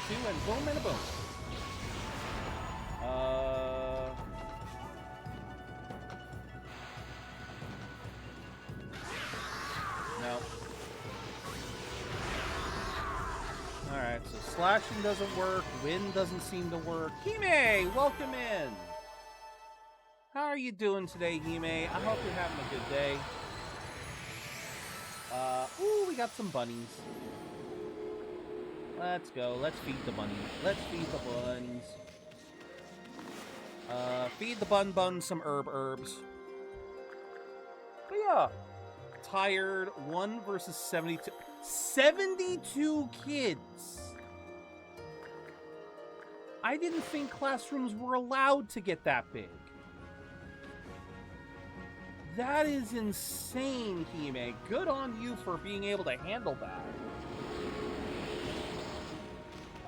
Two and boom and a boom. No. Alright, so slashing doesn't work, wind doesn't seem to work. Hime, welcome in! How are you doing today, Hime? I hope you're having a good day. Ooh, we got some bunnies. Let's go. Let's feed the bunnies. Let's feed the buns. Feed the bun some herbs. But yeah. Tired. 1 versus 72. 72 kids! I didn't think classrooms were allowed to get that big. That is insane, Hime. Good on you for being able to handle that.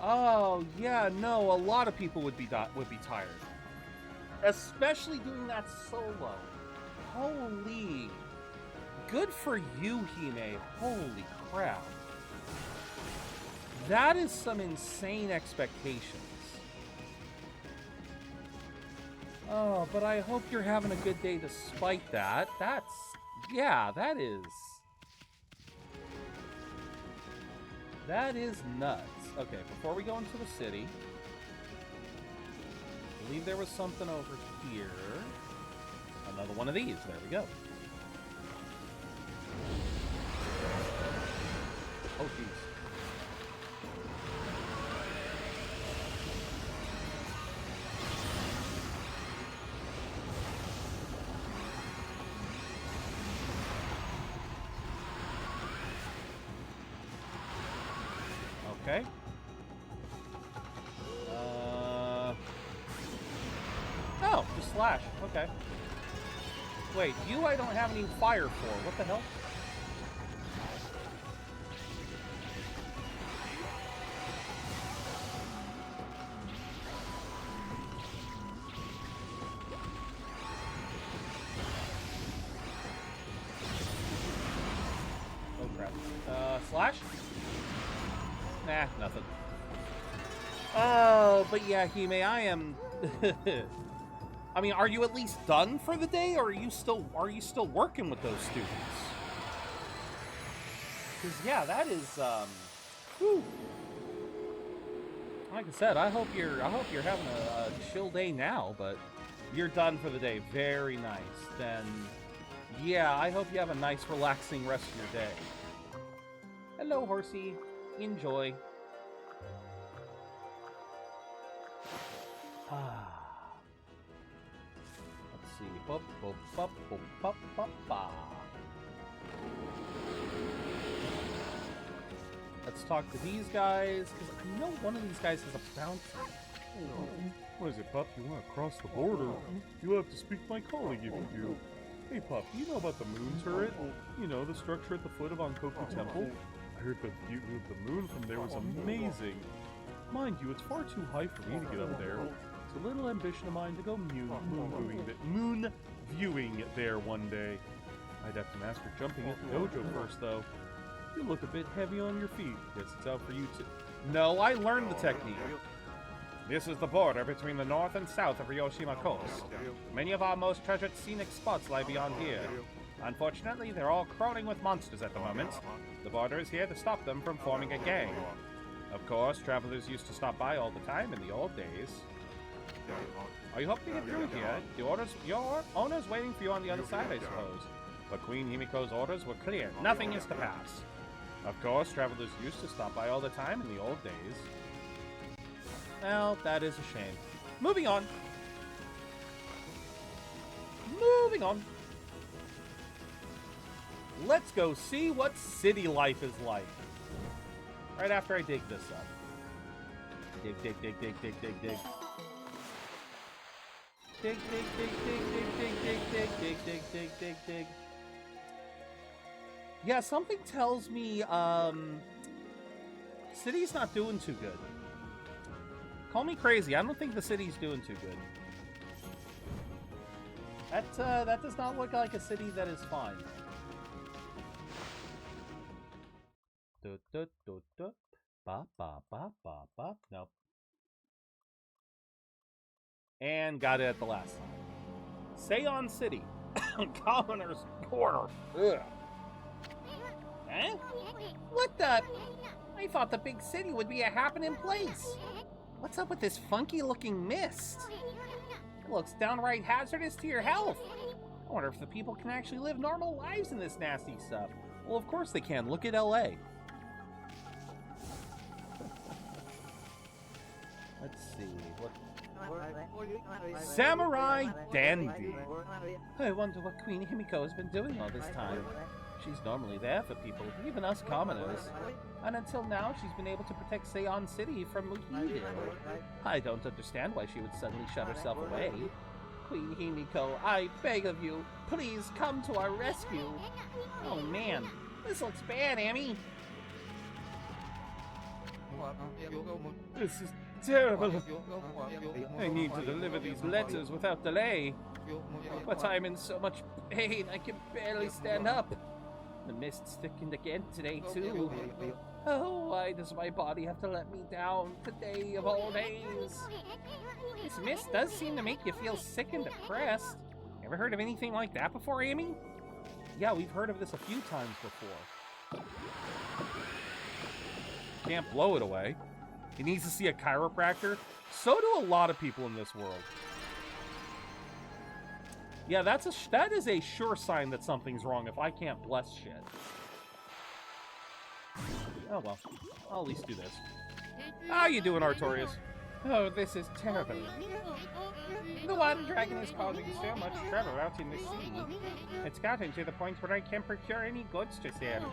Oh, yeah, no, a lot of people would be tired. Especially doing that solo. Holy. Good for you, Hime. Holy crap. That is some insane expectations. Oh, but I hope you're having a good day despite that. That's... yeah, that is... that is nuts. Okay, before we go into the city... I believe there was something over here. Another one of these. There we go. Oh, jeez. Okay. Oh, just slash. Okay. Wait, you I don't have any fire for. What the hell? Oh crap. Slash? Nah, nothing. Oh, but yeah, Hime, I am... I mean, are you at least done for the day, or are you still working with those students? Because yeah, that is whew. Like I said, I hope you're having a chill day now, but you're done for the day. Very nice. Then yeah, I hope you have a nice, relaxing rest of your day. Hello, horsey. Enjoy. Let's see. Bop, bop, bop, bop, bop, bop, bop. Let's talk to these guys, because I know one of these guys has a bounty. Oh, what is it, Pup? You want to cross the border? You have to speak to my colleague if you do. Hey, Pup, do you know about the moon turret? You know, the structure at the foot of Ankoku Temple? I heard the view of the moon from there was amazing. Mind you, it's far too high for me to get up there. It's a little ambition of mine to go moon viewing there one day. I'd have to master jumping at the dojo first, though. You look a bit heavy on your feet. Guess it's out for you to... No, I learned the technique. This is the border between the north and south of Ryoshima Coast. Many of our most treasured scenic spots lie beyond here. Unfortunately, they're all crawling with monsters at the moment. The border is here to stop them from forming a gang. Of course, travelers used to stop by all the time in the old days. Are you hoping to get through here? Your owner's waiting for you on the other side, I suppose. But Queen Himiko's orders were clear. Nothing is to pass. Of course, travelers used to stop by all the time in the old days. Well, that is a shame. Moving on. Moving on. Let's go see what city life is like. Right after I dig this up. Dig, dig, dig, dig, dig, dig, dig. Dig, dig, dig, dig, dig, dig, dig, dig, dig, dig, dig, dig, dig. Yeah, something tells me, city's not doing too good. Call me crazy, I don't think the city's doing too good. That does not look like a city that is fine. Ba, ba, ba, ba, ba. Nope. And got it at the last time. Seon City. Commoner's Quarter. Ugh. Eh? What the? I thought the big city would be a happening place. What's up with this funky-looking mist? It looks downright hazardous to your health. I wonder if the people can actually live normal lives in this nasty stuff. Well, of course they can. Look at LA. Let's see. What? Samurai Dandy. I wonder what Queen Himiko has been doing all this time. She's normally there for people, even us commoners. And until now, she's been able to protect Seon City from Muhide. I don't understand why she would suddenly shut herself away. Queen Himiko, I beg of you, please come to our rescue. Oh man, this looks bad, Amy. This is terrible. I need to deliver these letters without delay. But I'm in so much pain, I can barely stand up. The mist's thickened again today, too. Oh, why does my body have to let me down today of all days? This mist does seem to make you feel sick and depressed. Ever heard of anything like that before, Amy? Yeah, we've heard of this a few times before. Can't blow it away. He needs to see a chiropractor. So do a lot of people in this world. Yeah, that is a sure sign that something's wrong if I can't bless shit. Oh well, I'll at least do this. How you doing, Artorias? Oh, this is terrible. The water dragon is causing so much trouble out in the sea. It's gotten to the point where I can't procure any goods to sell.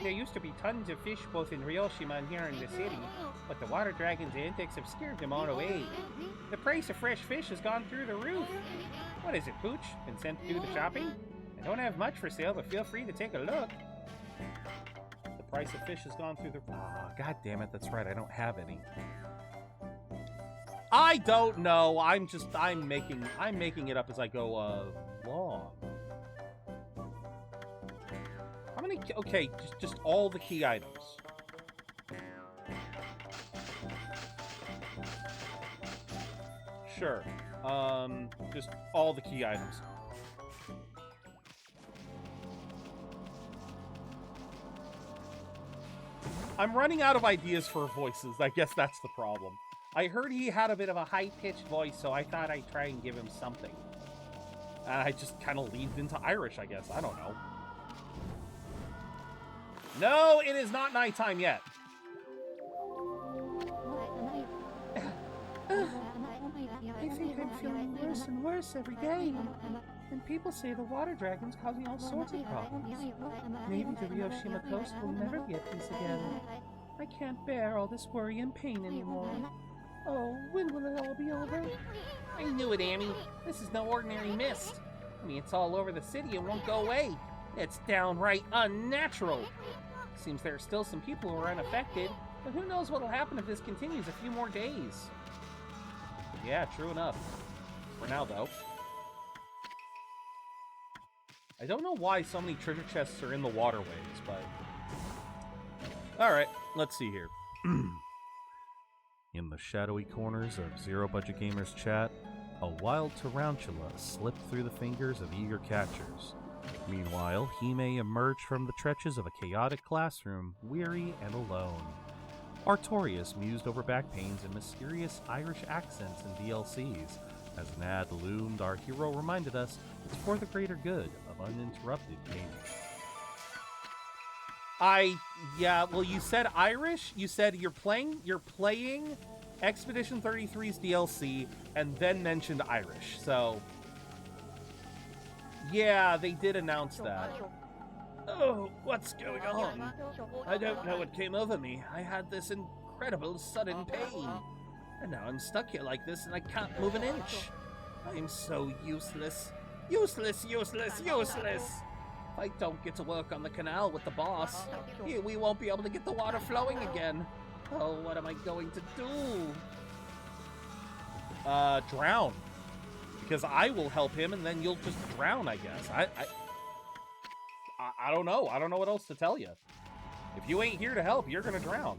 There used to be tons of fish both in Ryoshima and here in the city, but the water dragon's antics have scared them all away. The price of fresh fish has gone through the roof. What is it, Pooch? Been sent to do the shopping? I don't have much for sale, but feel free to take a look. The price of fish has gone through the... Ah, god damn it, that's right, I don't have any. I don't know. I'm making it up as I go along. How many? Okay, just all the key items. Sure. Just all the key items. I'm running out of ideas for voices. I guess that's the problem. I heard he had a bit of a high-pitched voice, so I thought I'd try and give him something. I just kind of leaned into Irish, I guess. I don't know. No, it is not nighttime yet. I think I'm feeling worse and worse every day. And people say the water dragon's causing all sorts of problems. Maybe the Ryoshima coast will never be at peace again. I can't bear all this worry and pain anymore. Oh, when will it all be over? I knew it, Amy. This is no ordinary mist. I mean, it's all over the city and won't go away. It's downright unnatural. Seems there are still some people who are unaffected, but who knows what'll happen if this continues a few more days. Yeah, true enough. For now, though. I don't know why so many treasure chests are in the waterways, but... Alright, let's see here. In the shadowy corners of ZeroBudgetGamer's chat, a wild tarantula slipped through the fingers of eager catchers. Meanwhile, he may emerge from the trenches of a chaotic classroom, weary and alone. Artorias mused over back pains and mysterious Irish accents in DLCs. As an ad loomed, our hero reminded us it's for the greater good of uninterrupted gaming. Yeah, well, you said Irish, you said you're playing Expedition 33's DLC, and then mentioned Irish, so... Yeah, they did announce that. Oh, what's going on? I don't know what came over me. I had this incredible sudden pain. And now I'm stuck here like this and I can't move an inch. I'm so useless. Useless, useless, useless! If I don't get to work on the canal with the boss, we won't be able to get the water flowing again. Oh, what am I going to do? Drown. Because I will help him and then you'll just drown, I guess. I don't know. I don't know what else to tell you. If you ain't here to help, you're gonna drown.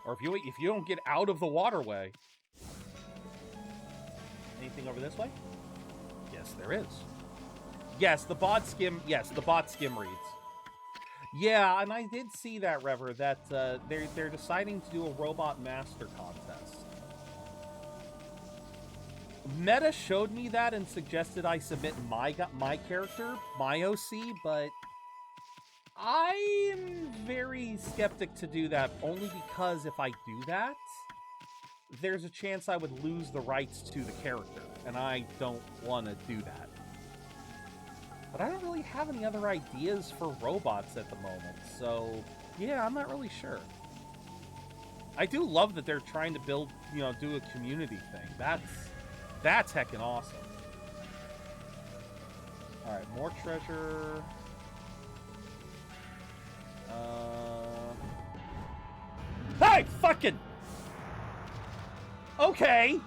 Or if you don't get out of the waterway. Anything over this way? Yes, there is. Yes, the bot skim. Yes, the bot skim reads. Yeah, and I did see that, Rever, that they're deciding to do a robot master contest. Meta showed me that and suggested I submit my character, my OC, but I am very skeptic to do that, only because if I do that, there's a chance I would lose the rights to the character, and I don't want to do that. But I don't really have any other ideas for robots at the moment, so yeah, I'm not really sure. I do love that they're trying to build, do a community thing. That's heckin' awesome. Alright, more treasure. Hey, fucking! Okay!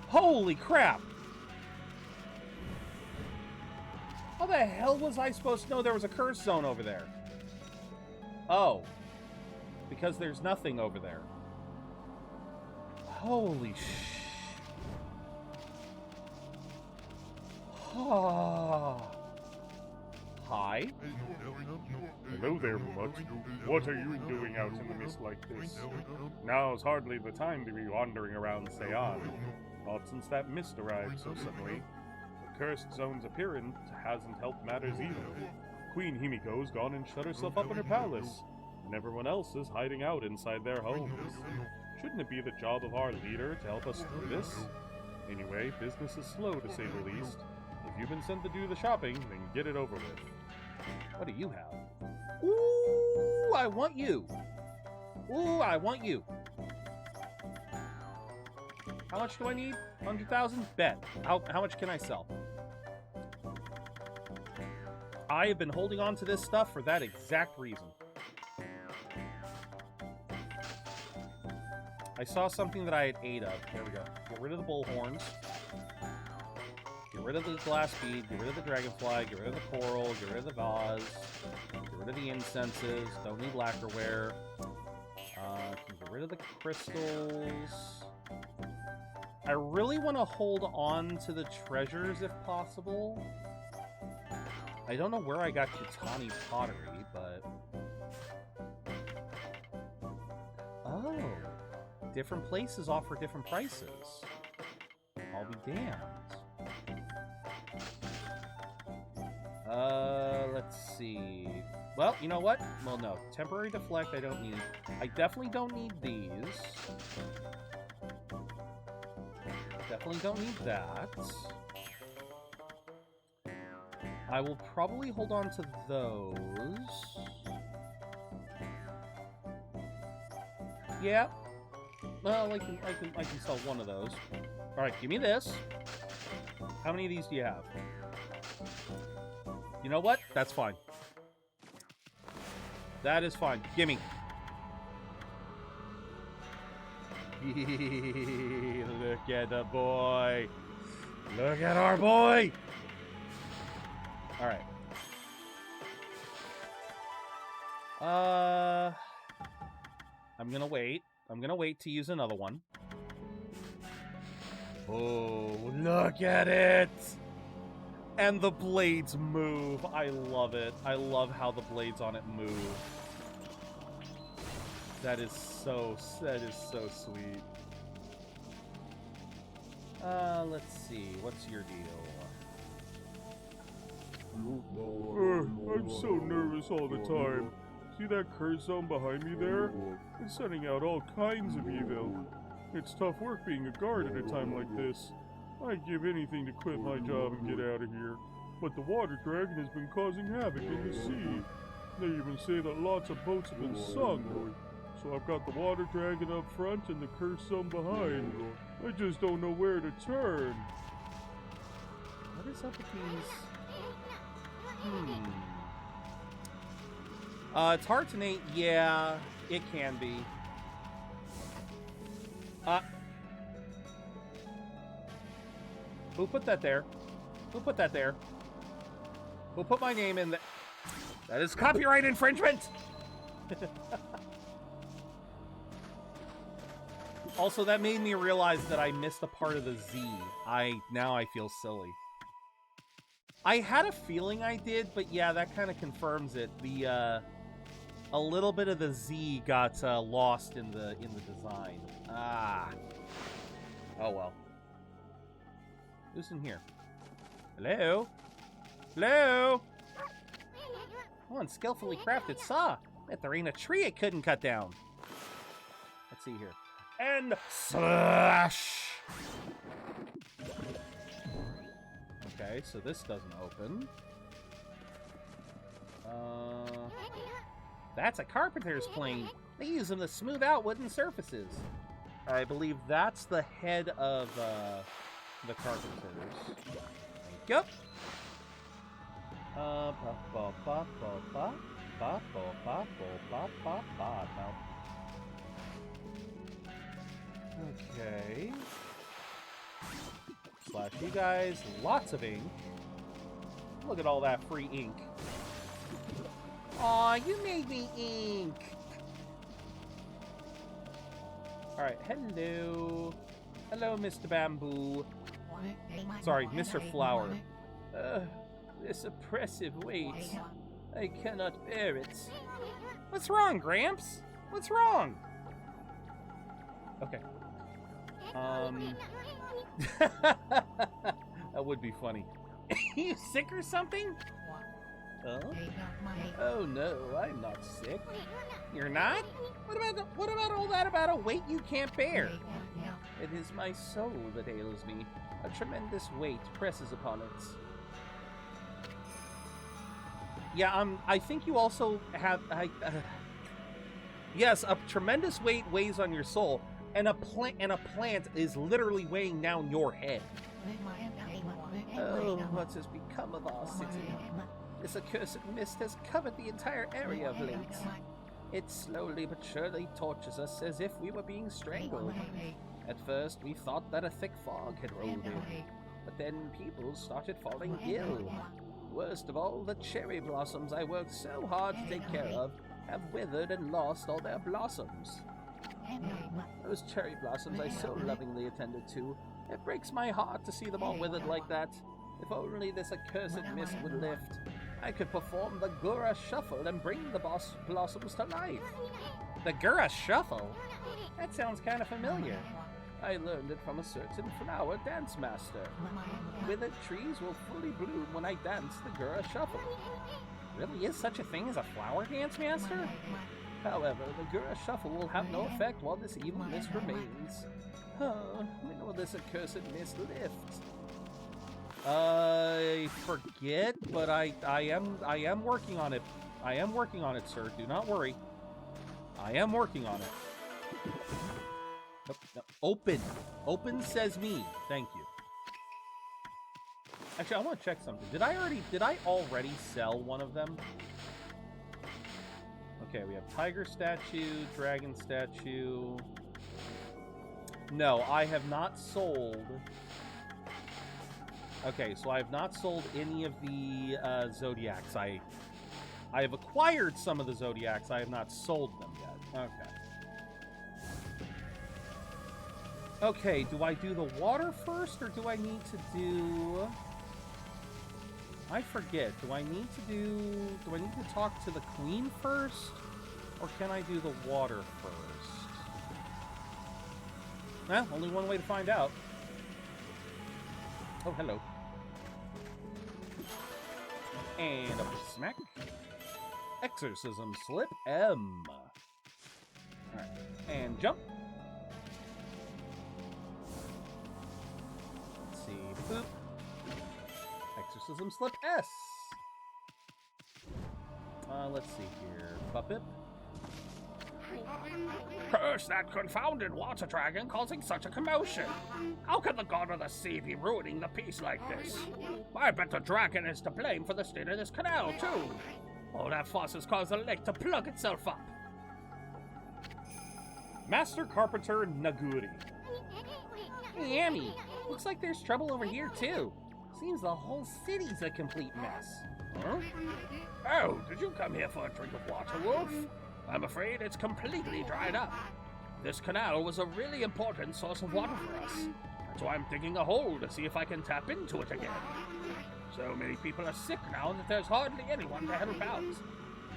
Holy crap! How the hell was I supposed to know there was a curse zone over there? Oh. Because there's nothing over there. Holy sh... Hi? Hello there, Mutt. What are you doing out in the mist like this? Now's hardly the time to be wandering around Seon. Not since that mist arrived so suddenly. The cursed zone's appearance hasn't helped matters either. Queen Himiko's gone and shut herself up in her palace, and everyone else is hiding out inside their homes. Shouldn't it be the job of our leader to help us through this? Anyway, business is slow to say the least. If you've been sent to do the shopping, then get it over with. What do you have? Ooh, I want you. Ooh, I want you. How much do I need? 100,000? Bet. How much can I sell? I have been holding on to this stuff for that exact reason. I saw something that I had 8 of. There we go. Get rid of the bullhorns. Get rid of the glass bead. Get rid of the dragonfly. Get rid of the coral. Get rid of the vase. Get rid of the incenses. Don't need lacquerware. Get rid of the crystals. I really want to hold on to the treasures if possible. I don't know where I got Kitani pottery, but... Oh. Different places offer different prices. I'll be damned. Let's see. Well, you know what? Well, no. Temporary deflect I don't need. I definitely don't need these. Definitely don't need that. I will probably hold on to those. Yeah. Well, I can sell one of those. All right, give me this. How many of these do you have? You know what? That's fine. That is fine. Gimme. Look at the boy. Look at our boy. All right. I'm gonna wait. I'm gonna wait to use another one. Oh, look at it! And the blades move. I love it. I love how the blades on it move. That is so sweet. Let's see. What's your deal? I'm so nervous all the time. See that curse zone behind me there? It's sending out all kinds of evil. It's tough work being a guard at a time like this. I'd give anything to quit my job and get out of here. But the water dragon has been causing havoc in the sea. They even say that lots of boats have been sunk. So I've got the water dragon up front and the curse zone behind. I just don't know where to turn. What is up with these? It's hard to name. Yeah, it can be. Who put that there? Who put that there? Who put my name in there? That is copyright infringement! Also, that made me realize that I missed a part of the Z. Now I feel silly. I had a feeling I did, but yeah, that kind of confirms it. A little bit of the Z got lost in the design. Ah. Oh well. Who's in here? Hello? Hello? Oh, and skillfully crafted saw. Bet there ain't a tree it couldn't cut down. Let's see here. And slash! Okay, so this doesn't open. That's a carpenter's plane. They use them to smooth out wooden surfaces. I believe that's the head of the carpenters. Thank you. No. Okay. Slash you guys. Lots of ink. Look at all that free ink. Aw, you made me ink. Alright, hello. Hello, Mr. Bamboo. Sorry, Mr. Flower. This oppressive weight. I cannot bear it. What's wrong, Gramps? What's wrong? Okay. That would be funny. You sick or something? Oh no, I'm not sick. You're not? What about all that about a weight you can't bear? It is my soul that ails me. A tremendous weight presses upon it. Yeah, I think you also have... yes, a tremendous weight weighs on your soul, and a plant is literally weighing down your head. Oh, what has become of our city? This accursed mist has covered the entire area of late. It slowly but surely tortures us as if we were being strangled. At first, we thought that a thick fog had rolled in, but then people started falling ill. Worst of all, the cherry blossoms I worked so hard to take care of have withered and lost all their blossoms. Those cherry blossoms I so lovingly attended to, it breaks my heart to see them all withered like that. If only this accursed mist would lift, I could perform the Gura Shuffle and bring the blossoms to life. The Gura Shuffle? That sounds kind of familiar. I learned it from a certain flower dance master. Withered trees will fully bloom when I dance the Gura Shuffle. Really is such a thing as a flower dance master? However, the Gura Shuffle will have no effect while this evil mist remains. When will this accursed mist lift? I forget, but I am working on it. I am working on it, sir. Do not worry. I am working on it. Nope, nope. Open. Open says me. Thank you. Actually, I want to check something. Did I already sell one of them? Okay, we have tiger statue, dragon statue. No, I have not sold. Okay, so I have not sold any of the Zodiacs. I have acquired some of the Zodiacs. I have not sold them yet. Okay. Okay, do I do the water first, or do I need to do... I forget. Do I need to talk to the queen first? Or can I do the water first? Well, only one way to find out. Oh, hello. And up to smack. Exorcism slip M. Alright. And jump. Let's see. Boop. Exorcism slip S. Let's see here. Puppet. Curse that confounded water dragon causing such a commotion! How can the god of the sea be ruining the peace like this? I bet the dragon is to blame for the state of this canal, too! All that fuss has caused the lake to plug itself up! Master Carpenter Naguri. Hey, Amy! Looks like there's trouble over here, too! Seems the whole city's a complete mess. Huh? Oh, did you come here for a drink of water, Wolf? I'm afraid it's completely dried up. This canal was a really important source of water for us. That's why I'm digging a hole to see if I can tap into it again. So many people are sick now that there's hardly anyone to help out. In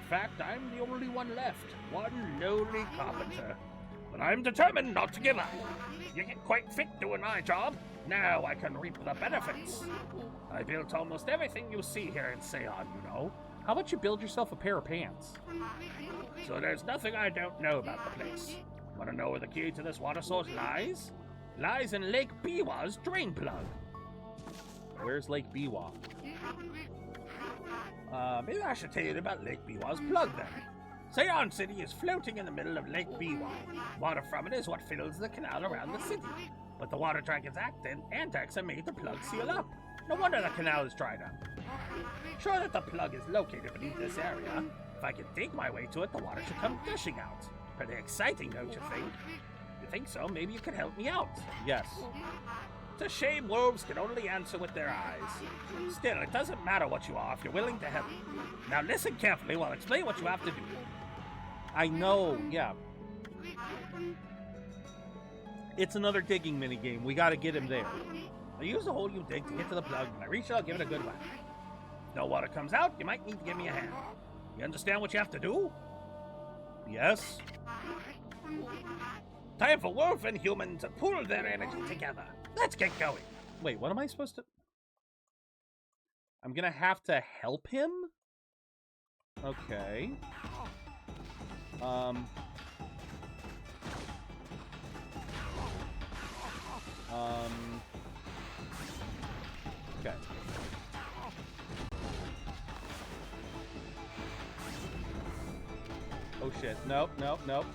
fact, I'm the only one left, one lowly carpenter. But I'm determined not to give up. You get quite fit doing my job. Now I can reap the benefits. I built almost everything you see here in Seon, you know. How about you build yourself a pair of pants? So there's nothing I don't know about the place. Want to know where the key to this water source lies? Lies in Lake Biwa's drain plug. Where's Lake Biwa? Maybe I should tell you about Lake Biwa's plug then. Seon City is floating in the middle of Lake Biwa. Water from it is what fills the canal around the city. But the water dragon's antics have made the plug seal up. No wonder the canal is dried up. Sure that the plug is located beneath this area. If I can dig my way to it, the water should come gushing out. Pretty exciting, don't you think? If you think so, maybe you could help me out. Yes. It's a shame wolves can only answer with their eyes. Still, it doesn't matter what you are if you're willing to help. Now listen carefully while I explain what you have to do. I know, yeah. It's another digging minigame. We gotta get him there. I use the hole you dig to get to the plug. When I reach it, I'll give it a good whack. If no water comes out, you might need to give me a hand. You understand what you have to do? Yes. Time for wolf and human to pool their energy together. Let's get going. Wait, what am I supposed to... I'm gonna have to help him? Okay. Okay. Oh shit. Nope, nope, nope.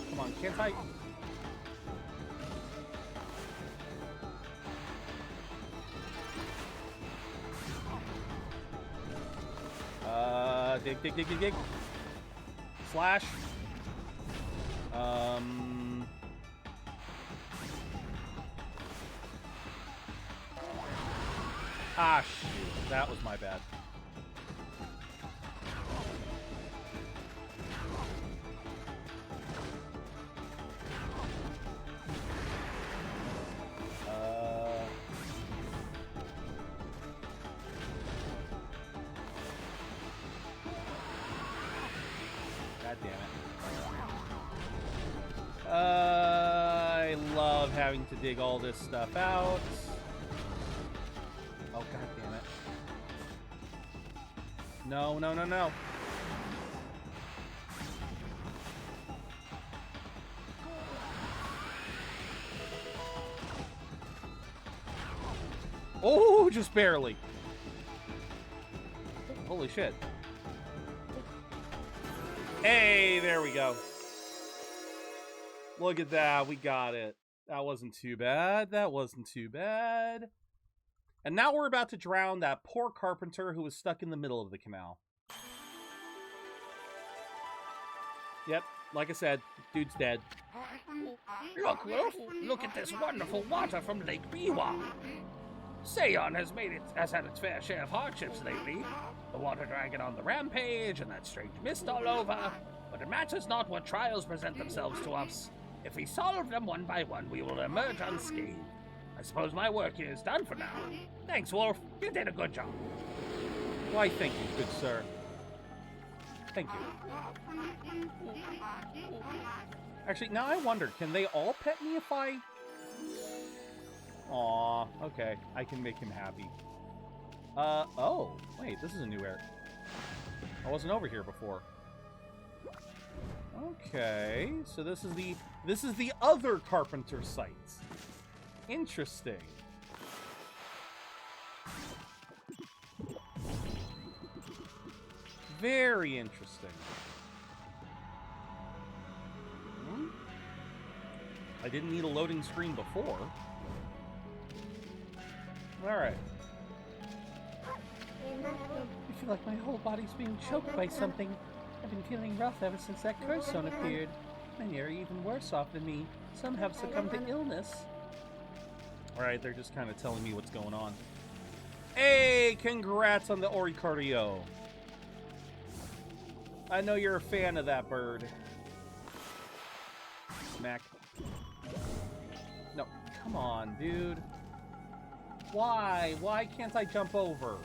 Come on, can't I? Dig, dig, dig, dig, dig. Slash. Ah, shoot. That was my bad. God damn it. I love having to dig all this stuff out. Oh, god damn it. No, no, no, no. Oh, just barely. Holy shit. Hey, there we go. Look at that. We got it. That wasn't too bad. That wasn't too bad. And now we're about to drown that poor carpenter who was stuck in the middle of the canal. Yep, like I said, dude's dead. Look, Wolf, look at this wonderful water from Lake Biwa. Seon has had its fair share of hardships lately. The water dragon on the rampage and that strange mist all over. But it matters not what trials present themselves to us. If we solve them one by one, we will emerge unscathed. I suppose my work here is done for now. Thanks, Wolf. You did a good job. Why, thank you, good sir. Thank you. Actually, now I wonder, can they all pet me if I... Aw, okay. I can make him happy. Oh. Wait, this is a new area. I wasn't over here before. Okay, so this is the other carpenter site. Interesting. Very interesting. I didn't need a loading screen before. Alright. I feel like my whole body's being choked by something. I've been feeling rough ever since that curse zone appeared. Many are even worse off than me. Some have succumbed to illness. Alright, they're just kind of telling me what's going on. Hey, congrats on the Oricardio. I know you're a fan of that bird. Smack. No, come on, dude. Why? Why can't I jump over?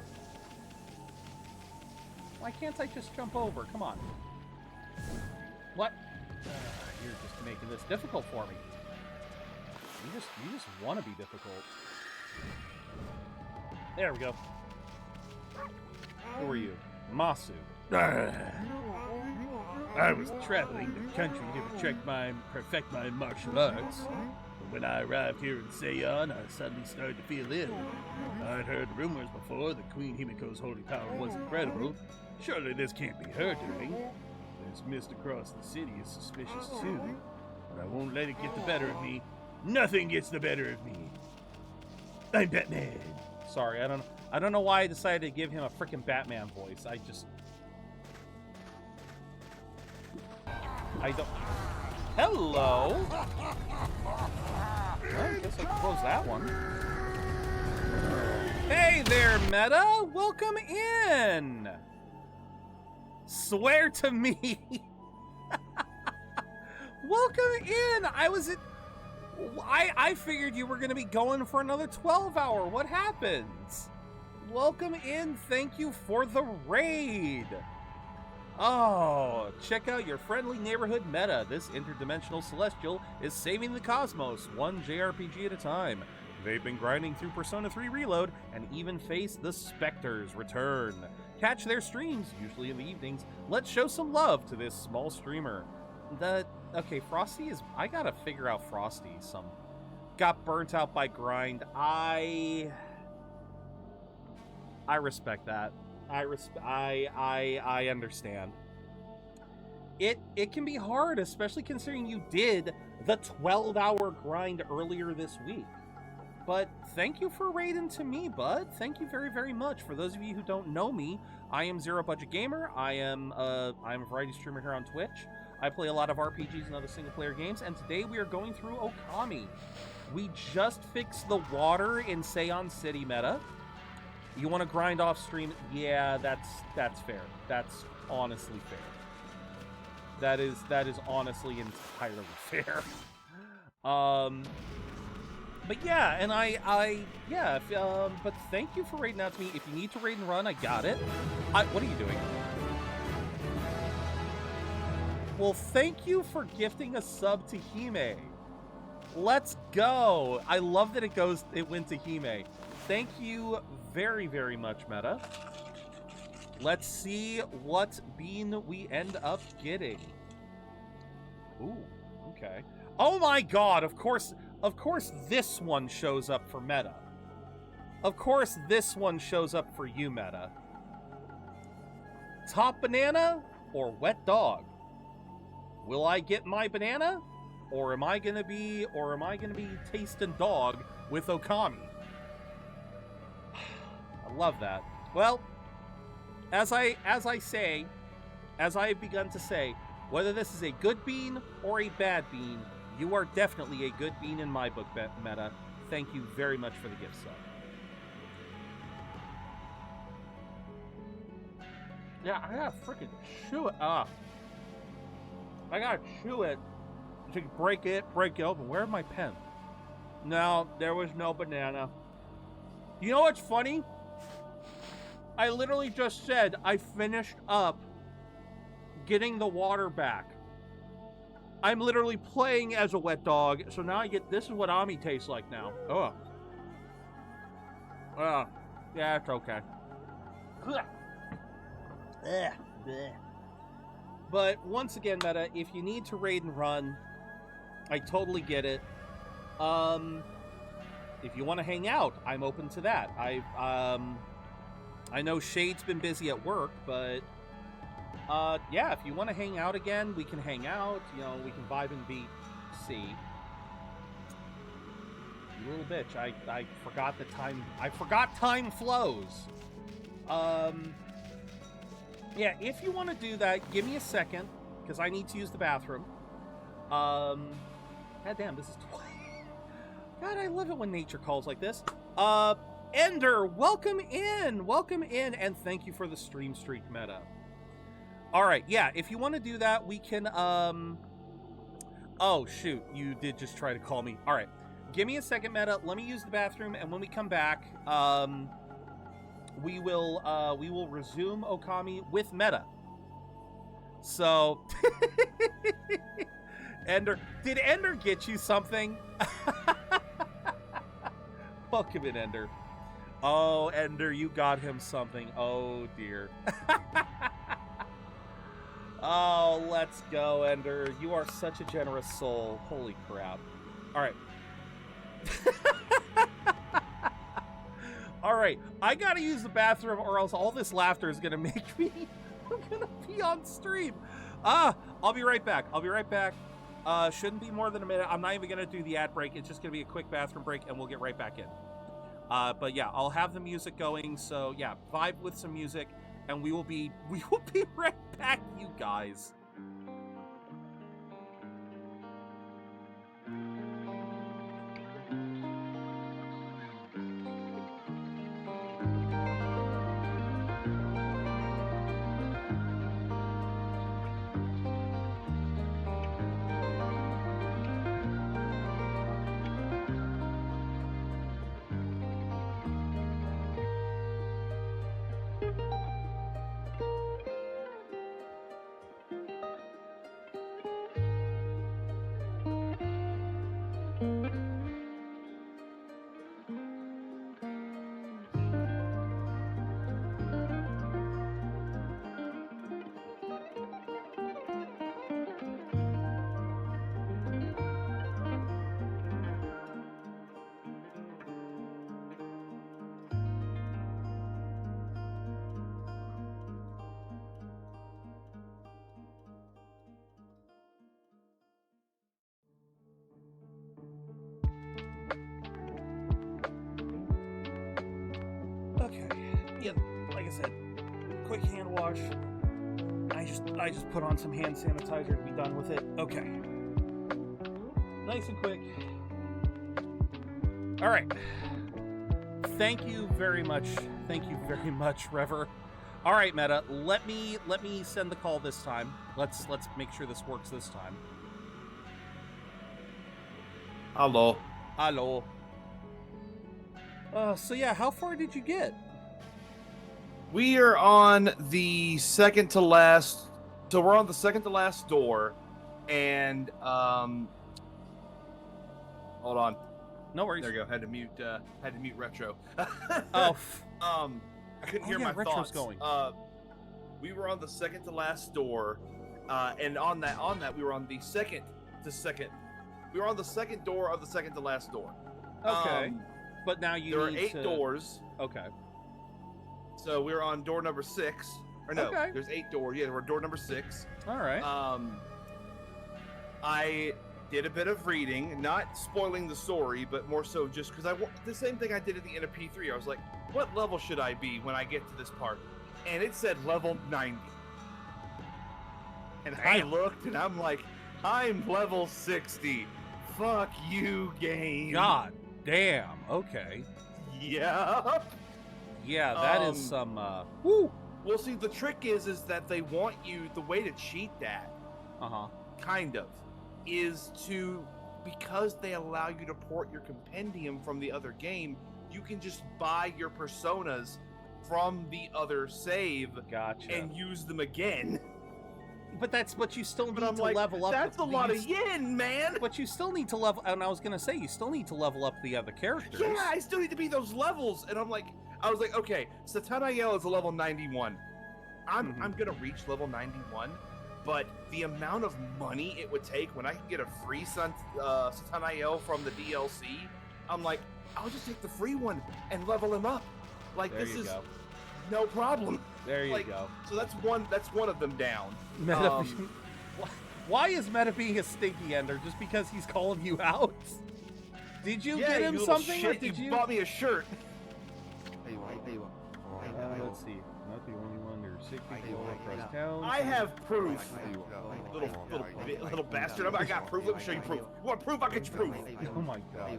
Why can't I just jump over? Come on. What? You're just making this difficult for me. You just want to be difficult. There we go. Who are you? Masu. I was traveling the country to perfect my martial arts. But when I arrived here in Seon, I suddenly started to feel ill. I'd heard rumors before that Queen Himiko's holy power was incredible. Surely this can't be her doing. This mist across the city is suspicious too. But I won't let it get the better of me. Nothing gets the better of me. I'm Batman. Sorry, I I don't know why I decided to give him a freaking Batman voice. I don't... Hello! Well, I guess I'll close that one. Hey there, Meta! Welcome in! Swear to me! Welcome in! I figured you were going to be going for another 12-hour. What happens? Welcome in. Thank you for the raid. Oh, check out your friendly neighborhood Meta. This interdimensional celestial is saving the cosmos, one JRPG at a time. They've been grinding through Persona 3 Reload and even faced the Spectre's return. Catch their streams, usually in the evenings. Let's show some love to this small streamer. Okay, Frosty is... I gotta figure out Frosty. Got burnt out by grind. I respect that. I understand. It can be hard, especially considering you did the 12-hour grind earlier this week. But thank you for raiding to me, bud. Thank you very, very much. For those of you who don't know me, I am ZeroBudgetGamer. I'm a variety streamer here on Twitch. I play a lot of RPGs and other single-player games, and today we are going through Okami. We just fixed the water in Seon City Meta. You want to grind off stream? Yeah, that's fair. That's honestly fair. That is honestly entirely fair. But yeah, and but thank you for raiding out to me. If you need to raid and run, I got it. What are you doing? Well, thank you for gifting a sub to Hime. Let's go. I love that it went to Hime. Thank you very, very much, Meta. Let's see what bean we end up getting. Ooh, okay. Oh my god, of course this one shows up for Meta. Of course this one shows up for you, Meta. Top banana or wet dog? Will I get my banana? Or am I gonna be tasting dog with Okami? I love that. Well, as I have begun to say, whether this is a good bean or a bad bean, you are definitely a good bean in my book, Meta. Thank you very much for the gift sub. Yeah, I gotta freaking chew it. I gotta chew it to break it open. Where's my pen? No, there was no banana. You know what's funny? I literally just said I finished up getting the water back. I'm literally playing as a wet dog, so now this is what Ami tastes like now. Oh. Yeah, it's okay. But once again, Meta, if you need to raid and run, I totally get it. If you want to hang out, I'm open to that. I know Shade's been busy at work, but yeah, if you want to hang out again, we can hang out. You know, we can vibe and beat C. You little bitch. I forgot the time. I forgot time flows. Yeah, if you want to do that, give me a second, because I need to use the bathroom. God damn, this is God, I love it when nature calls like this. Ender, welcome in, and thank you for the stream streak, Meta. All right, yeah, if you want to do that, we can, oh, shoot, you did just try to call me. All right, give me a second, Meta. Let me use the bathroom, and when we come back, we will resume Okami with Meta. So, Ender, did Ender get you something? Welcome in, Ender. Oh, Ender, you got him something. Oh, dear. Oh, let's go, Ender. You are such a generous soul. Holy crap. All right. All right. I gotta use the bathroom or else all this laughter is gonna make me... I'm gonna be on stream. I'll be right back. Shouldn't be more than a minute. I'm not even gonna do the ad break. It's just gonna be a quick bathroom break and we'll get right back in. But yeah, I'll have the music going. So yeah, vibe with some music, and we will be right back, you guys. Okay. Yeah, like I said, quick hand wash. I just put on some hand sanitizer to be done with it. Okay. Nice and quick. All right. Thank you very much. Thank you very much, Rever. All right, Meta. Let me send the call this time. Let's make sure this works this time. Hello. Hello. So yeah, how far did you get? We are on the second to last. So we're on the second to last door, and hold on. No worries. There you go. Had to mute retro. Oh. I couldn't hear my retro's thoughts. going. We were on the second to last door, and on that we were on the second to second. We were on the second door of the second to last door. Okay. But now you there need are 8 doors. Okay. So we're on door number 6. Or no, Okay. there's 8 doors. Yeah, we're door number 6. All right. I did a bit of reading, not spoiling the story, but more so just because the same thing I did at the end of P3. I was like, what level should I be when I get to this part? And it said level 90. And I looked and I'm like, I'm level 60. Fuck you, game. God damn. Okay. Yeah. Yeah, that is some. Woo. Well, see, the trick is that they want you. The way to cheat that, kind of, is because they allow you to port your compendium from the other game. You can just buy your personas from the other save, Gotcha. and use them again. But you still need to like, level up. That's a lot of yen, man. But you still need to level. And I was gonna say you still need to level up the other characters. Yeah, I still need to be those levels, and I was like, okay, Satanael is a level 91. I'm gonna reach level 91, but the amount of money it would take when I can get a free Satanael from the DLC, I'm like, I'll just take the free one and level him up. Like, there this you is go. no problem. There you go. So that's one of them down. Meta, why is Meta being a stinky ender? Just because he's calling you out? Did you get him something? Shit, or did you bought me a shirt. Let's see. Not the only one. There's 60 people across town. I have proof. Little bastard. I got proof. Let me show you proof. You want proof? I'll get you proof. Oh my god. I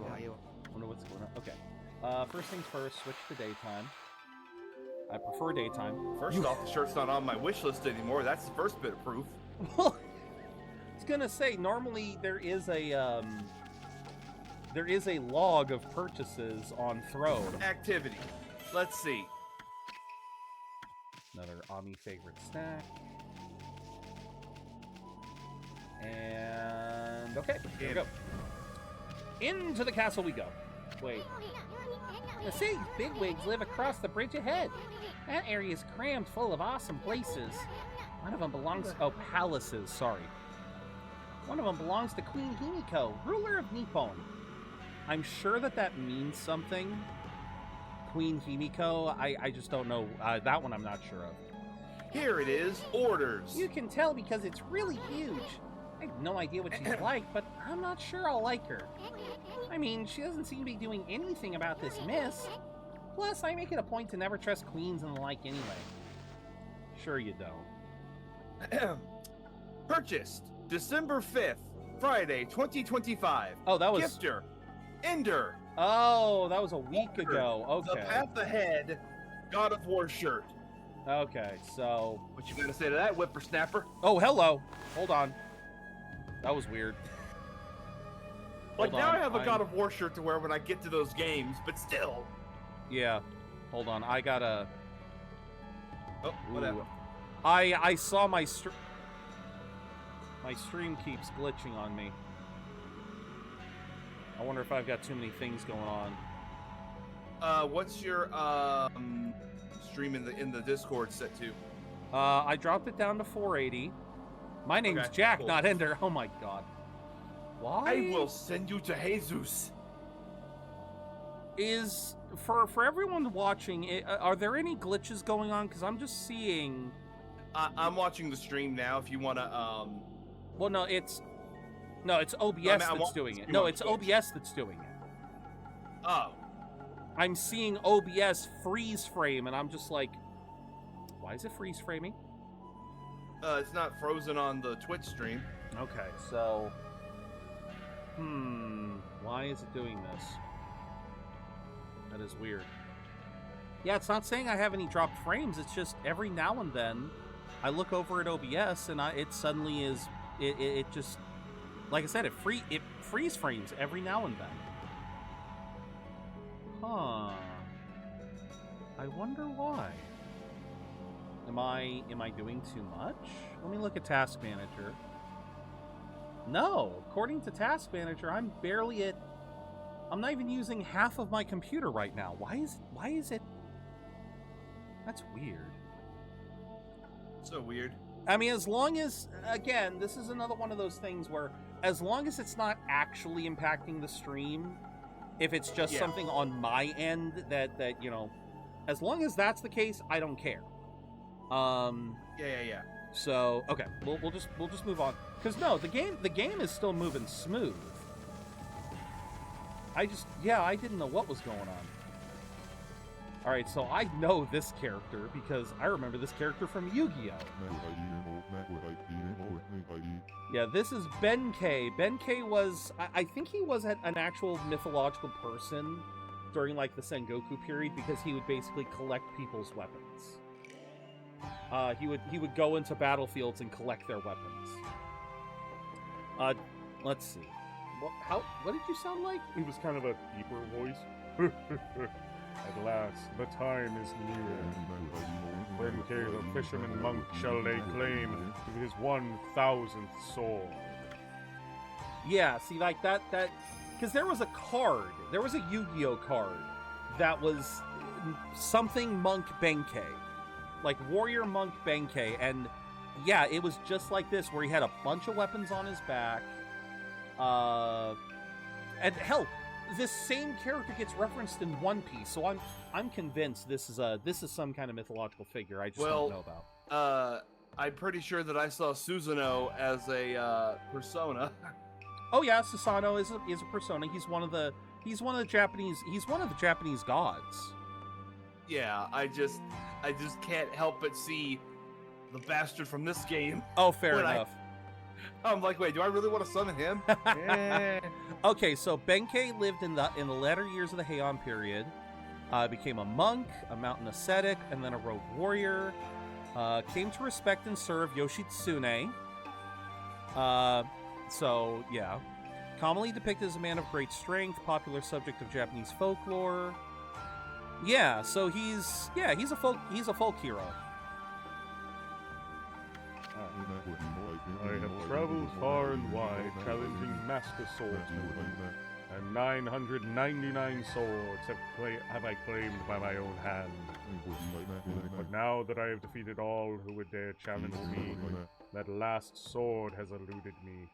wonder what's going on. Okay. First things first, switch to daytime. I prefer daytime. First off, the shirt's not on my wish list anymore. That's the first bit of proof. Well, I was gonna say, normally there is a log of purchases on Throne. Activity. Let's see. Another Ami favorite snack. And okay, here we go. Into the castle we go. Wait. The city's bigwigs live across the bridge ahead. That area is crammed full of awesome places. One of them belongs... Oh, palaces, sorry. One of them belongs to Queen Himiko, ruler of Nippon. I'm sure that means something. Queen Himiko, I just don't know. That one I'm not sure of. Here it is, orders. You can tell because it's really huge. I have no idea what she's like, but I'm not sure I'll like her. I mean, she doesn't seem to be doing anything about this mist. Plus, I make it a point to never trust queens and the like anyway. Sure you don't. Purchased December 5th, Friday, 2025. Oh, that was... Gifter, Ender. Oh, that was a week ago. Okay. The Path Ahead God of War shirt. Okay, so... What you gonna say to that, whippersnapper? Oh, hello. Hold on. That was weird. Like, Hold now on, I have a God of War shirt to wear when I get to those games, but still. Yeah. Hold on. I gotta... Oh, whatever. Ooh. I saw my stream keeps glitching on me. I wonder if I've got too many things going on. What's your stream in the Discord set to? I dropped it down to 480. My name's Okay, Jack, cool. not Ender. Oh my god. Why? I will send you to Jesus. Is for everyone watching, are there any glitches going on? Because I'm just seeing. I'm watching the stream now. If you wanna, Well, no, it's OBS that's doing it. No, it's OBS that's doing it. Oh. I'm seeing OBS freeze frame, and I'm just like, why is it freeze framing? It's not frozen on the Twitch stream. Okay, so, why is it doing this? That is weird. Yeah, it's not saying I have any dropped frames. It's just every now and then I look over at OBS and it suddenly is it just, like I said, it freeze frames every now and then. Huh. I wonder why. Am I doing too much? Let me look at Task Manager. No, according to Task Manager, I'm not even using half of my computer right now. Why is it? That's weird. So weird. I mean, as long as, again, this is another one of those things where, as long as it's not actually impacting the stream, if it's just something on my end that you know, as long as that's the case, I don't care. Yeah. So okay, we'll just move on, because no, the game is still moving smooth. I didn't know what was going on. All right, so I know this character because I remember this character from Yu-Gi-Oh. Yeah, this is Benkei. Benkei was, I think he was an actual mythological person during like the Sengoku period, because he would basically collect people's weapons. He would go into battlefields and collect their weapons. Let's see. What did you sound like? It was kind of a deeper voice. At last, the time is near. Benkei the fisherman monk shall lay claim to his 1,000th sword. Yeah, see, like that, because there was a Yu-Gi-Oh card that was something Monk Benkei, like Warrior Monk Benkei, and yeah, it was just like this, where he had a bunch of weapons on his back, and hell, this same character gets referenced in One Piece, so I'm convinced this is some kind of mythological figure I just don't know about. I'm pretty sure that I saw Susanoo as a persona. Oh yeah, Susanoo is a persona. He's one of the Japanese gods. Yeah, I just can't help but see the bastard from this game. Oh, fair enough. I'm like, wait, do I really want to summon him? Okay, so Benkei lived in the latter years of the Heian period. Became a monk, a mountain ascetic, and then a rogue warrior. Came to respect and serve Yoshitsune. So yeah, commonly depicted as a man of great strength, popular subject of Japanese folklore. Yeah, so he's a folk hero. I have traveled far and wide, challenging master swordsmen, and 999 swords have I claimed by my own hand. But now that I have defeated all who would dare challenge me, that last sword has eluded me.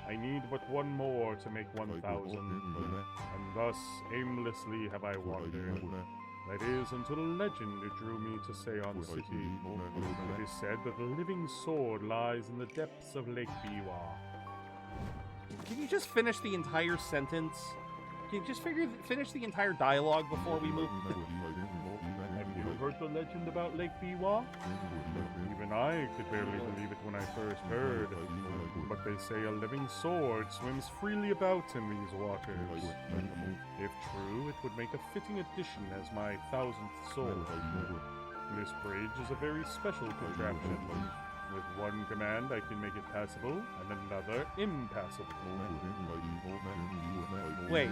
I need but one more to make 1,000, and thus aimlessly have I wandered. That is, until a legend drew me to Seon City. It is said that the living sword lies in the depths of Lake Biwa. Can you just finish the entire sentence? Can you just finish the entire dialogue before we move? Have you heard the legend about Lake Biwa? Even I could barely believe it when I first heard. But they say a living sword swims freely about in these waters. If true, it would make a fitting addition as my 1000th sword. This bridge is a very special contraption. With one command, I can make it passable, and another impassable. Wait,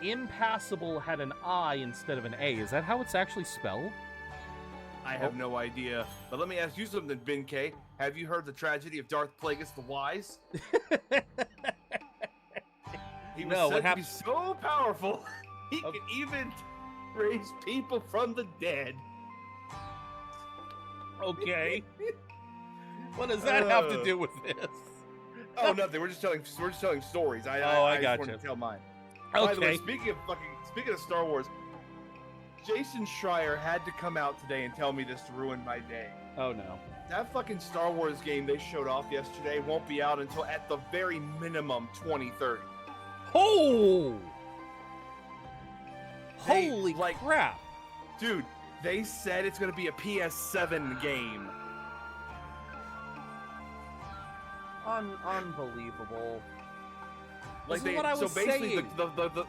impassable had an I instead of an A. Is that how it's actually spelled? I have no idea. But let me ask you something, Ben K. Have you heard the tragedy of Darth Plagueis the Wise? He was said to be so powerful, he could even raise people from the dead. Okay. What does that have to do with this? Oh, nothing. We're just telling stories. I got just you. wanted to tell mine. Okay. By the way, speaking of Star Wars, Jason Schreier had to come out today and tell me this to ruin my day. Oh no. That fucking Star Wars game they showed off yesterday won't be out until at the very minimum 2030. Oh! Holy crap. Dude, they said it's going to be a PS7 game. Unbelievable. Like this is what I was saying.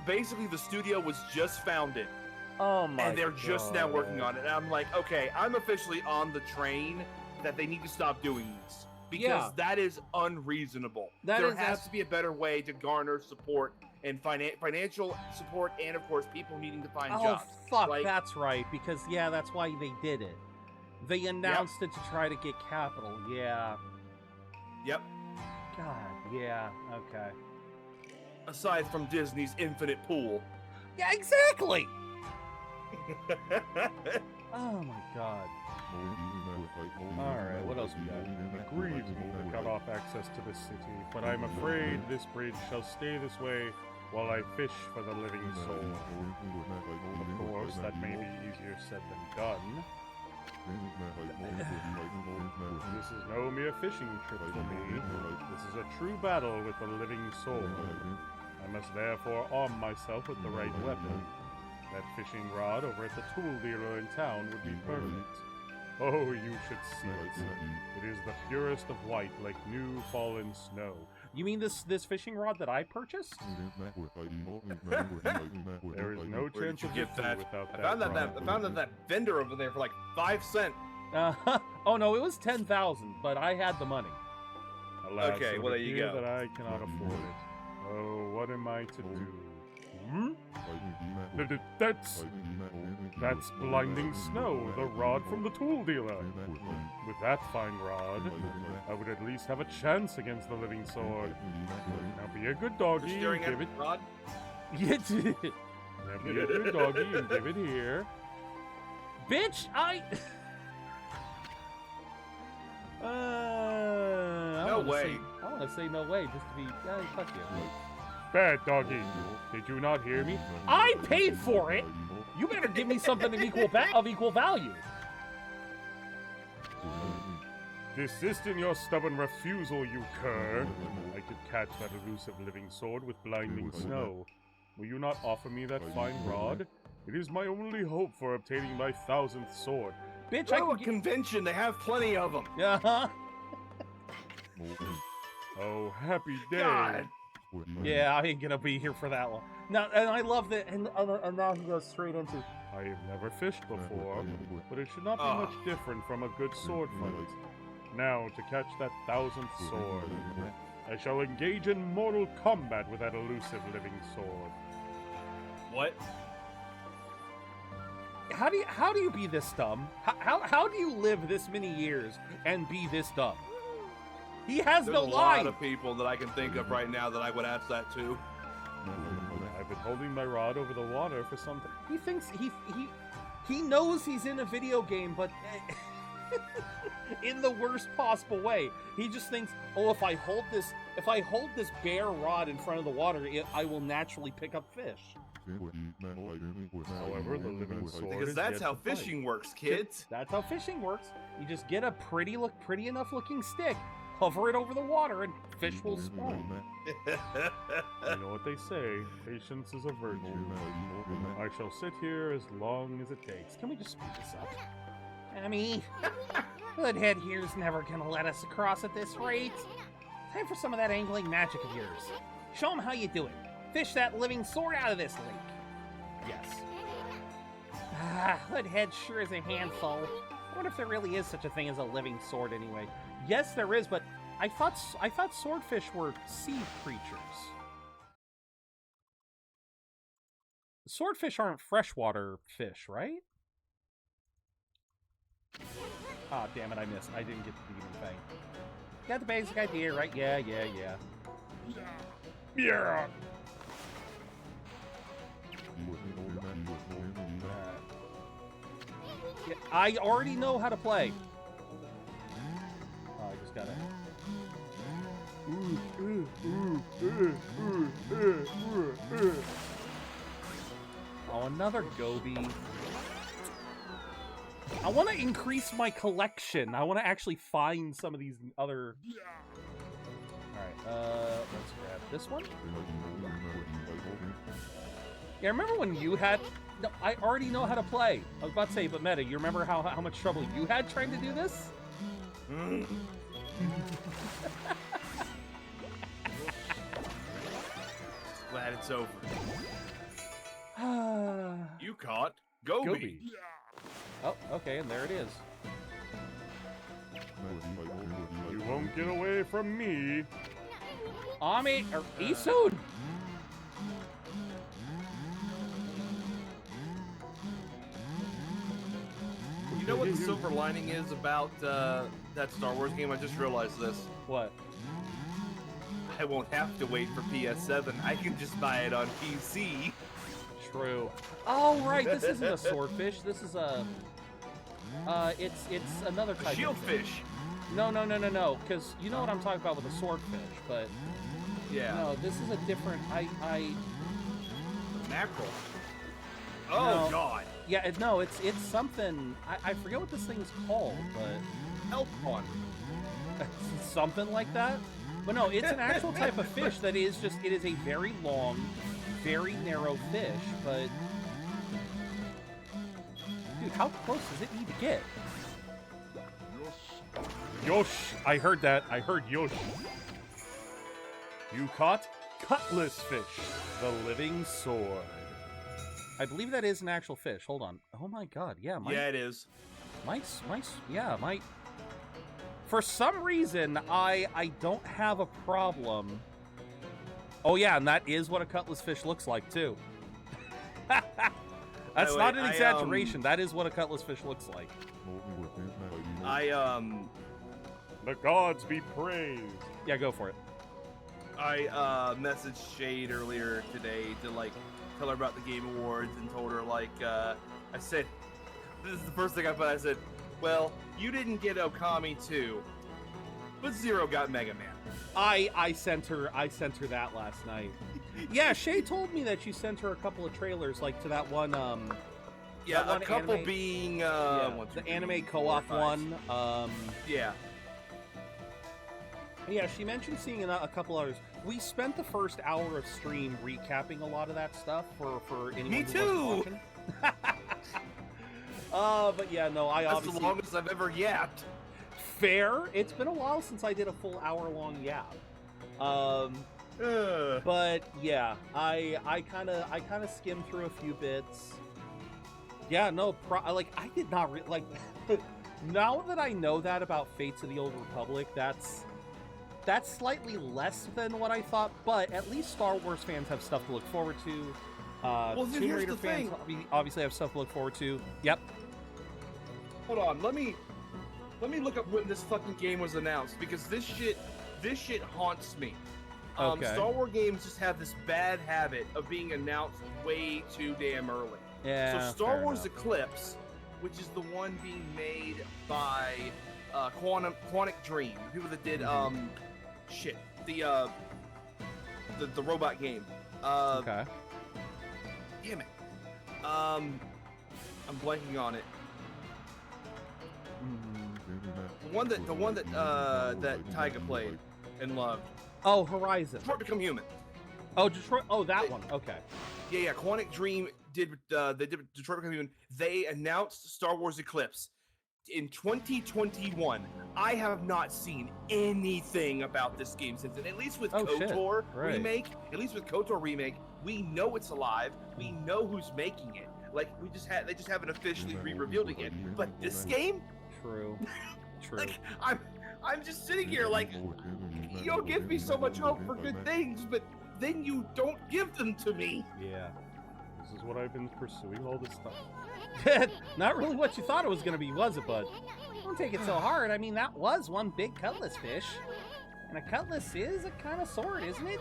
Basically the studio was just founded. Oh my god. And they're just now working on it. And I'm like, okay, I'm officially on the train that they need to stop doing this. Because that is unreasonable. There has to be a better way to garner support and financial support, and of course people needing to find jobs. Oh fuck, that's right, because that's why they did it. They announced it to try to get capital. Yep. God, okay. Aside from Disney's infinite pool. Yeah, exactly! Oh my god. Alright, what else we got? It grieves me to cut off access to this city, but I'm afraid this bridge shall stay this way while I fish for the living soul. Of course, that may be easier said than done. This is no mere fishing trip for me. This is a true battle with the living soul. I must therefore arm myself with the right weapon. That fishing rod over at the tool dealer in town would be perfect. Oh, you should see it. It is the purest of white, like new fallen snow. You mean this fishing rod that I purchased? There is no chance of get that without that. I found that vendor over there for like 5 cents. Oh no, it was 10,000, but I had the money. Alas, okay, well there you go. That I cannot afford it. Oh, what am I to do? That's blinding snow, the rod from the tool dealer. With that fine rod, I would at least have a chance against the living sword. Now be a good doggy and give it. Rod? Now be a good doggy and give it here. Bitch, no way. I want to say no way just to be. Fuck you. Bad doggy. Did you not hear me? I paid for it. You better give me something of equal value. Desist in your stubborn refusal, you cur. I could catch that elusive living sword with blinding snow. Will you not offer me that fine rod? It is my only hope for obtaining my 1000th sword. Bitch, Go to a convention. They have plenty of them. Oh, happy day. God. Yeah, I ain't gonna be here for that one. Now, and I love that, and now he goes straight into. I have never fished before, but it should not be much different from a good sword fight. Now, to catch that 1000th sword, I shall engage in mortal combat with that elusive living sword. What? How do you be this dumb? How do you live this many years and be this dumb? He has no line. There's a lot of people that I can think of right now that I would ask that to. I've been holding my rod over the water for something. He thinks he knows he's in a video game, but in the worst possible way. He just thinks, oh, if I hold this bare rod in front of the water, I will naturally pick up fish. However, the living sword because that's how fishing works, kids. That's how fishing works. You just get a pretty enough looking stick, Hover it over the water and fish will spawn. You know what they say, patience is a virtue. I shall sit here as long as it takes. Can we just speed this up? Mommy, Hoodhead here's never gonna let us across at this rate. Time for some of that angling magic of yours. Show him how you do it. Fish that living sword out of this lake. Yes. Ah, Hoodhead sure is a handful. I wonder if there really is such a thing as a living sword anyway. Yes, there is, but I thought swordfish were sea creatures. Swordfish aren't freshwater fish, right? Ah, damn it, I missed. I didn't get the demon thing. Got the basic idea, right? Yeah. Yeah. Yeah, I already know how to play. Oh, I just gotta... Oh, another Gobi. I want to increase my collection. I want to actually find some of these other... Alright, let's grab this one. Yeah, remember when you had... No, I already know how to play. I was about to say, but Meta, you remember how much trouble you had trying to do this? Glad it's over. You caught Gobi. Oh, okay, and there it is. You won't get away from me. Ami, or Isun! You know what the silver lining is about that Star Wars game? I just realized this. What? I won't have to wait for PS7. I can just buy it on PC. True. Oh, right, this isn't a swordfish. This is a... it's another type of shieldfish. No, because you know what I'm talking about with a swordfish, but... Yeah. No, this is a different... Mackerel. Oh, No. God. Yeah, no, it's something... I forget what this thing's called, but... Elpon. Something like that? But no, it's an actual type of fish that is just... It is a very long, very narrow fish, but... Dude, how close does it need to get? Yosh! I heard that. I heard Yosh. You caught cutlass fish, the living sword. I believe that is an actual fish. Hold on. Oh my god, yeah. Yeah, it is. My... For some reason, I don't have a problem. Oh yeah, and that is what a cutlass fish looks like, too. That's not an exaggeration. That is what a cutlass fish looks like. The gods be praised. Yeah, go for it. I messaged Shade earlier today to like tell her about the Game Awards and told her like I said, this is the first thing I put. I said, well, you didn't get Okami 2, but Zero got Mega Man. I sent her that last night. Yeah, Shay told me that you sent her a couple of trailers, like to that one. Yeah, that a couple anime, being yeah, 1, 2, the 3, anime 4, co-op 5. one. Yeah. Yeah, she mentioned seeing a couple others. We spent the first hour of stream recapping a lot of that stuff for anyone Me who too. wasn't watching. But yeah, no, I That's obviously... the longest I've ever yapped. Fair. It's been a while since I did a full hour-long yap. But yeah, I kind of skimmed through a few bits. Yeah, no, I did not like. Now that I know that about Fates of the Old Republic, that's slightly less than what I thought. But at least Star Wars fans have stuff to look forward to. Well, Tomb here's Raider the fans thing. obviously have stuff to look forward to. Yep. Hold on, let me look up when this fucking game was announced because this shit haunts me. Okay. Star Wars games just have this bad habit of being announced way too damn early. Yeah. So Star fair Wars enough. Eclipse, which is the one being made by Quantic Dream, the people that did the robot game. Okay. Damn it. I'm blanking on it. The one that Tyga played and loved. Oh, Horizon. Detroit Become Human. Oh, Detroit. Oh, that one. Okay. Yeah. Quantic Dream did. They did Detroit Become Human. They announced Star Wars Eclipse in 2021. I have not seen anything about this game since then. At least with KOTOR remake. At least with KOTOR remake, we know it's alive. We know who's making it. Like they just haven't officially re-revealed it yet. But this game. True. True. Like I'm just sitting here like, you give me so much hope for good things, but then you don't give them to me. Yeah. This is what I've been pursuing all this time. Not really what you thought it was going to be, was it, bud? Don't take it so hard. I mean, that was one big cutlass fish. And a cutlass is a kind of sword, isn't it?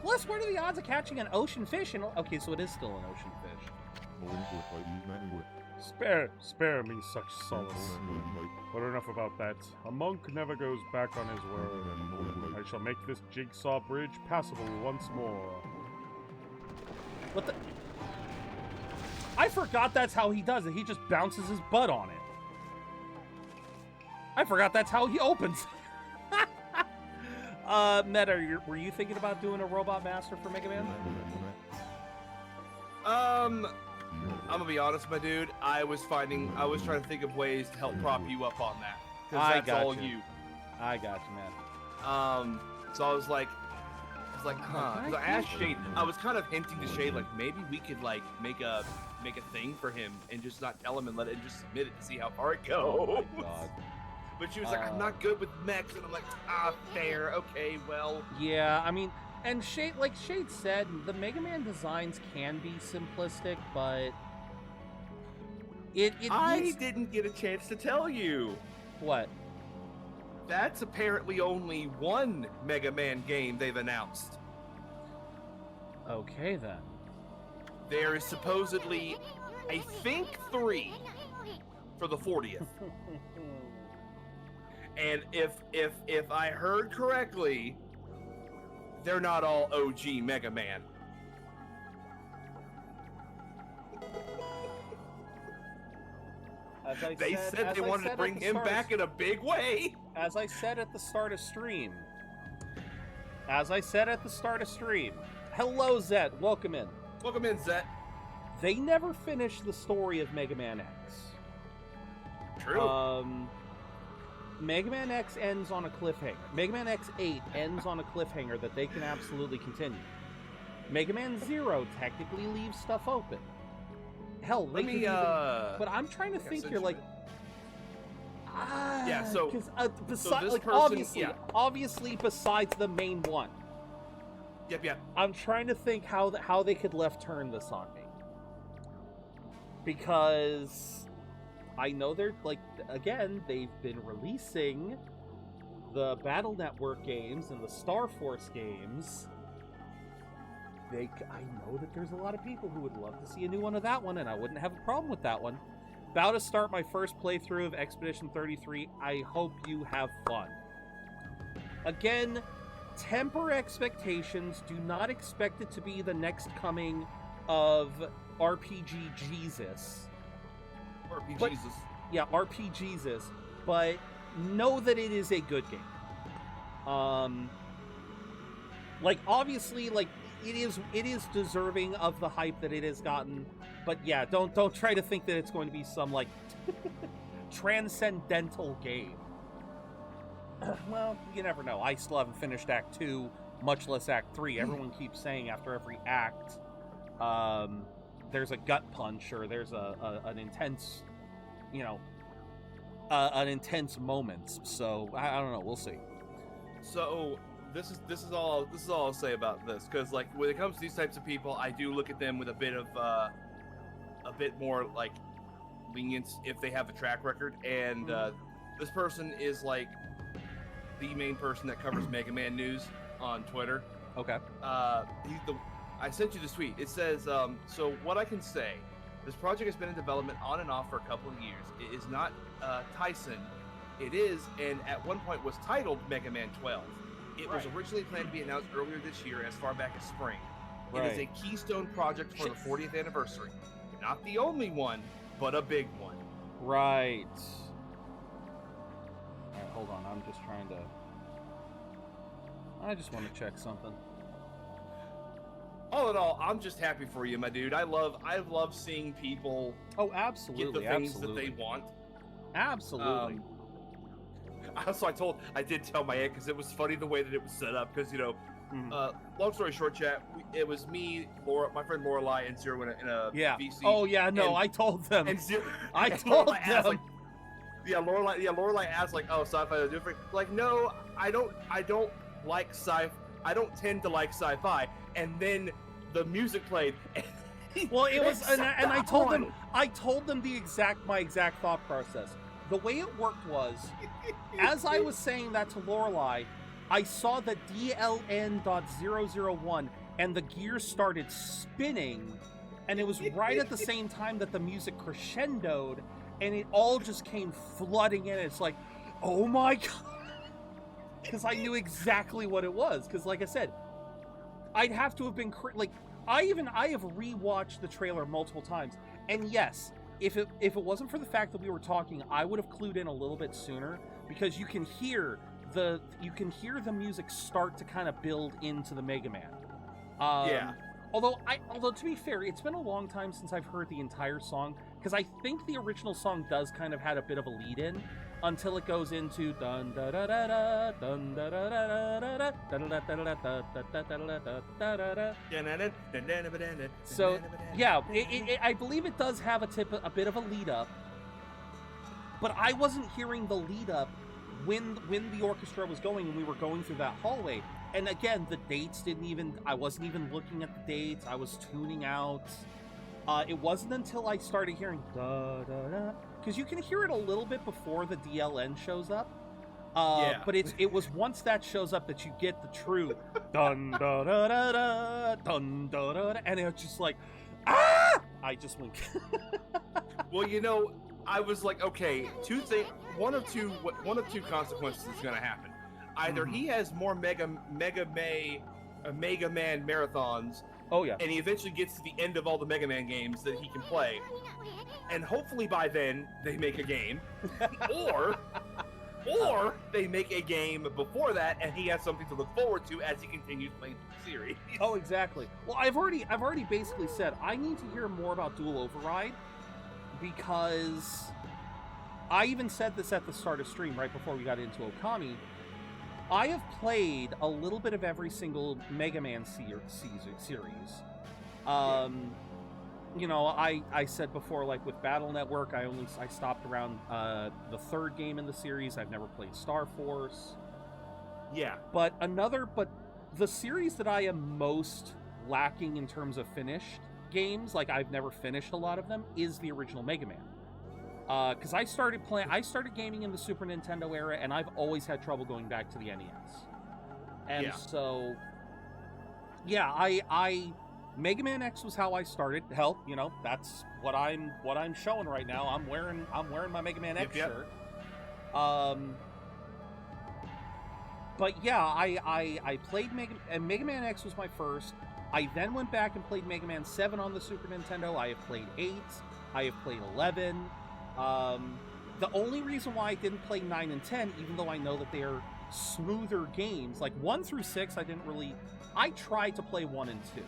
Plus, what are the odds of catching an ocean fish? Okay, so it is still an ocean fish. Spare me such solace. But enough about that. A monk never goes back on his word. I shall make this jigsaw bridge passable once more. What the? I forgot that's how he does it. He just bounces his butt on it. I forgot that's how he opens. Meta, were you thinking about doing a Robot Master for Mega Man? I'm gonna be honest, my dude. I was trying to think of ways to help prop you up on that. Because that's all you. I got you, man. So I was like, huh. Because I asked Shade. I was kind of hinting to Shade, like maybe we could like make a thing for him and just not tell him and let it just submit it to see how far it goes. Oh my god. But she was like, I'm not good with mechs, and I'm like, fair, okay, well. Yeah, I mean, and Shade said, the Mega Man designs can be simplistic, but I didn't get a chance to tell you. What? That's apparently only one Mega Man game they've announced. Okay, then. There is supposedly, I think, 3 for the 40th. And if I heard correctly, they're not all OG Mega Man. They said they wanted to bring him back in a big way. As I said at the start of stream. Hello, Zet. Welcome in. Welcome in, Zet. They never finished the story of Mega Man X. True. Mega Man X ends on a cliffhanger. Mega Man X8 ends on a cliffhanger that they can absolutely continue. Mega Man 0 technically leaves stuff open. Hell, they could even, but I'm trying to think here, like... yeah, so... Because, so this like, person, obviously, besides the main one. Yep. I'm trying to think how they could left turn this on me. Because... I know they're, like, again, they've been releasing the Battle Network games and the Star Force games. I know that there's a lot of people who would love to see a new one of that one, and I wouldn't have a problem with that one. About to start my first playthrough of Expedition 33. I hope you have fun. Again, temper expectations. Do not expect it to be the next coming of RPG Jesus. RPG Jesus, but know that it is a good game. Like, obviously, like, it is deserving of the hype that it has gotten, but yeah, don't try to think that it's going to be some, like, transcendental game. Well, you never know. I still haven't finished Act 2, much less Act 3. Everyone keeps saying after every act, there's a gut punch, or there's an intense, an intense moment. So I don't know. We'll see. So this is all I'll say about this, because like when it comes to these types of people, I do look at them with a bit more like lenience if they have a track record, and this person is like the main person that covers Mega Man news on Twitter. Okay. I sent you this tweet. It says, so what I can say, this project has been in development on and off for a couple of years. It is not Tyson. It is, and at one point was titled Mega Man 12. It was originally planned to be announced earlier this year, as far back as spring. It is a keystone project for the 40th anniversary. Not the only one, but a big one. Right. Alright, hold on. I'm just trying to... I just want to check something. All in all, I'm just happy for you, my dude. I love seeing people absolutely, get the things that they want. Absolutely. I did tell my aunt because it was funny the way that it was set up. Because long story short, chat. It was me, Laura, my friend Lorelai, and Zero in a VC. Oh yeah, no, I told them. And Zero, I told them. asked, like, Lorelai asked like, "Oh, sci-fi is different." Like, no, I don't like sci. I don't tend to like sci-fi. And then the music played. Well, it was, and I told them. I told them my exact thought process. The way it worked was, as I was saying that to Lorelai, I saw the DLN.001 and the gears started spinning, and it was right at the same time that the music crescendoed, and it all just came flooding in. It's like, oh my god. Because I knew exactly what it was. Because like I said, I'd have to have been, like, I have rewatched the trailer multiple times, and yes, if it wasn't for the fact that we were talking, I would have clued in a little bit sooner, because you can hear the music start to kind of build into the Mega Man. Although to be fair, it's been a long time since I've heard the entire song, because I think the original song does kind of had a bit of a lead in until it goes into dun da da da da dun da da da da da da da da da da. So yeah, I believe it does have a bit of a lead up, but I wasn't hearing the lead up when the orchestra was going and we were going through that hallway. And again, the dates I wasn't even looking at the dates. I was tuning out. It wasn't until I started hearing da da da, because you can hear it a little bit before the DLN shows up. But it was once that shows up that you get the true dun da da da da dun da da da, and it's just like, ah! I just went. Well, I was like, okay, one of two consequences is going to happen. Either he has more Mega Man marathons. Oh yeah. And he eventually gets to the end of all the Mega Man games that he can play, and hopefully by then they make a game, or they make a game before that, and he has something to look forward to as he continues playing the series. Oh, exactly. Well, I've already basically said I need to hear more about Dual Override, because I even said this at the start of stream right before we got into Okami. I have played a little bit of every single Mega Man series. I said before, like with Battle Network, I stopped around the third game in the series. I've never played Star Force. Yeah. But the series that I am most lacking in terms of finished games, like I've never finished a lot of them, is the original Mega Man. Because I started gaming in the Super Nintendo era, and I've always had trouble going back to the NES. And so, yeah, Mega Man X was how I started. Hell, that's what I'm showing right now. I'm wearing my Mega Man X shirt. But yeah, I played Mega Man X was my first. I then went back and played Mega Man 7 on the Super Nintendo. I have played 8. I have played 11. The only reason why I didn't play 9 and 10, even though I know that they are smoother games, like 1 through 6, I tried to play 1 and 2.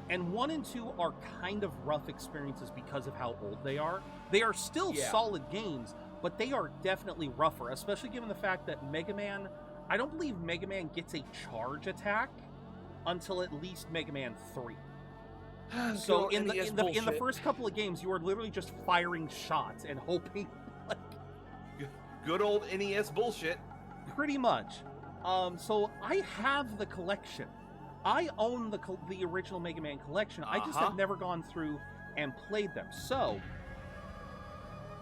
And 1 and 2 are kind of rough experiences because of how old they are. They are still solid games, but they are definitely rougher, especially given the fact that Mega Man, I don't believe Mega Man gets a charge attack until at least Mega Man 3. So in the first couple of games, you are literally just firing shots and hoping, like, good old NES bullshit. Pretty much. So I have the collection. I own the original Mega Man collection. I just have never gone through and played them. So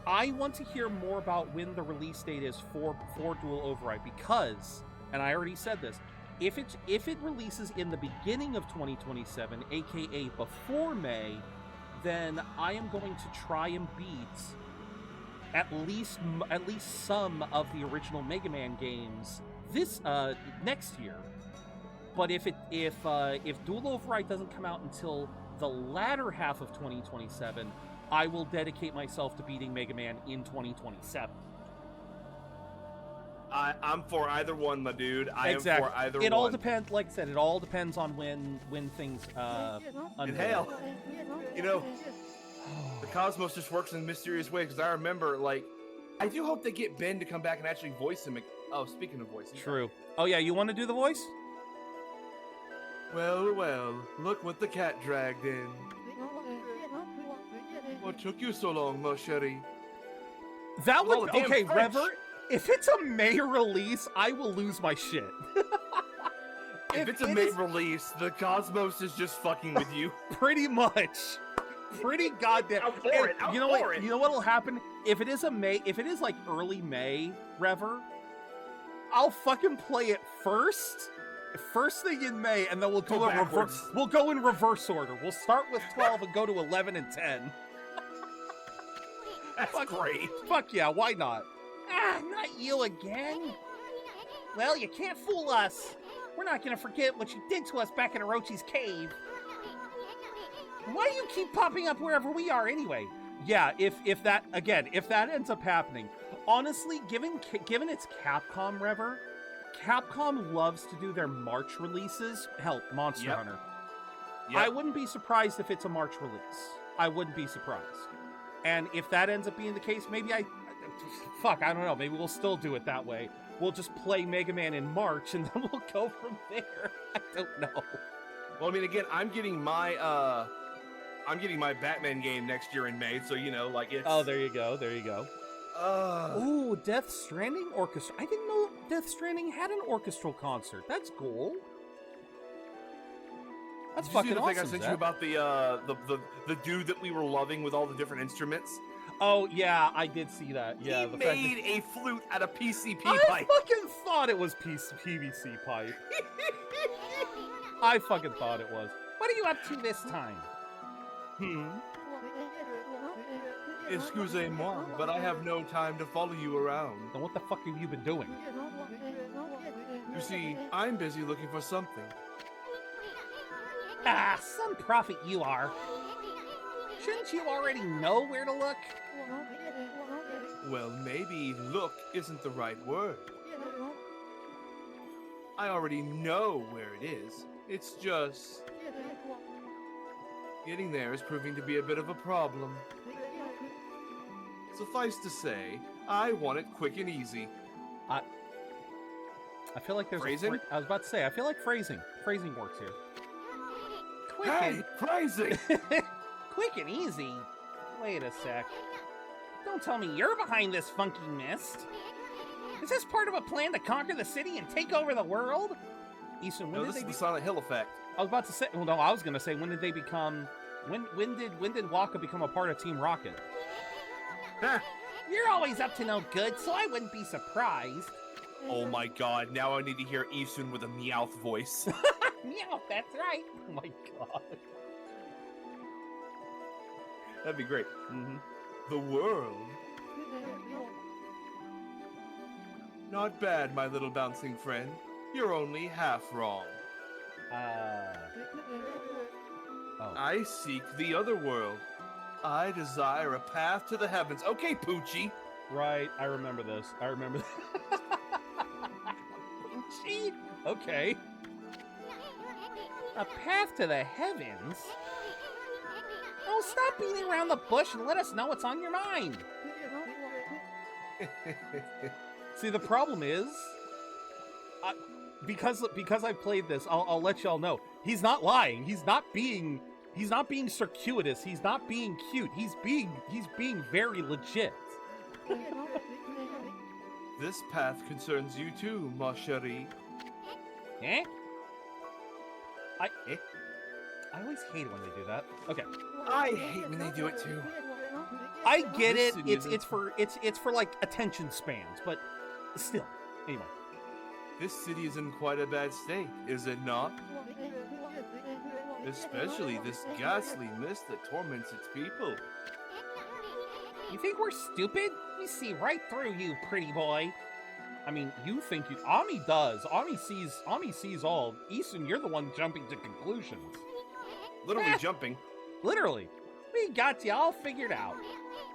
I want to hear more about when the release date is for Dual Override, because, and I already said this, if it releases in the beginning of 2027, aka before May, then I am going to try and beat at least some of the original Mega Man games this next year. But if Dual Override doesn't come out until the latter half of 2027, I will dedicate myself to beating Mega Man in 2027. I'm for either one, my dude. I Exactly. am for either It one. all depends. Like I said, it all depends on when things And unveil. hell, you know, the cosmos just works in mysterious ways. Because I remember, like, I do hope they get Ben to come back and actually voice him. Oh, speaking of voices. True. Oh yeah, you want to do the voice? Well, well, look what the cat dragged in. What took you so long, ma chérie? That Well, would damn okay, French. Rever. If it's a May release, I will lose my shit. If it's a it May is- release, the cosmos is just fucking with you. Pretty much. Pretty goddamn. I'm for Hey, it. I'm you know for what? it. You know what'll happen if it is like early May, Rever. I'll fucking play it first thing in May, and then we'll do Go a reverse. backwards. We'll go in reverse order. We'll start with 12 and go to 11 and 10. That's great. Fuck yeah, why not? Ah, not you again. Well, you can't fool us. We're not gonna forget what you did to us back in Orochi's cave. Why do you keep popping up wherever we are anyway? Yeah, if that ends up happening, honestly, given it's Capcom, Rever, Capcom loves to do their March releases. Hell, Monster Yep. Hunter. Yep. I wouldn't be surprised if it's a March release. I wouldn't be surprised. And if that ends up being the case, maybe I don't know. Maybe we'll still do it that way. We'll just play Mega Man in March, and then we'll go from there. I don't know. Well, I mean, again, I'm getting my Batman game next year in May, so you know, like it's. Oh, there you go. There you go. Ooh, Death Stranding orchestra. I didn't know Death Stranding had an orchestral concert. That's cool. That's Did you fucking see the awesome. thing I sent Zach. you about the dude that we were loving with all the different instruments? Oh yeah, I did see that. Yeah, he the fact made a flute out of PCP I pipe. fucking thought it was PVC pipe. I fucking thought it was. What are you up to this time? Excusez-moi, but I have no time to follow you around. Then what the fuck have you been doing? You see, I'm busy looking for something. Ah, some prophet you are. Shouldn't you already know where to look? Well, maybe look isn't the right word. I already know where it is. It's just... getting there is proving to be a bit of a problem. Suffice to say, I want it quick and easy. I feel like there's Phrasing? I was about to say, I feel like phrasing works here. Quick Hey, phrasing! quick and easy. Wait a sec. Don't tell me you're behind this funky mist. Is this part of a plan to conquer the city and take over the world? Easton, when No, did this they is the Silent Hill effect. I was about to say, well, no, I was gonna say, when did they become? When did Waka become a part of Team Rocket? You're always up to no good, so I wouldn't be surprised. Oh my god, now I need to hear Isun with a Meowth voice. Meow, that's right. Oh my god. That'd be great. Mm-hmm. The world. Not bad, my little bouncing friend. You're only half wrong. Oh. I seek the other world. I desire a path to the heavens. Okay, Poochie. Right, I remember this. I remember. Gee, okay. A path to the heavens? Oh, stop beating around the bush and let us know what's on your mind. See, the problem is, because I've played this, I'll let y'all know. He's not lying. He's not being circuitous. He's not being cute. He's being very legit. This path concerns you too, ma chérie. Eh? I always hate when they do that. Okay, I hate when they do it too. I get it. Listen, It's for like attention spans, but still. Anyway, This city is in quite a bad state, is it not? Especially this ghastly mist that torments its people. You think we're stupid? We see right through you, pretty boy. I mean, you think you? Ami does. Ami sees all. Easton, you're the one jumping to conclusions. Literally jumping. Literally. We got you all figured out.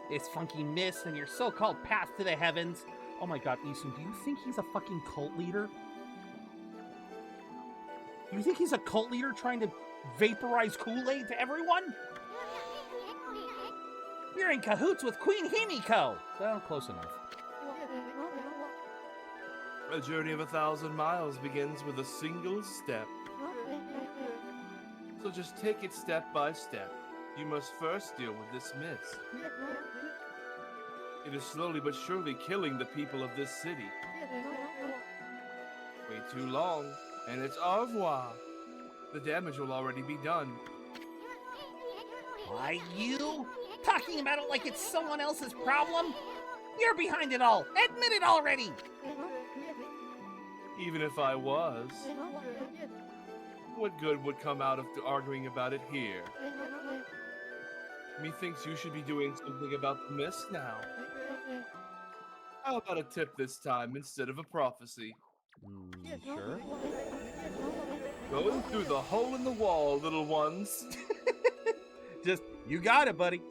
This funky mist and your so-called path to the heavens. Oh my god, Isun, do you think he's a fucking cult leader? Do you think he's a cult leader trying to vaporize Kool-Aid to everyone? You're in cahoots with Queen Himiko! Well, close enough. A journey of 1,000 miles begins with a single step. So just take it step by step. You must first deal with this mist. It is slowly but surely killing the people of this city. Way too long, and it's au revoir. The damage will already be done. Why, you? Talking about it like it's someone else's problem? You're behind it all! Admit it already! Even if I was, what good would come out of arguing about it here? Methinks you should be doing something about the mist now. How about a tip this time instead of a prophecy? Sure. Going through the hole in the wall, little ones. Just, you got it, buddy.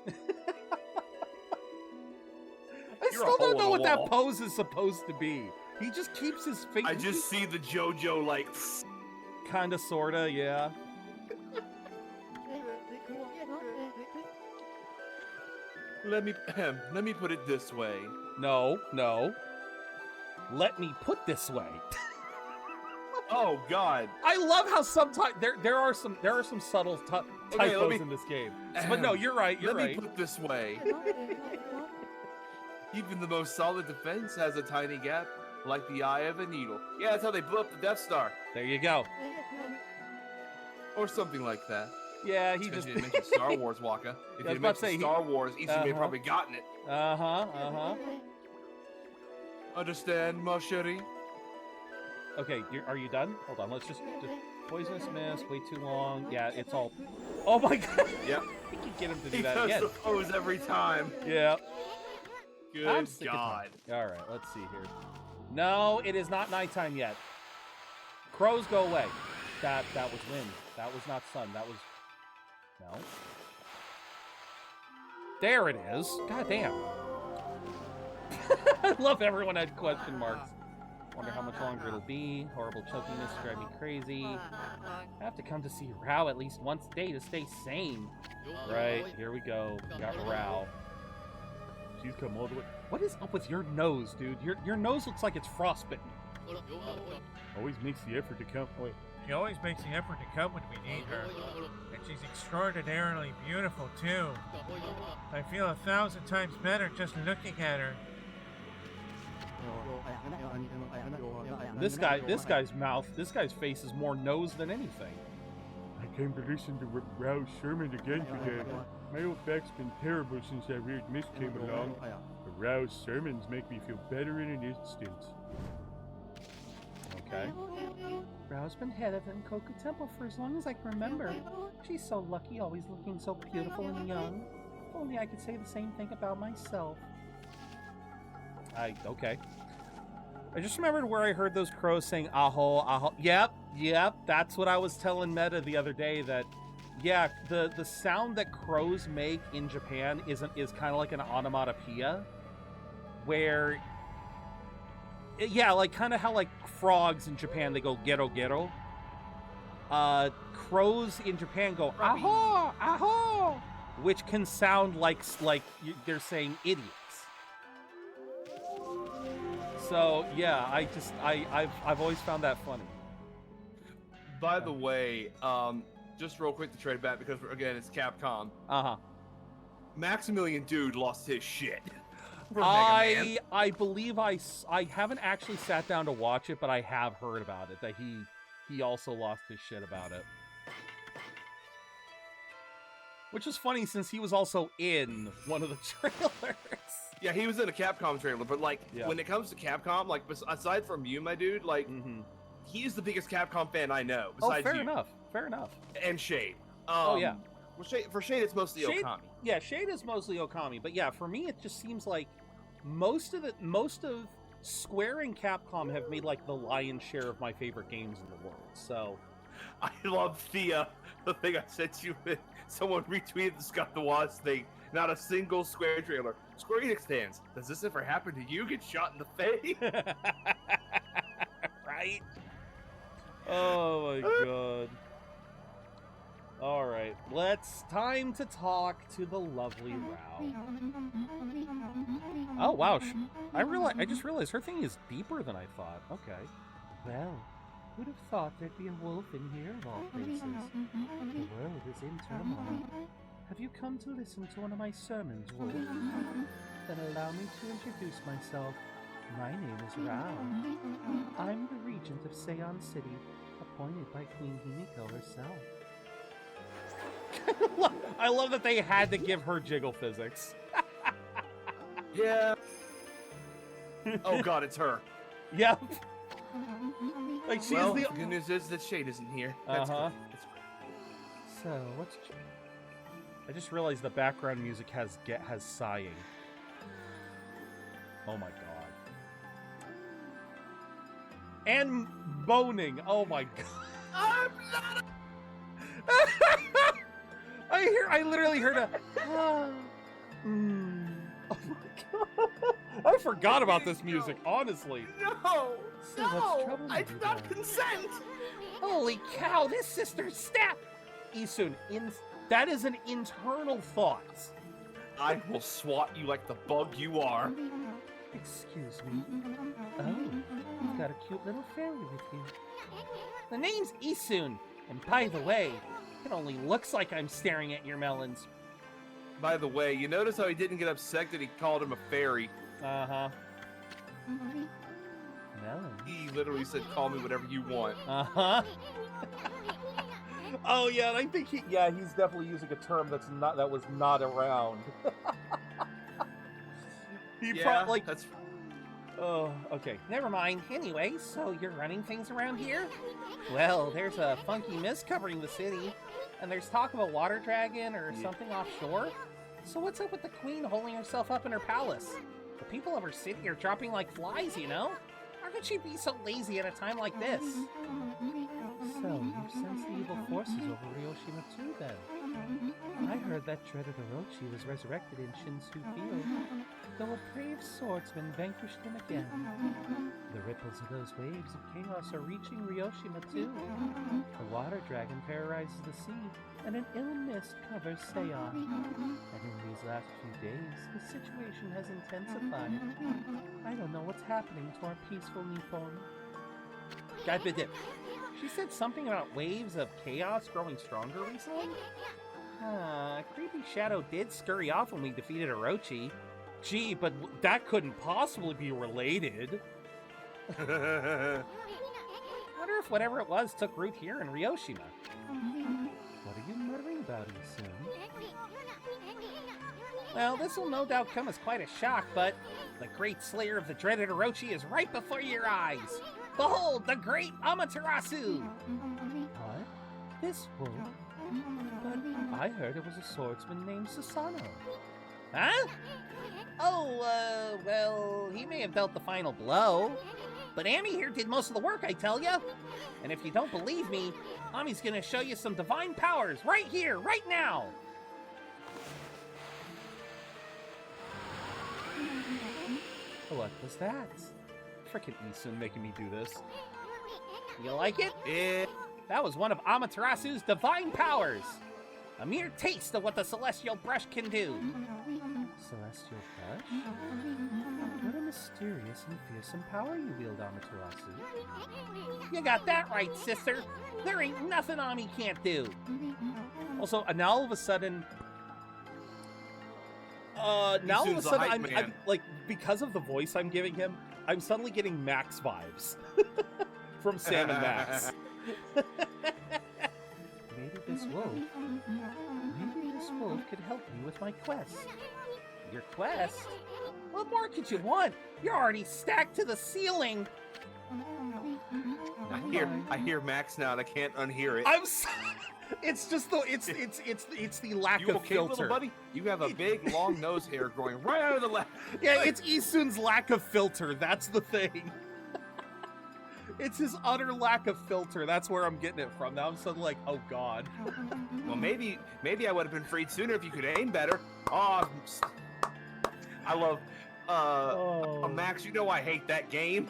I You're still a don't hole know in what the that wall. pose is supposed to be. He just keeps his face. I just see the JoJo like. Kinda, sorta, yeah. Let me put it this way. No. Let me put this way. Oh God! I love how sometimes there are some subtle typos in this game. But no, you're right. You're Let right. me put it this way. Even the most solid defense has a tiny gap, like the eye of a needle. Yeah, that's how they blew up the Death Star, There you go. or something like that. Yeah, he Because just. you didn't mention Star Wars, Waka. If I was you about to mentioned say, Star Wars, Isu may Uh-huh. have probably gotten it. Understand, ma chérie? Okay, are you done? Hold on, let's just poisonous mist. Way too long. Yeah, it's all. Oh my god. Yep. We can get him to do He that does again. the pose every time. Yeah. Good I'm sick of God. him. All right, let's see here. No, it is not nighttime yet. Crows, go away. That was wind. That was not sun. That was no. There it is. God damn. I love everyone had question marks. Wonder how much longer it'll be. Horrible chokiness drive me crazy. I have to come to see Rao at least once a day to stay sane. Right, here we go. We got Rao. She's come all the way. What is up with your nose, dude? Your nose looks like it's frostbitten. Always makes the effort to come. Wait. She always makes the effort to come when we need her. And she's extraordinarily beautiful, too. I feel 1,000 times better just looking at her. This guy's face is more nose than anything. I came to listen to Rao's sermon again today. My old back's been terrible since that weird mist came along. But Rao's sermons make me feel better in an instant. Okay. Rao's been head of Enkoku Temple for as long as I can remember. She's so lucky, always looking so beautiful and young. If only I could say the same thing about myself. Okay. I just remembered where I heard those crows saying aho, aho. Yep, that's what I was telling Meta the other day, that yeah, the sound that crows make in Japan is kind of like an onomatopoeia, where yeah, like kind of how like frogs in Japan they go gero gero. Crows in Japan go aho, aho, which can sound like they're saying idiots. So yeah, I've always found that funny. By the way, just real quick to trade back because again it's Capcom. Maximilian Dude lost his shit. for Mega Man. I believe I haven't actually sat down to watch it, but I have heard about it, that he also lost his shit about it. Which is funny since he was also in one of the trailers. Yeah, he was in a Capcom trailer, but like when it comes to Capcom, like aside from you, my dude, like he's the biggest Capcom fan I know. Besides fair you. enough. Fair enough. And Shade. Oh yeah. Well, for Shade, it's mostly Okami. Yeah, Shade is mostly Okami, but yeah, for me, it just seems like most of Square and Capcom have made like the lion's share of my favorite games in the world. So I love the thing I sent you. Someone retweeted the Scott the Woz thing. Not a single Square trailer. Square Enix fans, does this ever happen to you? Get shot in the face? Right? Oh my god. Alright, time to talk to the lovely Rao. Oh wow, I just realized her thing is deeper than I thought. Okay. Well, who'd have thought there'd be a wolf in here of all places? The world is in turmoil. Have you come to listen to one of my sermons, Wolf? Then allow me to introduce myself. My name is Rao. I'm the regent of Seon City, appointed by Queen Himiko herself. I love that they had to give her jiggle physics. Yeah. Oh god, it's her. Yep. Like she's Well, the the good news is that Shade isn't here. That's Uh-huh. good. That's good. So, what's... I just realized the background music has sighing. Oh my god. And moaning. Oh my god. I'm not I literally heard a Oh my god. I forgot about this music, honestly. No! So what's troubling I you did not then? consent! Holy cow, this sister's snap! Isun, that is an internal thought. I will swat you like the bug you are. Excuse me. Oh, you've got a cute little fairy with you. The name's Isun, and by the way, it only looks like I'm staring at your melons. By the way, you notice how he didn't get upset that he called him a fairy? Uh-huh. Melon. He literally said, call me whatever you want. Uh-huh. Oh yeah, and I think he's definitely using a term that was not around. That's... Oh, okay. Never mind. Anyway, so you're running things around here? Well, there's a funky mist covering the city, and there's talk of a water dragon or something offshore. So what's up with the queen holding herself up in her palace? The people of her city are dropping like flies, you know? How could she be so lazy at a time like this? So, you've sensed the evil forces over Ryoshima too, then? I heard that dreaded Orochi was resurrected in Shinsu Field, though a brave swordsman vanquished him again. The ripples of those waves of chaos are reaching Ryoshima too. The water dragon terrorizes the sea, and an ill mist covers Seon. And in these last few days, the situation has intensified. I don't know what's happening to our peaceful Nippon. She said something about waves of chaos growing stronger recently? Creepy Shadow did scurry off when we defeated Orochi. Gee, but that couldn't possibly be related. Wonder if whatever it was took root here in Ryoshima. What are you muttering about, Isun? Well, this will no doubt come as quite a shock, but the great slayer of the dreaded Orochi is right before your eyes. Behold, the great Amaterasu! What? This wolf? But I heard it was a swordsman named Susano. Huh? Oh, well, he may have dealt the final blow. But Ami here did most of the work, I tell ya. And if you don't believe me, Ami's gonna show you some divine powers right here, right now. What was that? Frickin' Isun making me do this. You like it? Yeah. That was one of Amaterasu's divine powers. A mere taste of what the Celestial Brush can do. Celestial Brush? What a mysterious and fearsome power you wield, Amaterasu. You got that right, sister. There ain't nothing Ami can't do. Also, now all of a sudden... I'm like, because of the voice I'm giving him, I'm suddenly getting Max vibes. From Sam and Max. Maybe this wolf could help me with my quest. Your quest? What more could you want? You're already stacked to the ceiling. I hear Max now and I can't unhear it. I'm sorry. It's just the the lack You of okay, filter. little buddy? You have a big long nose hair growing right out of the left. Yeah, it's Isun's lack of filter. That's the thing. It's his utter lack of filter. That's where I'm getting it from. Now I'm suddenly like, oh god. Well, maybe I would have been freed sooner if you could aim better. Oh, I love. Max, you know I hate that game.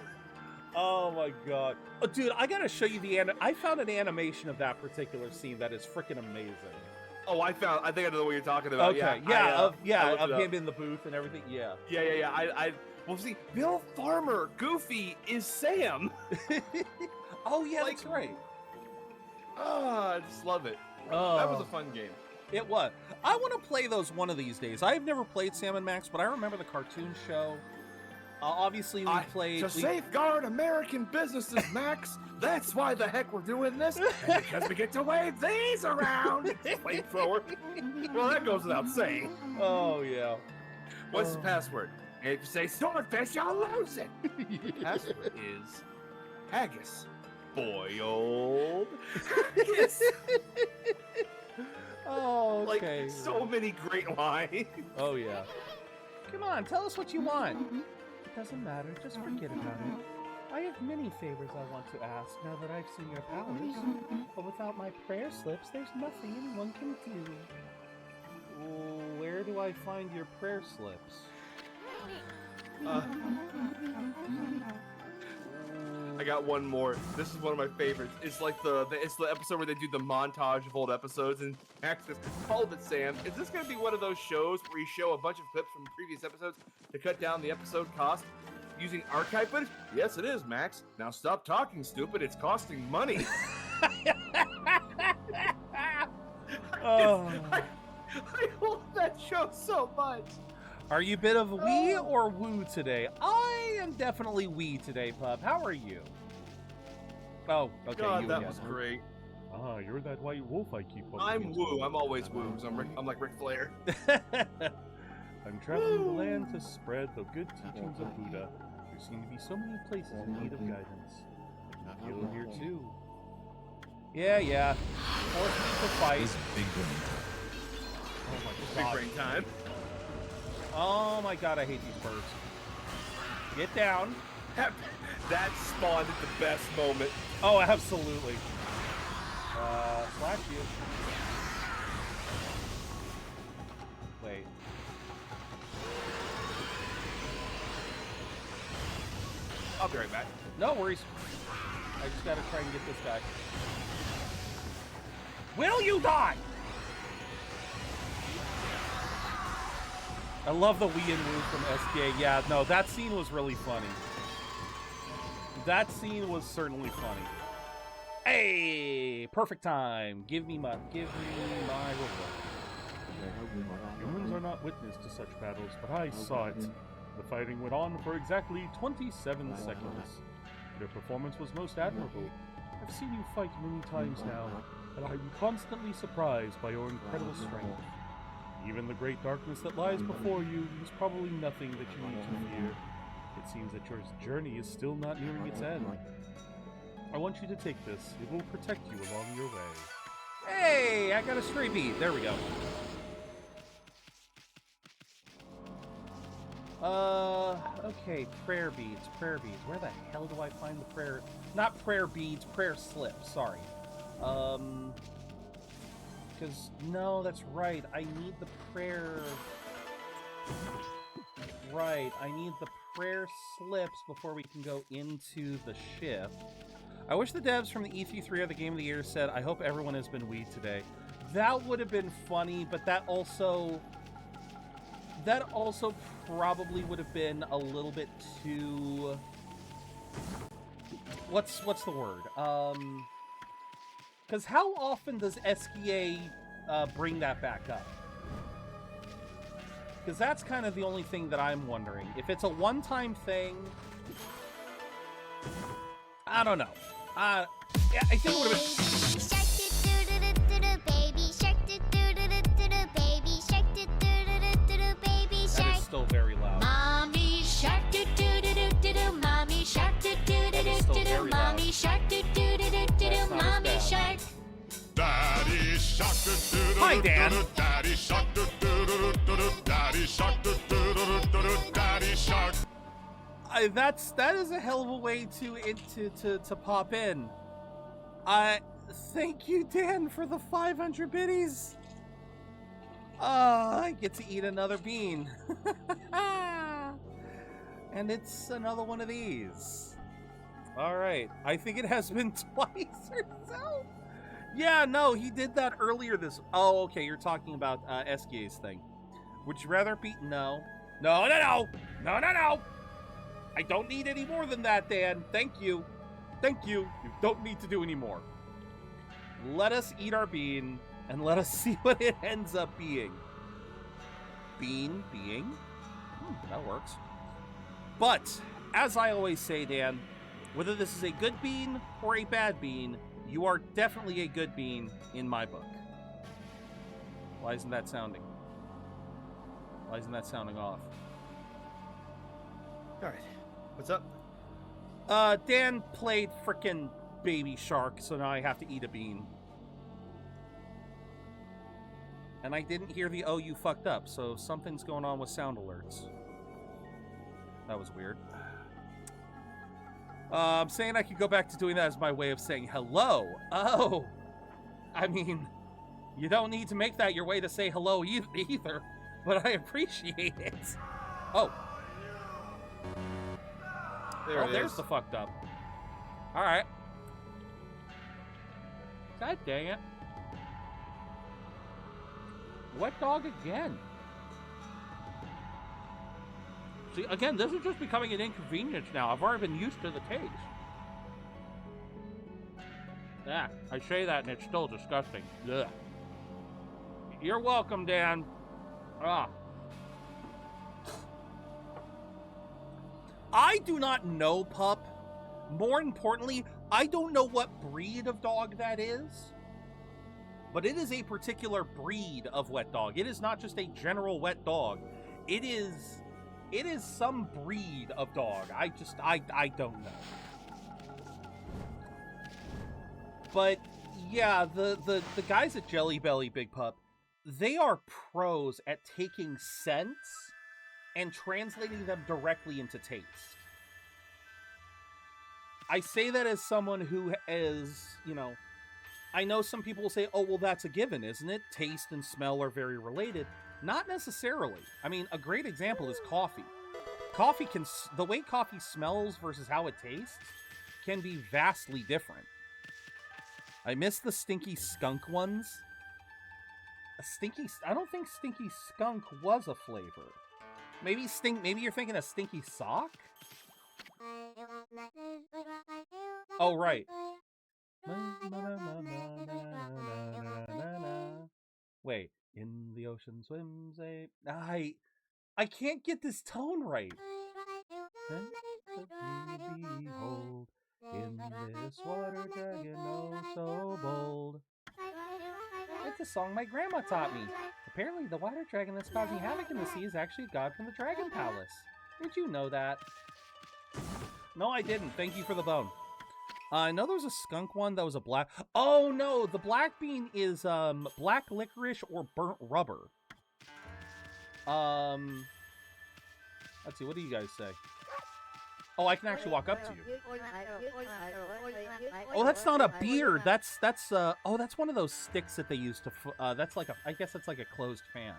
Oh my god. Oh, dude, I gotta show you I found an animation of that particular scene that is freaking amazing. Oh, I think I know what you're talking about. Okay, of him in the booth and everything. Yeah. Yeah. Well, see, Bill Farmer, Goofy, is Sam. Oh yeah, that's right. I just love it. Oh, that was a fun game. It was. I want to play those one of these days. I've never played Sam and Max, but I remember the cartoon show. Obviously, we played... To safeguard American businesses, Max, that's why the heck we're doing this, and because we get to wave these around. Flamethrower. Well, that goes without saying. Oh, yeah. What's the password? If you say swordfish, you'll lose it. The password is haggis. Boiled haggis. Oh, okay. Like, so many great lines. Oh, yeah. Come on, tell us what you want. It doesn't matter, just forget about it. I have many favors I want to ask now that I've seen your powers. But without my prayer slips, there's nothing anyone can do. Where do I find your prayer slips? I got one more. This is one of my favorites. It's like the episode where they do the montage of old episodes, and Max says, "Hold it, Sam. Is this going to be one of those shows where you show a bunch of clips from previous episodes to cut down the episode cost using archive footage?" "Yes, it is, Max. Now stop talking, stupid. It's costing money." I love that show so much. Are you a bit of wee or woo today? I am definitely wee today, pup. How are you? Oh, okay. God, that was great. Ah, you're that white wolf I keep on. I'm woo. I'm always woo. I'm like Ric Flair. I'm traveling the land to spread the good teachings of Buddha. There seem to be so many places in need of guidance. I feel it here too. Yeah. Force me to fight. Big brain. Oh my Big god. brain time. Oh my god, I hate these birds. Get down. That spawned at the best moment. Oh, absolutely. Slash you. Wait. I'll be right back. No worries. I just gotta try and get this guy. Will you die? I love the wee and woo from SDA. Yeah, no, that scene was really funny. That scene was certainly funny. Hey, perfect time. Give me my reward. Humans are not witness to such battles, but I saw it. The fighting went on for exactly 27 seconds. Your performance was most admirable. I've seen you fight many times now, and I'm constantly surprised by your incredible strength. Even the great darkness that lies before you is probably nothing that you need to fear. It seems that your journey is still not nearing its end. I want you to take this. It will protect you along your way. Hey, I got a stray bead. There we go. Okay, prayer beads. Where the hell do I find the prayer? Not prayer beads, prayer slips. Sorry. Because, no, that's right. I need the prayer... Right, I need the prayer slips before we can go into the ship. I wish the devs from the E3 or the Game of the Year said, "I hope everyone has been weed today." That would have been funny, but that also probably would have been a little bit too... What's the word? Because how often does SKA bring that back up? Because that's kind of the only thing that I'm wondering. If it's a one-time thing... I don't know. I think it would have been... That is still very loud. Mommy shark do do do do do do. Mommy shark do do do do do do. Mommy shark do do do do do do. Mommy shark. Daddy shark do do do. Hi, Dan. Daddy shark do do do do do. Daddy shark do do do do do. Daddy shark. That is a hell of a way to pop in. Thank you, Dan, for the 500 biddies. I get to eat another bean. And it's another one of these. All right. I think it has been twice or so. Yeah, no, he did that earlier this... Oh, okay, you're talking about SKA's thing. Would you rather be... No. No, no, no! No, no, no! I don't need any more than that, Dan. Thank you. Thank you. You don't need to do any more. Let us eat our bean, and let us see what it ends up being. Bean being? That works. But, as I always say, Dan, whether this is a good bean or a bad bean, you are definitely a good bean in my book. Why isn't that sounding? Why isn't that sounding off? Alright. What's up? Dan played frickin' Baby Shark, so now I have to eat a bean. And I didn't hear the "oh, you fucked up," so something's going on with sound alerts. That was weird. I'm saying I could go back to doing that as my way of saying hello. Oh! I mean, you don't need to make that your way to say hello either, but I appreciate it. Oh. There's the fucked up. Alright. God dang it. Wet dog again. See, again, this is just becoming an inconvenience now. I've already been used to the taste. Yeah, I say that and it's still disgusting. Ugh. You're welcome, Dan. Ah. I do not know, pup. More importantly, I don't know what breed of dog that is. But it is a particular breed of wet dog. It is not just a general wet dog. It is some breed of dog. I don't know. But yeah, the guys at Jelly Belly Big Pup, they are pros at taking scents and translating them directly into taste. I say that as someone who is, you know, I know some people will say, oh, well, that's a given, isn't it? Taste and smell are very related. Not necessarily. I mean, a great example is coffee. The way coffee smells versus how it tastes can be vastly different. I miss the stinky skunk ones. I don't think stinky skunk was a flavor. Maybe you're thinking of stinky sock? Oh, right. Wait, in the ocean swims a... I can't get this tone right. Behold, in this water dragon, oh so bold. It's a song my grandma taught me. Apparently the water dragon that's causing havoc in the sea is actually a god from the Dragon Palace. Did you know that? No, I didn't. Thank you for the bone. I know there was a skunk one that was a black... Oh, no! The black bean is, black licorice or burnt rubber. Let's see, what do you guys say? Oh, I can actually walk up to you. Oh, that's not a beard! That's one of those sticks that they use to, that's like I guess that's like a closed fan.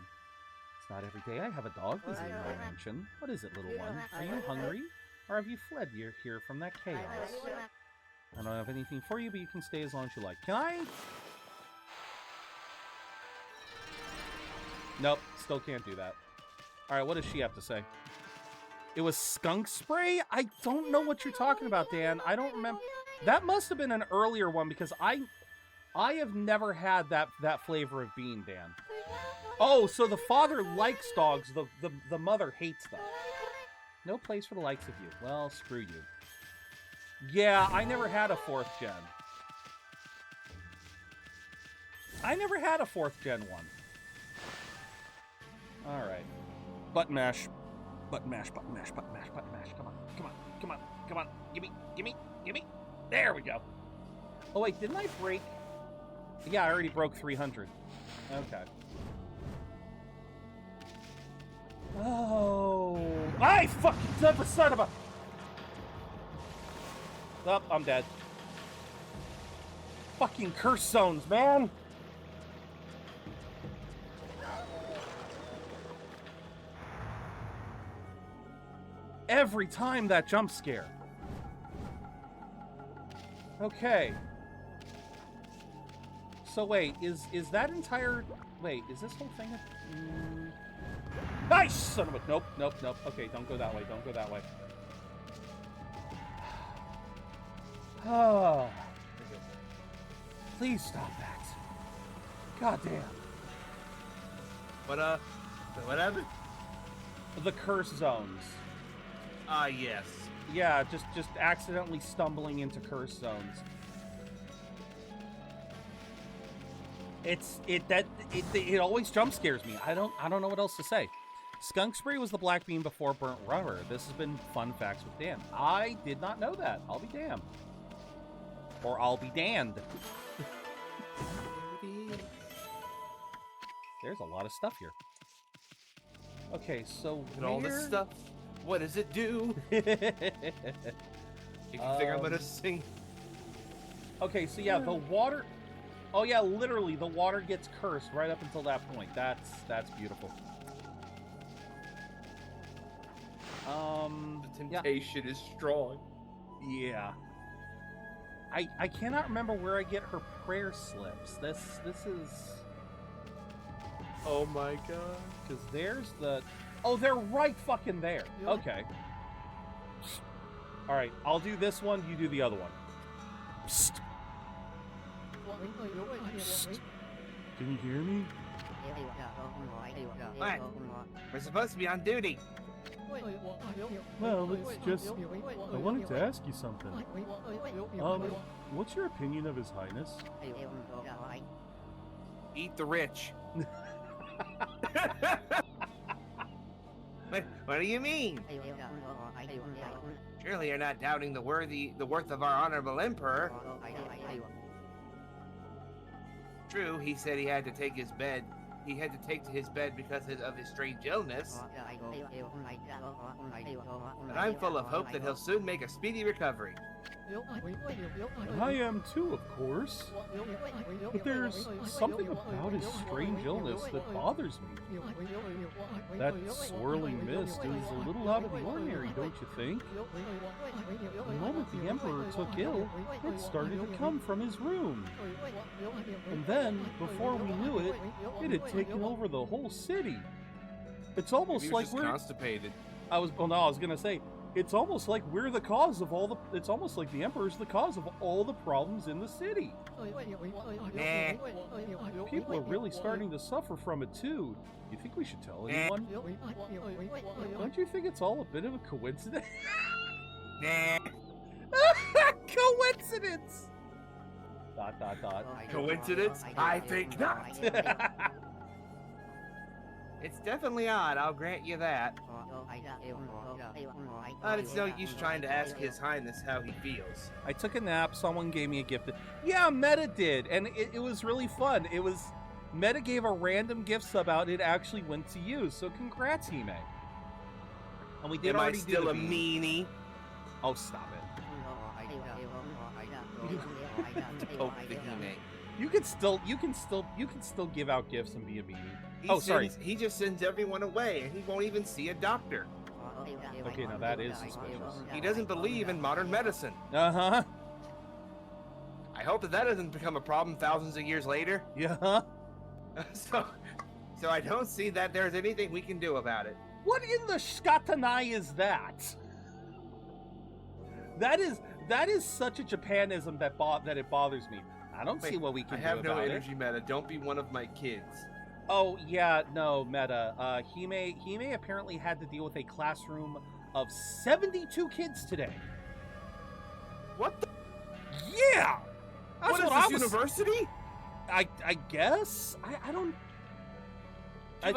It's not every day I have a dog visiting my mansion. What is it, little one? Are you hungry? Or have you fled here from that chaos? I don't have anything for you, but you can stay as long as you like. Can I? Nope, still can't do that. Alright, what does she have to say? It was skunk spray? I don't know what you're talking about, Dan. I don't remember. That must have been an earlier one, because I have never had that flavor of bean, Dan. Oh, so the father likes dogs, the mother hates them. No place for the likes of you. Well, screw you. Yeah, I never had a 4th gen. I never had a 4th gen one. Alright. Button mash. Button mash, button mash, button mash, button mash. Come on, come on, come on, come on. Gimme, gimme, gimme. There we go. Oh, wait, didn't I break? Yeah, I already broke 300. Okay. Oh. I fucking son of a... Oh, I'm dead. Fucking curse zones, man! Every time that jump scare. Okay. So wait, is that entire... Wait, is this whole thing... Nice! Son of a... Nope, nope, nope. Okay, don't go that way, don't go that way. Oh. Please stop that. God damn. What happened? The curse zones. Ah, yes. Yeah, just accidentally stumbling into curse zones. It always jump scares me. I don't know what else to say. Skunk spray was the black bean before burnt rubber. This has been fun facts with Dan. I did not know that. I'll be damned. Or I'll be damned. There's a lot of stuff here. Okay, so and all this stuff. What does it do? If you think I'm gonna sing. Okay, so yeah, the water. Oh yeah, literally, the water gets cursed right up until that point. That's beautiful. The temptation is strong. Yeah. I cannot remember where I get her prayer slips. This is. Oh my god. Because there's the. Oh, they're right fucking there. Okay. All right, I'll do this one. You do the other one. Psst. Psst. Can you hear me? What? We're supposed to be on duty. Well, it's just... I wanted to ask you something. What's your opinion of His Highness? Eat the rich. What do you mean? Surely you're not doubting the worth of our honorable emperor. True, he said he had to take his bed. He had to take to his bed because of his strange illness. But I'm full of hope that he'll soon make a speedy recovery. And I am too, of course. But there's something about his strange illness that bothers me. That swirling mist is a little out of the ordinary, don't you think? The moment the Emperor took ill, it started to come from his room. And then, before we knew it, it had taken over the whole city. It's almost like we're constipated. I was gonna say, it's almost like we're the cause of all the. It's almost like the Emperor's the cause of all the problems in the city. Nah. People are really starting to suffer from it too. You think we should tell anyone? Don't you think it's all a bit of a coincidence? Nah. Coincidence. ... Coincidence? I think not. It's definitely odd, I'll grant you that. But it's no use trying to ask His Highness how he feels. I took a nap, someone gave me a gift. Yeah, Meta did, and it was really fun. It was... Meta gave a random gift sub out, it actually went to you, so congrats, Hime. And we did already do still a meanie? Oh, stop it. Poke the Hime. You can still give out gifts and be a meanie. Sorry. He just sends everyone away, and he won't even see a doctor. Okay, now that is suspicious. He doesn't believe in modern medicine. Uh-huh. I hope that doesn't become a problem thousands of years later. Yeah. So I don't see that there's anything we can do about it. What in the shkatanai is that? That is such a Japanism that it bothers me. I don't see what we can do about it. I have no energy, Meta. Don't be one of my kids. Oh, yeah, no, Meta. Hime apparently had to deal with a classroom of 72 kids today. What the? Yeah! That's what is this, university? I guess? I don't...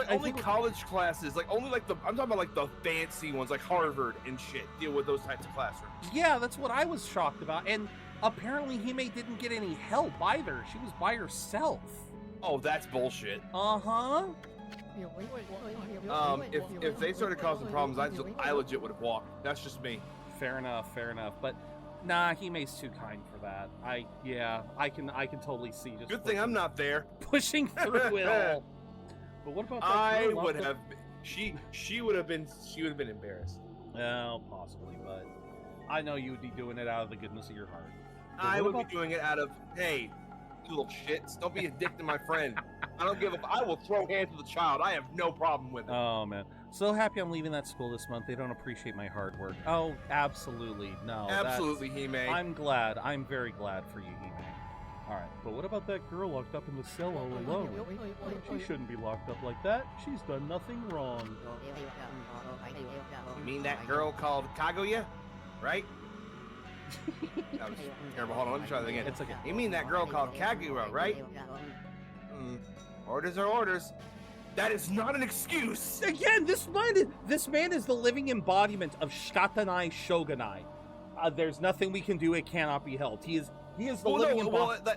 only college classes, I'm talking about like the fancy ones, like Harvard and shit, deal with those types of classrooms. Yeah, that's what I was shocked about. And apparently Hime didn't get any help either. She was by herself. Oh, that's bullshit. Uh-huh. If they started causing problems, I legit would have walked. That's just me. Fair enough. But Nah, Hime's too kind for that. I can totally see just. Good thing I'm not there. Pushing through it all. But what about that I girl would locked up- have. She would have been embarrassed. Well, possibly, but I know you would be doing it out of the goodness of your heart. But I what would about- be doing it out of, hey, you little shits, don't be a dick to my friend. I don't give a. I will throw hands with a child. I have no problem with it. Oh man, so happy I'm leaving that school this month. They don't appreciate my hard work. Oh, absolutely no. Absolutely, Hime. I'm glad. I'm very glad for you, Hime. All right, but what about that girl locked up in the cell all alone? She shouldn't be locked up like that. She's done nothing wrong. You mean that girl called Kaguya, right? That was terrible. Hold on, let me try that again. It's okay. You mean that girl called Kaguya, right? Orders are orders. That is not an excuse. Again, this man is the living embodiment of Shikatanai Shogunai. There's nothing we can do. It cannot be helped. He is the living embodiment.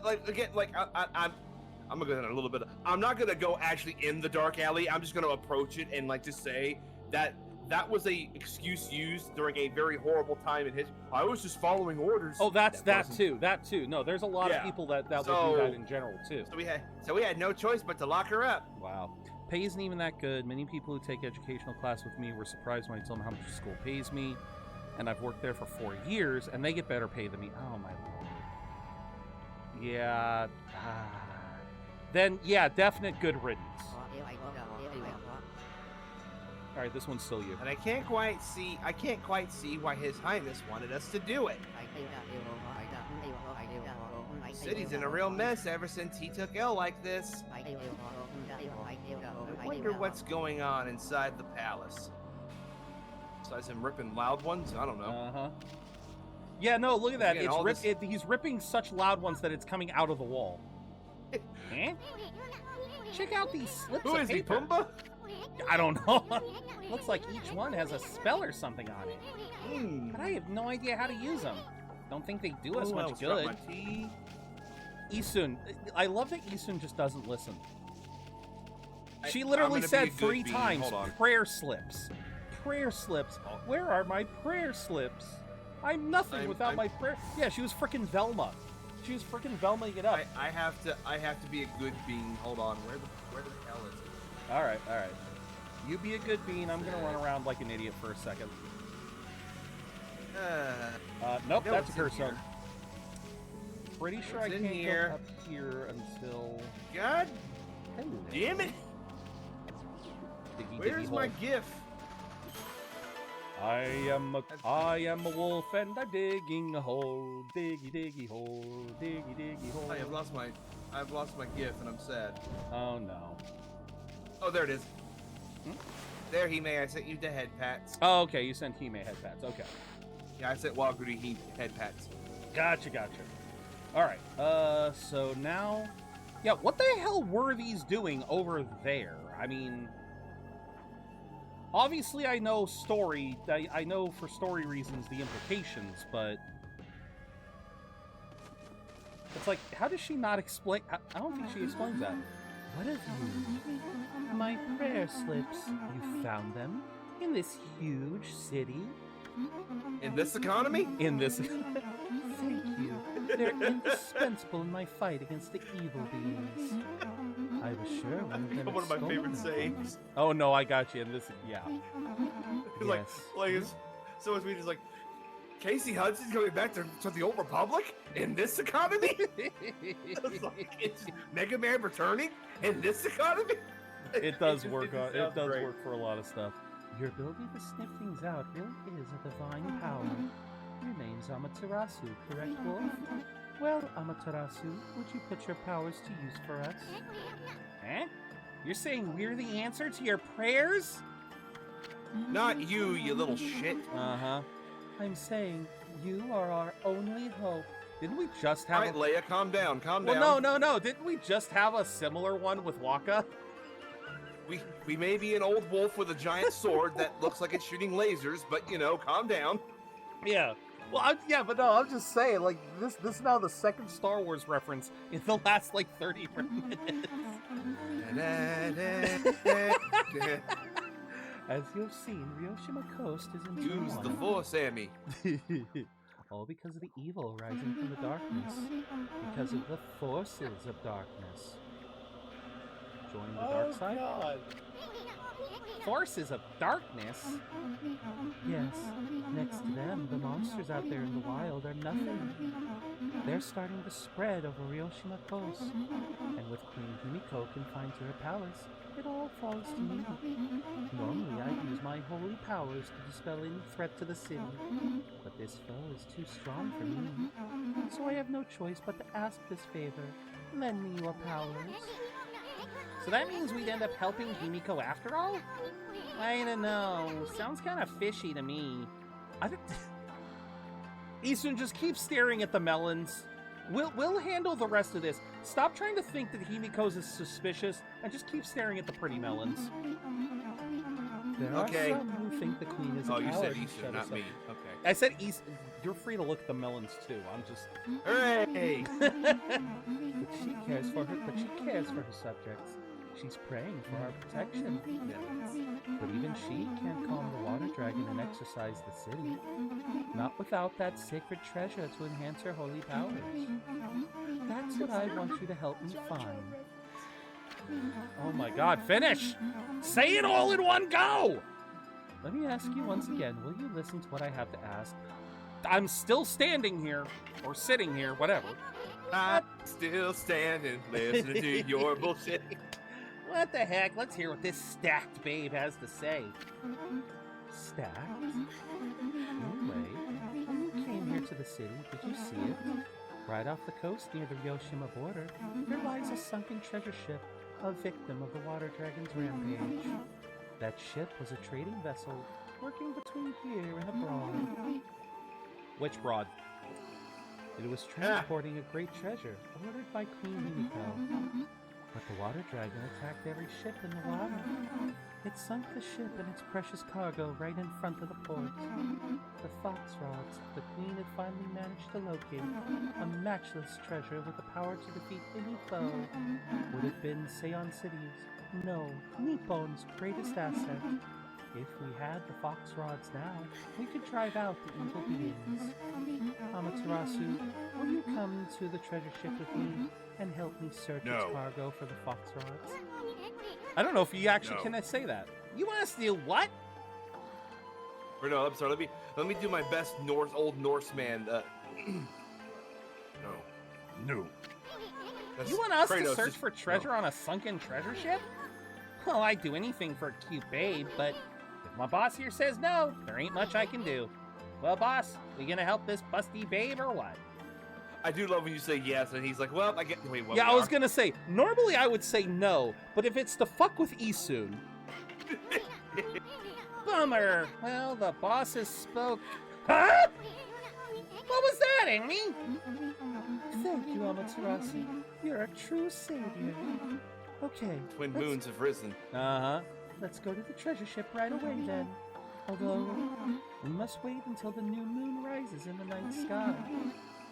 I'm gonna go in a little bit. I'm not gonna go actually in the dark alley. I'm just gonna approach it and just say that was a excuse used during a very horrible time in history. I was just following orders. Oh, that too. No, there's a lot of people that will do that in general too. So we had no choice but to lock her up. Wow. Pay isn't even that good. Many people who take educational class with me were surprised when I told them how much the school pays me. And I've worked there for 4 years, and they get better pay than me. Oh, my lord. Yeah. Then, yeah, definite good riddance. All right, this one's still you. And I can't quite see why His Highness wanted us to do it. The city's in a real mess ever since he took L like this. I wonder what's going on inside the palace. Besides him ripping loud ones, I don't know. Uh-huh. Yeah, no, look at that. Again, He's ripping such loud ones that it's coming out of the wall. Eh? Check out these slips Who of is he, paper. Pumbaa? I don't know. Looks like each one has a spell or something on it. But I have no idea how to use them. Don't think they do us much good. Isun. I love that Isun just doesn't listen. She literally said 3 times, prayer slips. Prayer slips. Where are my prayer slips? I'm nothing without my prayer. Yeah, she was frickin' Velma. She was frickin' Velma-ing it up. I have to be a good being. Hold on. Where the hell is it? All right. You be a good bean. I'm gonna run around like an idiot for a second. Nope, that's a curse zone. Pretty sure I can't go up here until. God damn it! Where's my GIF? I am a wolf and I'm digging a hole, diggy hole, diggy hole. I've lost my GIF and I'm sad. Oh no. Oh, there it is. There, Hime, I sent you the head pats. Oh, okay, you sent Hime head pats. Okay. Yeah, I sent Waguri head pats. Gotcha. All right. So now, yeah, what the hell were these doing over there? I mean. Obviously, I know story. I know for story reasons the implications, but it's like, how does she not explain? I don't think she explains that. What have you? My prayer slips. You found them in this huge city. In this economy? In this. Thank you. They're indispensable in my fight against the evil beings. I was sure one of them. One of my favorite sayings. Oh no, I got you in this. Yeah. It's so it's just like Casey Hudson's coming back to the old Republic in this economy. It's Mega Man returning in this economy. It does work. It does work for a lot of stuff. Your ability to sniff things out really is a divine power. Your name's Amaterasu, correct, Wolf? Well, Amaterasu, would you put your powers to use for us? Eh? You're saying we're the answer to your prayers? Not you, you little shit. Uh-huh. I'm saying you are our only hope. Didn't we just have All right, Leia, calm down. Well, no. Didn't we just have a similar one with Waka? We may be an old wolf with a giant sword that looks like it's shooting lasers, but, calm down. Yeah. Well, I'm just saying, like, this is now the second Star Wars reference in the last, 30 minutes. As you've seen, Ryoshima Coast is in Use the Force, Sammy. All because of the evil rising from the darkness. Because of the forces of darkness. Join the dark side? God. Forces of darkness? Yes. Next to them, the monsters out there in the wild are nothing. They're starting to spread over Ryoshima Coast. And with Queen Himiko confined to her palace, it all falls to me. Normally, I'd use my holy powers to dispel any threat to the city. But this foe is too strong for me. So I have no choice but to ask this favor. Lend me your powers. So that means we'd end up helping Himiko after all? I don't know. Sounds kind of fishy to me. Isun, just keep staring at the melons. We'll handle the rest of this. Stop trying to think that Himiko's is suspicious and just keep staring at the pretty melons. There are some who think the queen is a coward. Oh, you said who Eastern, shut not us me. up. Okay. I said East. You're free to look at the melons too. I'm just. Hooray! But she cares for her subjects. She's praying for our protection. But even she can't calm the water dragon and exorcise the city. Not without that sacred treasure to enhance her holy powers. That's what I want you to help me find. Oh my God! Finish! Say it all in one go! Let me ask you once again, will you listen to what I have to ask? I'm still standing here, or sitting here, whatever. I'm still standing, listening to your bullshit. What the heck? Let's hear what this stacked babe has to say. Stacked? Anyway, when you came here to the city, did you see it? Right off the coast near the Ryoshima border, there lies a sunken treasure ship, a victim of the water dragon's rampage. That ship was a trading vessel, working between here and abroad. Which broad? It was transporting a great treasure, ordered by Queen Himiko. But the water dragon attacked every ship in the water. It sunk the ship and its precious cargo right in front of the port. The fox rods the queen had finally managed to locate, a matchless treasure with the power to defeat any foe, would have been Seion City's, no, Nippon's greatest asset. If we had the fox rods now, we could drive out the evil beings. Amaterasu, will you come to the treasure ship with me and help me search its cargo for the fox rods? I don't know if you actually can say that. You want us to do what? Or no, I'm sorry. Let me do my best Old Norseman. No. You want us to search for treasure on a sunken treasure ship? Well, I'd do anything for a cute babe, but if my boss here says no, there ain't much I can do. Well, boss, we gonna help this busty babe or what? I do love when you say yes, and he's like, well, I get... Wait, what? Yeah, I was gonna say, normally I would say no, but if it's to fuck with Isun... Bummer. Well, the bosses spoke... Huh? What was that, Amy? Thank you, Amaterasu. You're a true savior. Okay. Twin moons have risen. Uh-huh. Let's go to the treasure ship right away, then. Although, we must wait until the new moon rises in the night sky.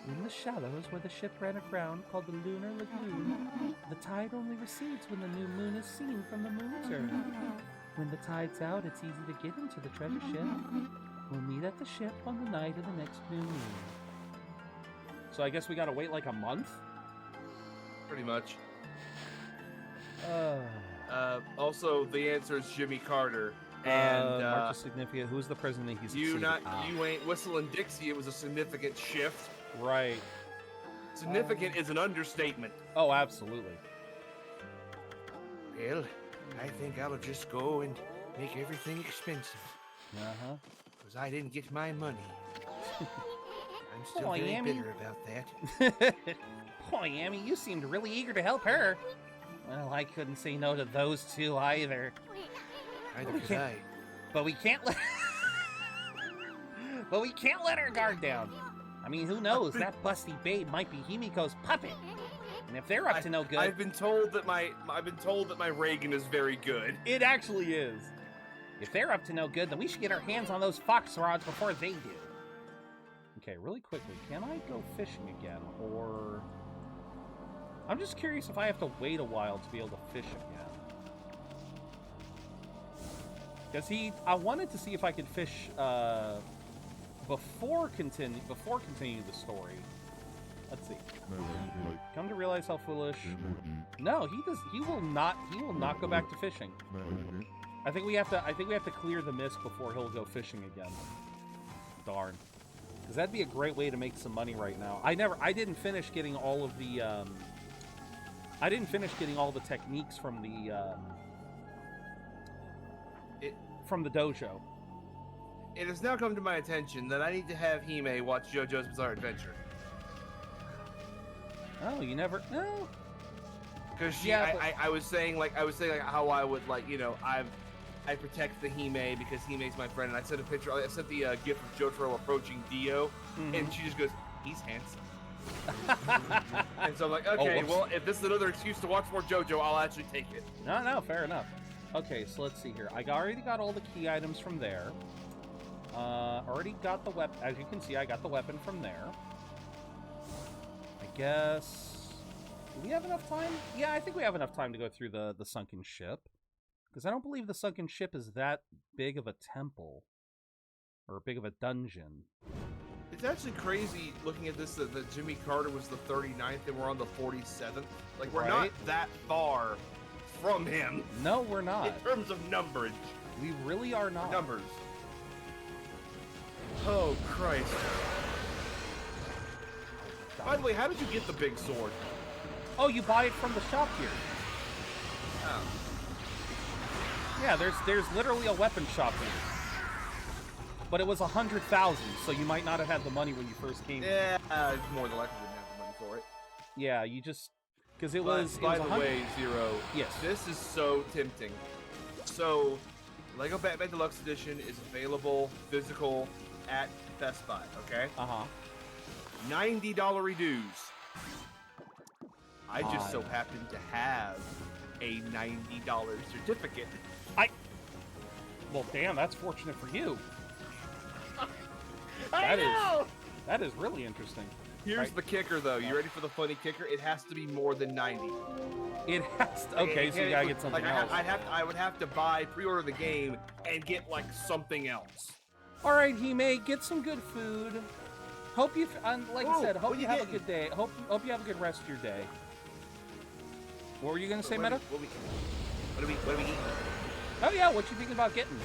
In the shallows where the ship ran aground, called the Lunar Lagoon, the tide only recedes when the new moon is seen from the moon's earth. When the tide's out, it's easy to get into the treasure ship. We'll meet at the ship on the night of the next new moon. So I guess we gotta wait like a month? Pretty much. Also, the answer is Jimmy Carter. And March is significant. Who's the president he's you ain't whistling Dixie. It was a significant shift. Right. Significant is an understatement. Oh, absolutely. Well, I think I'll just go and make everything expensive. Uh-huh. Because I didn't get my money. I'm still Boy, very Amy. bitter about that. Boy, Amy, you seemed really eager to help her. Well, I couldn't say no to those two either. Either could I. But we can't let... But we can't let our guard down. I mean, who knows? That busty babe might be Himiko's puppet. And if they're up to no good... I've been told that my Reagan is very good. It actually is. If they're up to no good, then we should get our hands on those fox rods before they do. Okay, really quickly, can I go fishing again? Or... I'm just curious if I have to wait a while to be able to fish again. Because I wanted to see if I could fish before continuing the story, let's see. Come to realize how foolish. No, he will not go back to fishing. I think we have to clear the mist before he'll go fishing again. Darn. Because that'd be a great way to make some money right now. I didn't finish getting all of the techniques from the dojo. It has now come to my attention that I need to have Hime watch JoJo's Bizarre Adventure. Oh, you never? No. Because Yeah, I was saying how I would I protect the Hime because Hime's my friend, and I sent a picture. I sent the gif of Jotaro approaching Dio, and she just goes, "He's handsome." And so I'm like, okay, well, if this is another excuse to watch more JoJo, I'll actually take it. No, fair enough. Okay, so let's see here. I already got all the key items from there. Already got the weapon. As you can see, I got the weapon from there. I guess. Do we have enough time? Yeah, I think we have enough time to go through the sunken ship. Because I don't believe the sunken ship is that big of a temple. Or big of a dungeon. It's actually crazy looking at this that Jimmy Carter was the 39th and we're on the 47th. Like, we're not that far from him. No, we're not. In terms of numberage. We really are not. Numbers. Oh, Christ. By the way, how did you get the big sword? Oh, you buy it from the shop here. Oh. Yeah, there's literally a weapon shop here. But it was 100,000, so you might not have had the money when you first came. Yeah, more than likely didn't have the money for it. Yeah, you just because it But was. by the way, Zero. Yes. This is so tempting. So, Lego Batman Deluxe Edition is available physical at Best Buy. Okay. $90 reduce. I just so happen to have a $90 certificate. Well, damn, that's fortunate for you. I know! That is really interesting. Here's the kicker, though. You ready for the funny kicker? It has to be more than 90. It has to. Okay, so you gotta get something else. I would have to pre-order the game and get like something else. All right, Hime, get some good food. Hope you, like I said, hope you have a good day. Hope you have a good rest of your day. What were you gonna say, Meta? What are we eating? Oh yeah, what you thinking about getting?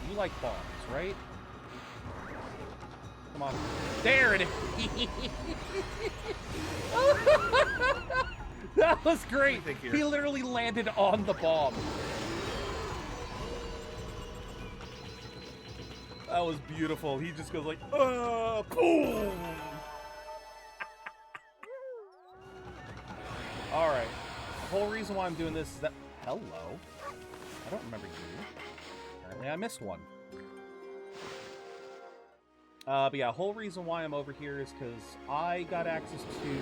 You like bombs, right? Come on. There it is. That was great. He literally landed on the bomb. That was beautiful. He just goes like, boom. All right. The whole reason why I'm doing this is that. Hello. I don't remember you. Apparently, I missed one. But yeah, whole reason why I'm over here is because I got access to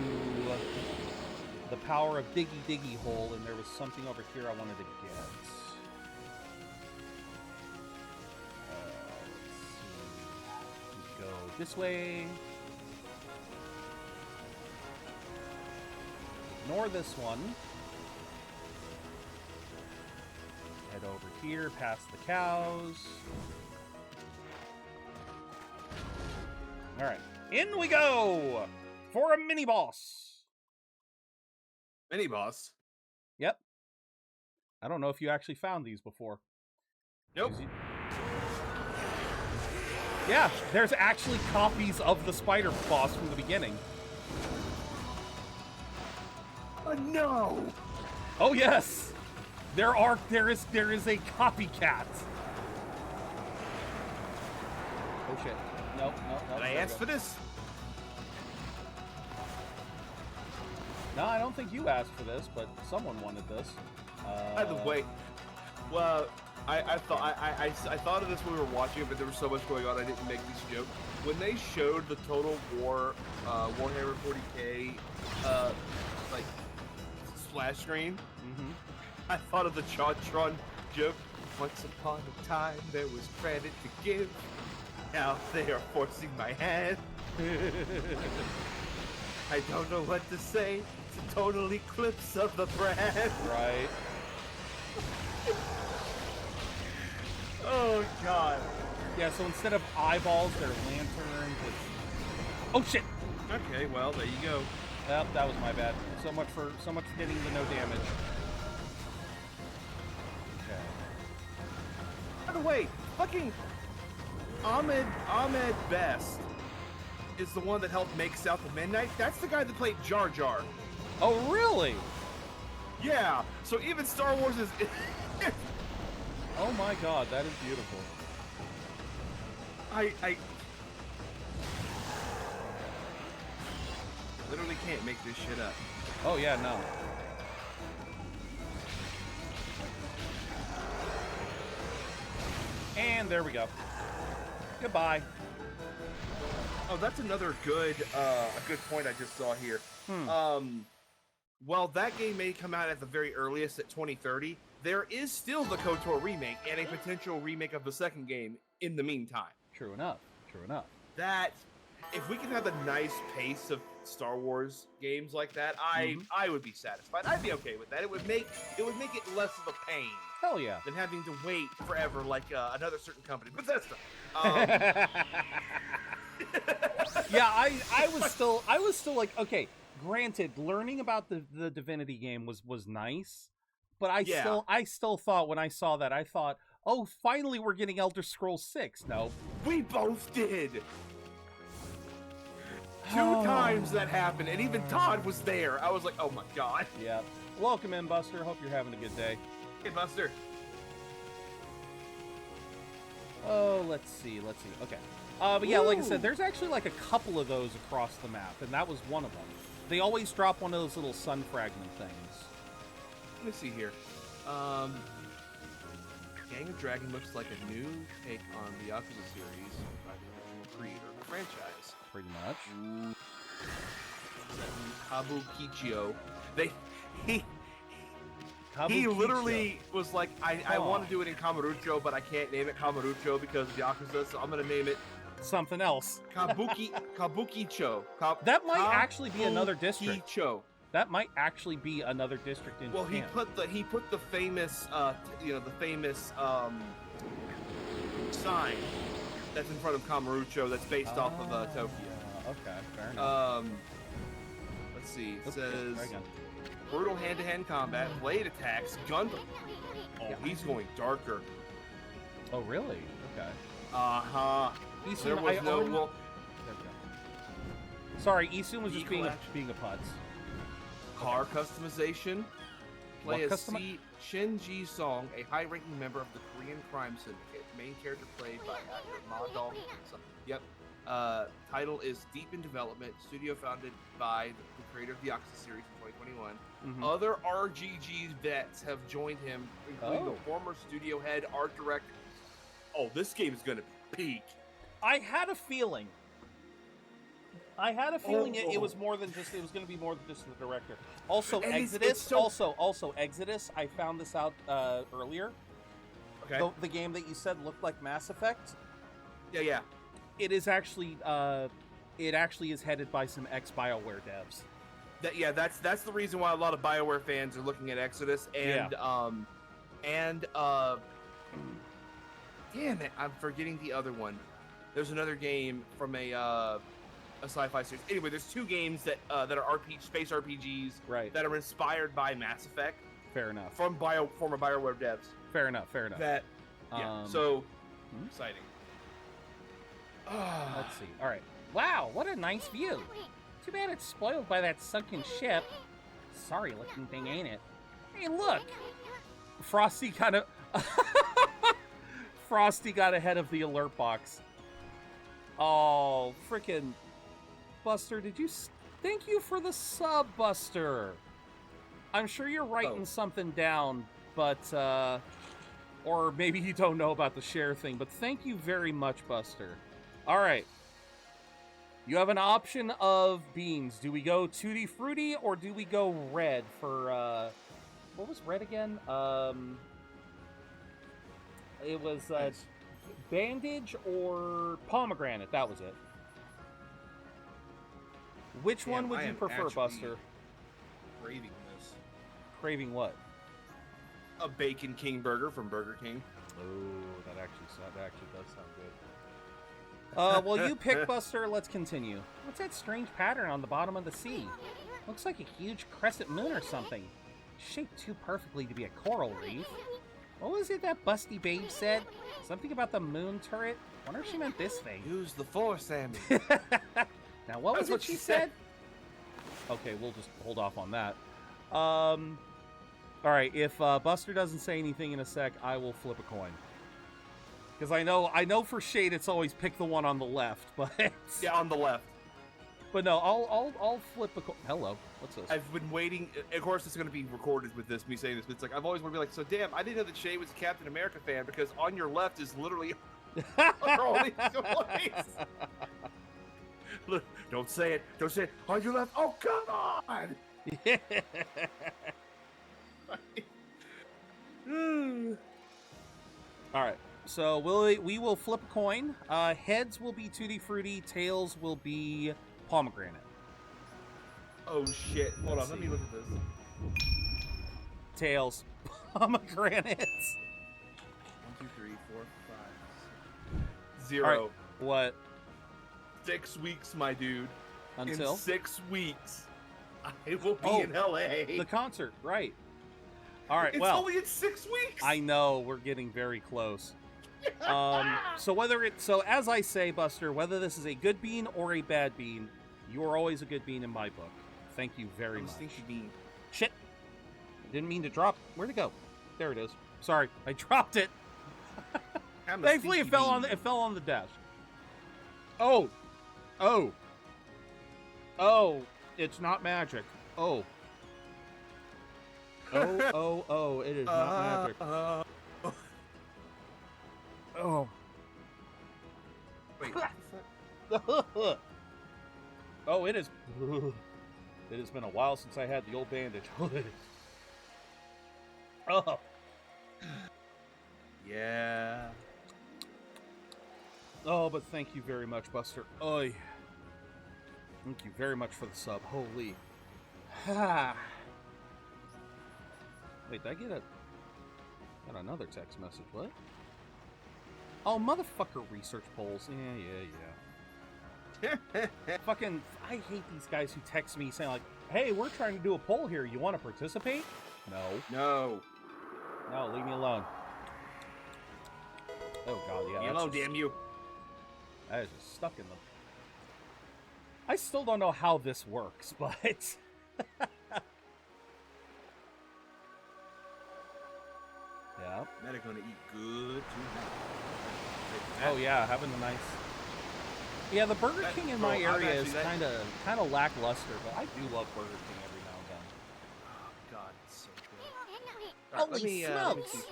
the power of Diggy Hole, and there was something over here I wanted to get. Let's see. Go this way. Ignore this one. Head over here, past the cows. Alright, in we go! For a mini-boss! Mini-boss? Yep. I don't know if you actually found these before. Nope. Yeah, there's actually copies of the spider boss from the beginning. No! Oh yes! There is a copycat. Oh shit. Nope. Did I ask for this? No, I don't think you asked for this, but someone wanted this. By the way, well, I thought of this when we were watching it, but there was so much going on I didn't make this joke. When they showed the Total War Warhammer 40K like splash screen, I thought of the Chautron joke. Once upon a time, there was credit to give. Now they are forcing my hand. I don't know what to say. It's a total eclipse of the brand. Right. Yeah, so instead of eyeballs, they're lanterns. Oh shit! Okay, well there you go. Yep, that was my bad. So much for getting the no damage. Okay. By the way, fucking Ahmed Best is the one that helped make South of Midnight. That's the guy that played Jar Jar. Oh really? Yeah. So even Star Wars is. Oh my god, that is beautiful. I literally can't make this shit up. Oh yeah, no. And there we go. Goodbye. Oh, that's another good a good point I just saw here. Well, that game may come out at the very earliest at 2030. There is still the KOTOR remake and a potential remake of the second game in the meantime. True enough. True enough. That if we can have a nice pace of Star Wars games like that, I would be satisfied. I'd be okay with that. It would make it less of a pain. Hell yeah. Than having to wait forever like another certain company, Bethesda. Yeah, I was still like, okay, granted, learning about the Divinity game was nice, but I still thought when I saw that, I thought, oh, finally we're getting Elder Scrolls 6. No. We both did. Two times that happened, and even Todd was there. I was like, oh my god. Yeah. Welcome in, Buster. Hope you're having a good day. Hey, Buster. Oh, let's see. Okay. But yeah, like I said, there's actually like a couple of those across the map, and that was one of them. They always drop one of those little sun fragment things. Let me see here. Gang of Dragon looks like a new take on the Yakuza series by the original creator of the franchise. Pretty much. Kabukicho. He literally was like, I want to do it in Kamurocho, but I can't name it Kamurocho because of Yakuza, so I'm going to name it something else. Kabukicho. That might actually be another district. Kabukicho. That might actually be another district in Japan. Well, he put the famous sign that's in front of Kamurocho that's based off of Tokyo. Okay, fair enough. Let's see. It says brutal hand-to-hand combat, blade attacks, gun. Oh, he's going darker. Oh, really? Okay. There was no. Well, sorry, Isun was just being a putz. Car customization. Play as Shin Ji-song, a high-ranking member of the Korean crime syndicate. Main character played by actor Ma Dong-suk. Yep. Title is Deep in Development. Studio founded by the creator of the Yakuza series in 2021. Other RGG vets have joined him, including the former studio head, art director. Oh, this game is going to peak. I had a feeling. It was more than just. It was going to be more than just the director. Also, Exodus. Also, Exodus. I found this out earlier. Okay. The game that you said looked like Mass Effect. Yeah. It is actually. It actually is headed by some ex-BioWare devs. That's the reason why a lot of BioWare fans are looking at Exodus and damn it, I'm forgetting the other one. There's another game from a sci-fi series. Anyway, there's two games that are space RPGs that are inspired by Mass Effect. Fair enough. From former BioWare devs. Fair enough. So exciting. Let's see. All right. Wow, what a nice view. Too bad it's spoiled by that sunken ship. Sorry looking thing, ain't it? Hey, look. Frosty got ahead of the alert box. Oh, frickin' Buster, thank you for the sub, Buster. I'm sure you're writing something down, but, or maybe you don't know about the share thing, but thank you very much, Buster. All right. You have an option of beans. Do we go Tutti Frutti or do we go red for, what was red again? It was, bandage or pomegranate. That was it. Which one would you prefer, Buster? Craving this. Craving what? A Bacon King burger from Burger King. Oh, that that actually does sound good. Well, you pick, Buster. Let's continue. What's that strange pattern on the bottom of the sea? Looks like a huge crescent moon or something. Shaped too perfectly to be a coral reef. What was it that Busty Babe said? Something about the moon turret? Wonder if she meant this thing. Use the force, Sammy. Now, what was That's it she said? Okay, we'll just hold off on that. All right, if Buster doesn't say anything in a sec, I will flip a coin. Because I know for Shade it's always pick the one on the left, but Yeah, on the left. But no, I'll flip a coin. Hello, what's this? I've been waiting. Of course, it's going to be recorded with this, me saying this, but it's like I've always wanted to be like, so damn, I didn't know that Shade was a Captain America fan because on your left is literally all these toys. Look, don't say it. Don't say it. On your left. Oh, come on. All right. So we will flip a coin. Heads will be Tutti Frutti. Tails will be pomegranate. Oh shit! Hold on. Let me look at this. Tails, pomegranates. 1, 2, 3, 4, 5, 0. All right. What? 6 weeks, my dude. Until? In 6 weeks, I will be in LA. The concert, right? All right. It's well, only in 6 weeks. I know we're getting very close. So as I say, Buster, whether this is a good bean or a bad bean, you are always a good bean in my book. Thank you very much. Stinky bean. Shit. I didn't mean to drop. Where'd it go? There it is. Sorry, I dropped it. Thankfully, it fell on the desk. Oh, it's not magic. Oh, it is not magic. Oh. Wait. Oh, it is. It has been a while since I had the old bandage. Oh. Yeah. Oh, but thank you very much, Buster. Oy. Thank you very much for the sub. Holy. Wait, did I get got another text message? What? Oh, motherfucker research polls. Yeah. Fucking, I hate these guys who text me saying like, hey, we're trying to do a poll here. You want to participate? No, leave me alone. Oh, God, yeah. Leave me alone, damn you. That is just stuck in them. I still don't know how this works, but... Yeah. Meta gonna eat good tonight. Oh yeah, having a nice. Yeah, the Burger King in my area is kind of lackluster, but I do love Burger King every now and then. Oh God, it's so good. Holy smokes!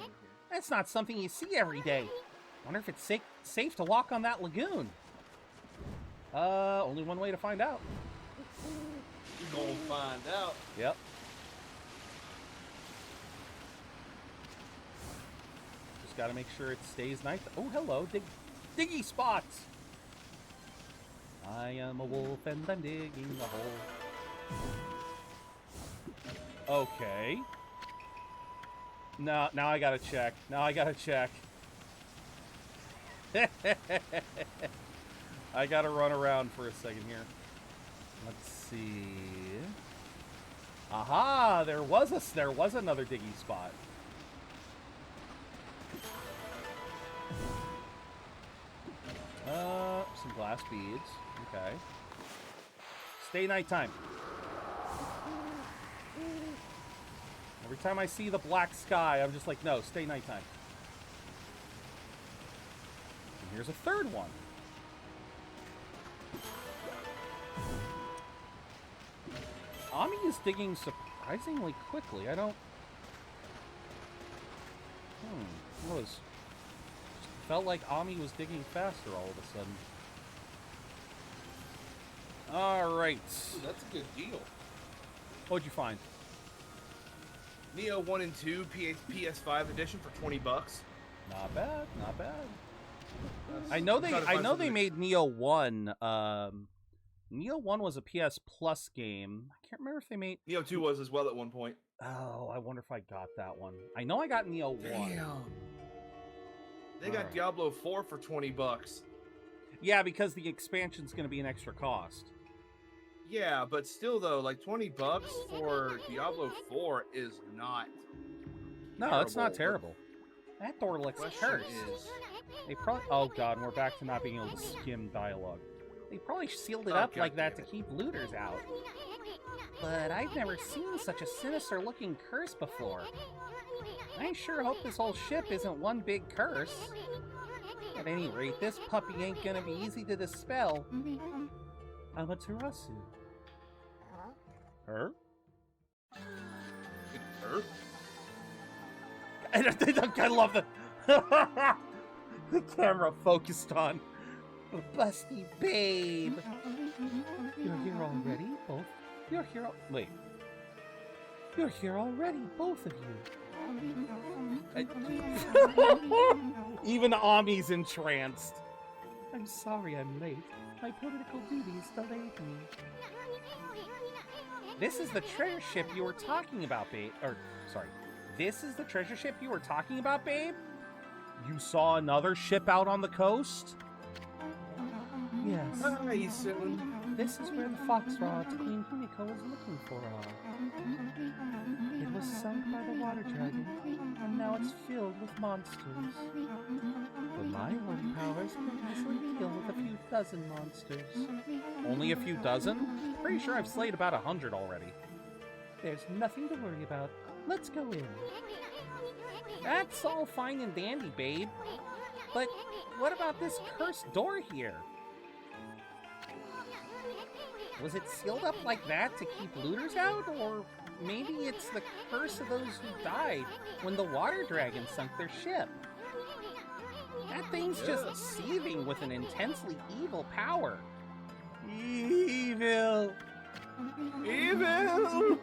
That's not something you see every day. Wonder if it's safe to walk on that lagoon. Only one way to find out. We're gonna find out. Yep. Got to make sure it stays nice. Oh, hello, diggy spots. I am a wolf and I'm digging the hole. Okay. Now I gotta check. I gotta run around for a second here. Let's see. Aha! There was another diggy spot. Some glass beads. Okay. Stay nighttime. Every time I see the black sky, I'm just like, no, stay nighttime. And here's a third one. Ami is digging surprisingly quickly. I don't... Felt like Ami was digging faster all of a sudden. Alright. That's a good deal. What'd you find? Neo 1 and 2 PS5 edition for $20. Not bad. I know they made Neo 1. Neo 1 was a PS Plus game. I can't remember if they made... Neo 2 was as well at one point. Oh, I wonder if I got that one. I know I got Neo 1. Damn. They got Diablo 4 for $20. Yeah, because the expansion's going to be an extra cost. Yeah, but still though, like $20 for Diablo 4 is not. No, it's not terrible. That door looks cursed. They probably. Oh god, we're back to not being able to skim dialogue. They probably sealed it up like that to keep looters out. But I've never seen such a sinister-looking curse before. I sure hope this whole ship isn't one big curse. At any rate, this puppy ain't gonna be easy to dispel. Amaterasu. Her? Her? I love the the camera focused on Busty Babe. You're here already, both. You're here. Wait. You're here already, both of you. Even Ami's entranced. I'm sorry I'm late. My political duties delayed me. This is the treasure ship you were talking about, babe. Or, sorry. This is the treasure ship you were talking about, babe? You saw another ship out on the coast? Yes. Hi, soon. This is where the fox rods Queen Himiko was looking for are. It was sunk by the water dragon, and now it's filled with monsters. But my holy powers can easily deal with a few dozen monsters. Only a few dozen? Pretty sure I've slayed about 100 already. There's nothing to worry about. Let's go in. That's all fine and dandy, babe. But what about this cursed door here? Was it sealed up like that to keep looters out? Or maybe it's the curse of those who died when the water dragon sunk their ship? That thing's just seething with an intensely evil power. Evil! Evil!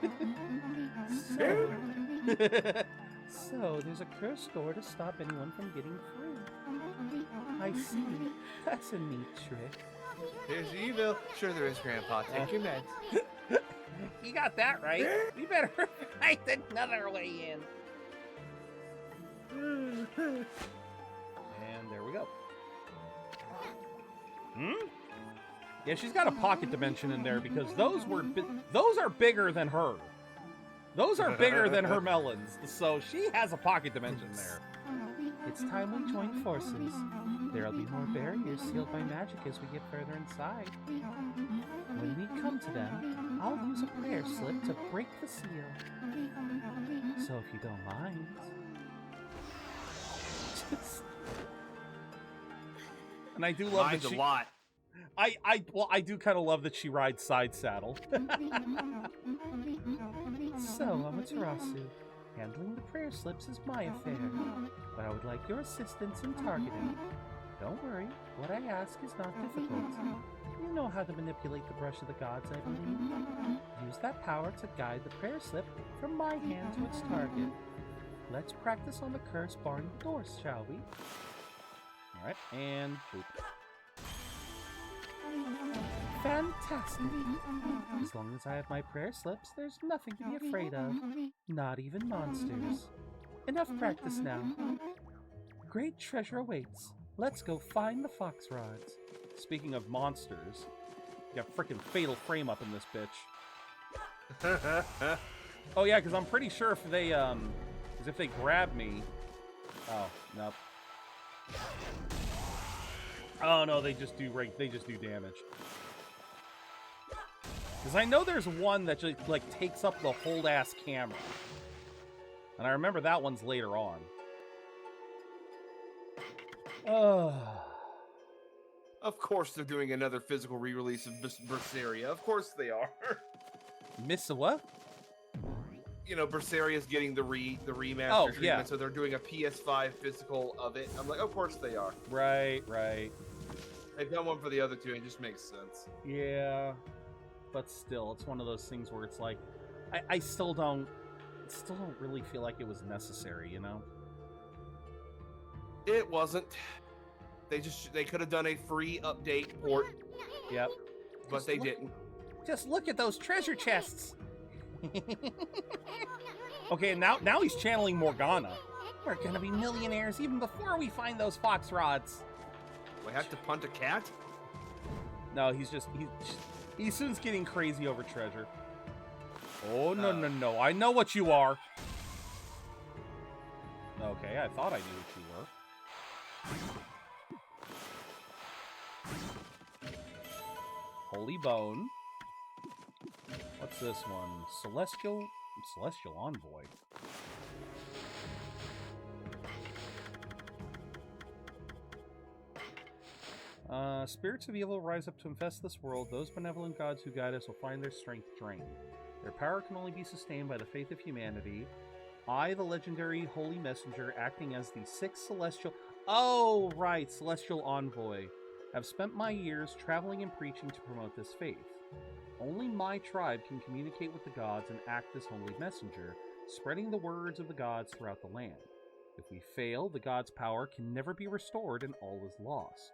So, there's a cursed door to stop anyone from getting through. I see. That's a neat trick. There's evil. Sure there is, Grandpa. Take your meds. You got that right. We better find another way in. And there we go. Yeah, she's got a pocket dimension in there because those are bigger than her. Those are bigger than her melons, so she has a pocket dimension there. It's time we join forces. There'll be more barriers sealed by magic as we get further inside. When we come to them, I'll use a prayer slip to break the seal. So if you don't mind... And I do love that she... a lot. I do kind of love that she rides side saddle. So, Amaterasu, handling the prayer slips is my affair, but I would like your assistance in targeting. Don't worry, what I ask is not difficult. You know how to manipulate the brush of the gods, I believe. Use that power to guide the prayer slip from my hand to its target. Let's practice on the curse barring the doors, shall we? Alright, and boop. Fantastic! As long as I have my prayer slips, there's nothing to be afraid of. Not even monsters. Enough practice now. Great treasure awaits. Let's go find the fox rods. Speaking of monsters, you got frickin' fatal frame up in this bitch. Oh yeah, because I'm pretty sure if they grab me... Oh, nope. Oh no, they just do damage. Because I know there's one that just, like, takes up the whole ass camera. And I remember that one's later on. Of course they're doing another physical re-release of Berseria. Of course they are. Miss what? You know, Berseria's getting the remaster treatment, yeah. So they're doing a PS5 physical of it. I'm like, of course they are. Right. They've done one for the other two, it just makes sense. Yeah. But still, it's one of those things where it's like, I still don't really feel like it was necessary, you know? It wasn't. They could have done a free update port. Yep. But they didn't. Just look at those treasure chests. Okay, now he's channeling Morgana. We're gonna be millionaires even before we find those fox rods. Do I have to punt a cat? No, he's soon's getting crazy over treasure. Oh, no. I know what you are. Okay, I thought I knew what you were. Holy Bone. What's this one? Celestial Envoy. Spirits of evil rise up to infest this world. Those benevolent gods who guide us will find their strength drained. Their power can only be sustained by the faith of humanity. I, the legendary Holy Messenger, acting as the sixth celestial... Oh, right, Celestial Envoy. Have spent my years traveling and preaching to promote this faith. Only my tribe can communicate with the gods and act as Holy Messenger, spreading the words of the gods throughout the land. If we fail, the gods' power can never be restored and all is lost.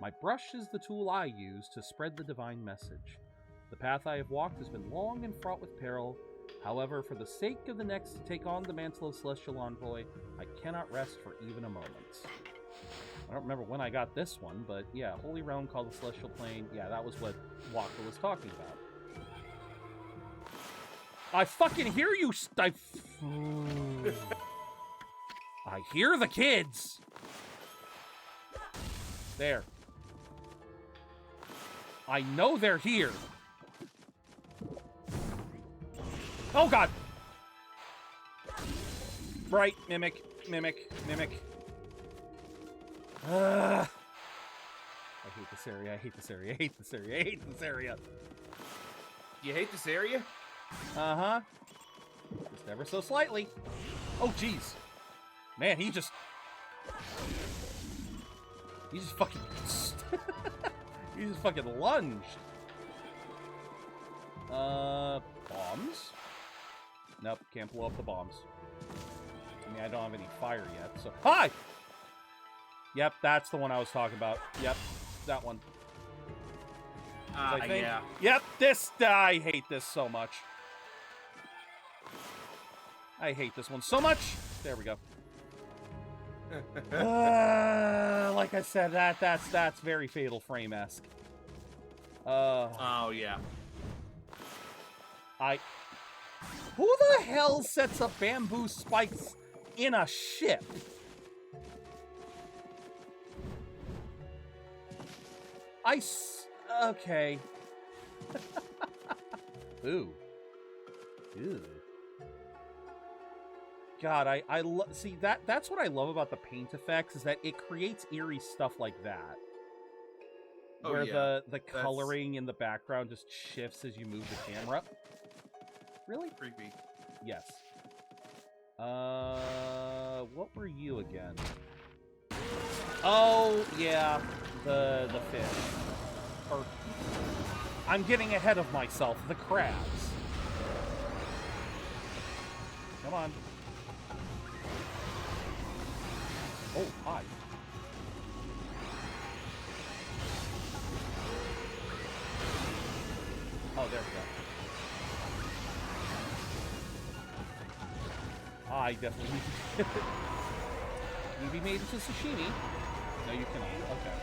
My brush is the tool I use to spread the divine message. The path I have walked has been long and fraught with peril. However, for the sake of the next to take on the mantle of Celestial Envoy, I cannot rest for even a moment. I don't remember when I got this one, but yeah, Holy Realm called the Celestial Plane. Yeah, that was what Walker was talking about. I fucking hear you, I hear the kids! There. I know they're here. Oh, God! Right, mimic. I hate this area, You hate this area? Uh-huh. Just ever so slightly. Oh, jeez. Man, he just fucking... he just fucking lunged. Bombs? Nope, can't blow up the bombs. I mean, I don't have any fire yet, so... Hi! Yep, that's the one I was talking about. Yep, that one. I think. Yeah. Yep, this... I hate this so much. I hate this one so much. There we go. Like I said, that's very Fatal Frame-esque. Oh, yeah. Who the hell sets up bamboo spikes in a ship? Okay. Ooh. Ew. God, see, that's what I love about the paint effects, is that it creates eerie stuff like that. Oh, where yeah. the coloring in the background just shifts as you move the camera. Really? Creepy. Yes. What were you again? Oh, yeah, the fish. Or, I'm getting ahead of myself. The crabs. Come on. Oh, hi. Oh, there we go. I definitely need to... Can you be made into sashimi? No, you cannot. Okay.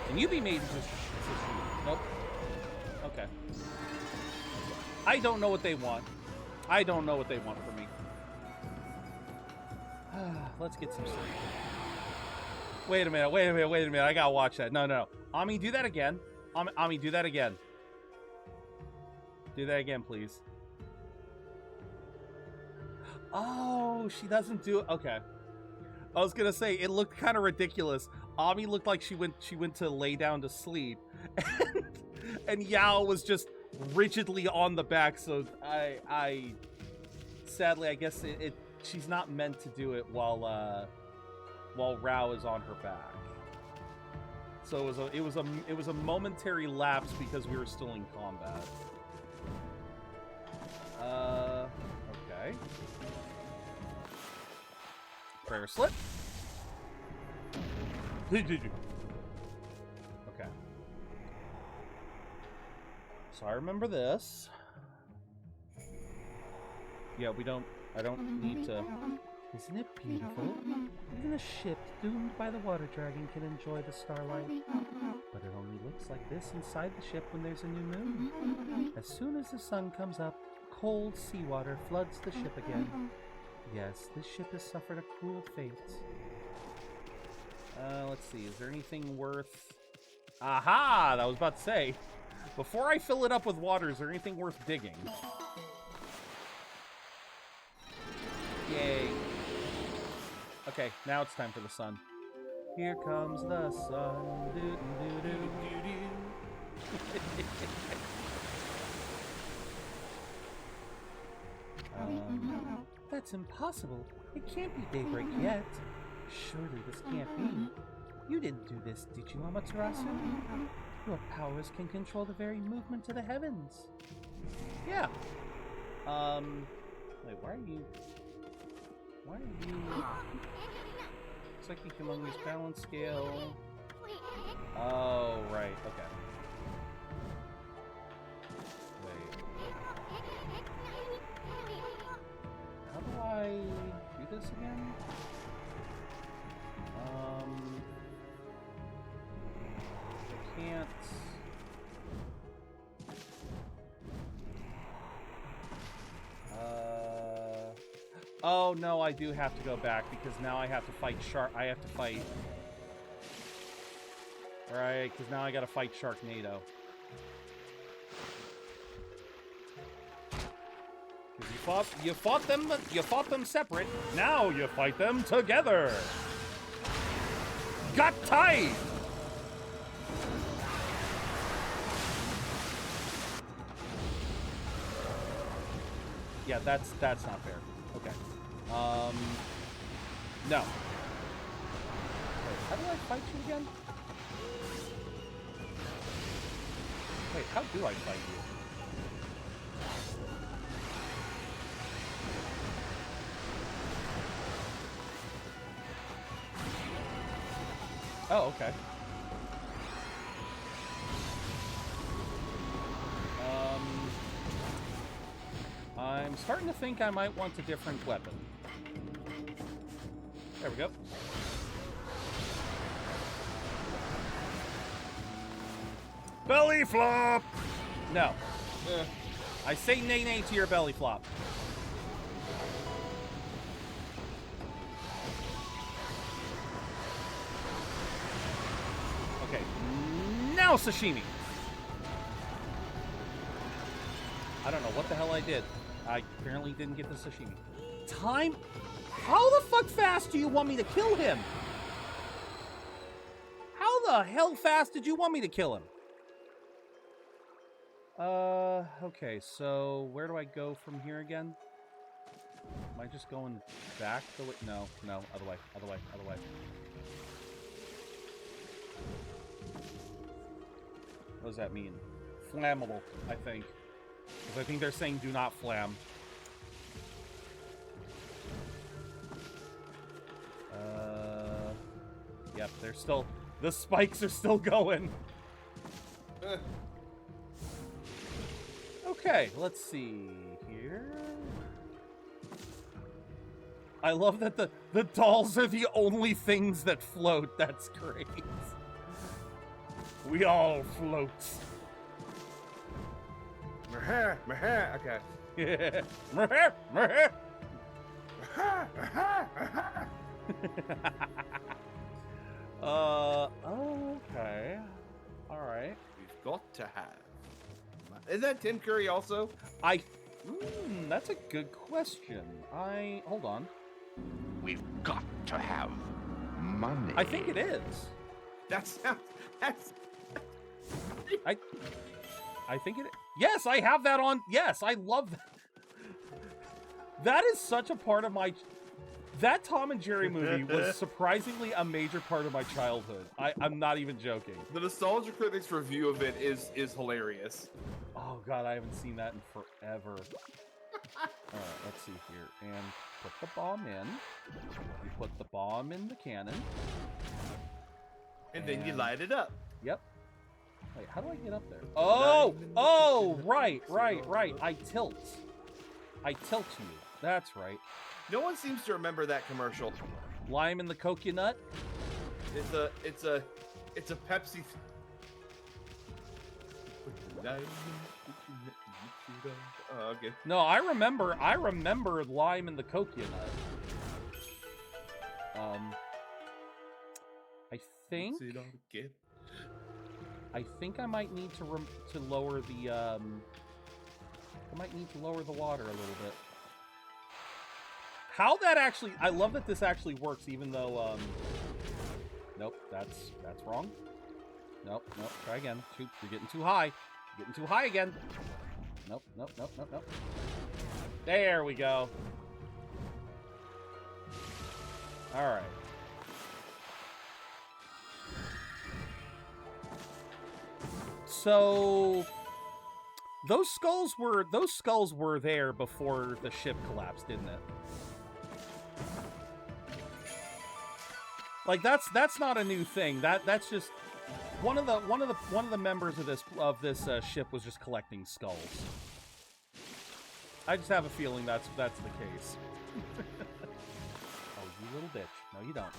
Can you be made into sashimi? Nope. Okay. I don't know what they want. I don't know what they want from me. Let's get some sleep. Wait a minute. I gotta watch that. No. Ami, do that again. Ami, do that again. Do that again, please. Oh, she doesn't do it. Okay. I was gonna say, it looked kind of ridiculous. Ami looked like she went to lay down to sleep. And Yao was just rigidly on the back, so sadly, I guess she's not meant to do it while Rao is on her back. So it was a momentary lapse because we were still in combat. Okay. Prayer slip. Okay. So I remember this. Yeah, I don't need to... Isn't it beautiful? Even a ship doomed by the water dragon can enjoy the starlight. But it only looks like this inside the ship when there's a new moon. As soon as the sun comes up, cold seawater floods the ship again. Yes, this ship has suffered a cruel fate. Let's see, is there anything worth... Aha! I was about to say, before I fill it up with water, is there anything worth digging? Yay. Okay, now it's time for the sun. Here comes the sun. That's impossible. It can't be daybreak yet. Surely this can't be. You didn't do this, did you, Amaterasu? Your powers can control the very movement of the heavens. Yeah. Wait, why are you... Looks like you can use balance scale. Oh, right, okay. Wait. How do I do this again? I can't... Oh, no, I do have to go back, because now I have to fight I have to fight... Right, because now I gotta fight Sharknado. Because you fought them separate, now you fight them together! Got tied! Yeah, that's not fair. Okay. No. Wait, how do I fight you again? Wait, how do I fight you? Oh, okay. I'm starting to think I might want a different weapon. There we go. Belly flop! No. I say nay-nay to your belly flop. Okay. Now sashimi! I don't know what the hell I did. I apparently didn't get the sashimi. Time? How the fuck fast do you want me to kill him? How the hell fast did you want me to kill him? Okay, so where do I go from here again? Am I just going back the way? No, other way. What does that mean? Flammable, I think. Because I think they're saying do not flam. Yep, they're still... The spikes are still going. Okay, let's see here. I love that the dolls are the only things that float. That's great. We all float. Okay. Yeah. Okay. Alright. We've got to have... Is that Tim Curry also? That's a good question. Hold on. We've got to have money. I think it is. That's... I think it... Yes, I have that on... Yes, I love that. That is such a part of my... That Tom and Jerry movie was surprisingly a major part of my childhood. I'm not even joking. The Nostalgia Critics review of it is hilarious. Oh god, I haven't seen that in forever. Alright, let's see here. And put the bomb in. You put the bomb in the cannon. And then you light it up. Yep. Wait, how do I get up there? Oh! Oh! Right. I tilt you. That's right. No one seems to remember that commercial. Lime in the coconut? It's a Pepsi. Oh, okay. No, I remember lime in the coconut. I think I might need to lower the I might need to lower the water a little bit. How that actually, I love that this actually works, even though nope, that's wrong. Nope, try again. Shoot, you're getting too high. You're getting too high again. Nope. There we go. All right. So those skulls were there before the ship collapsed, didn't it? Like that's not a new thing. That's just one of the members of this ship was just collecting skulls. I just have a feeling that's the case. Oh, you little bitch! No, you don't.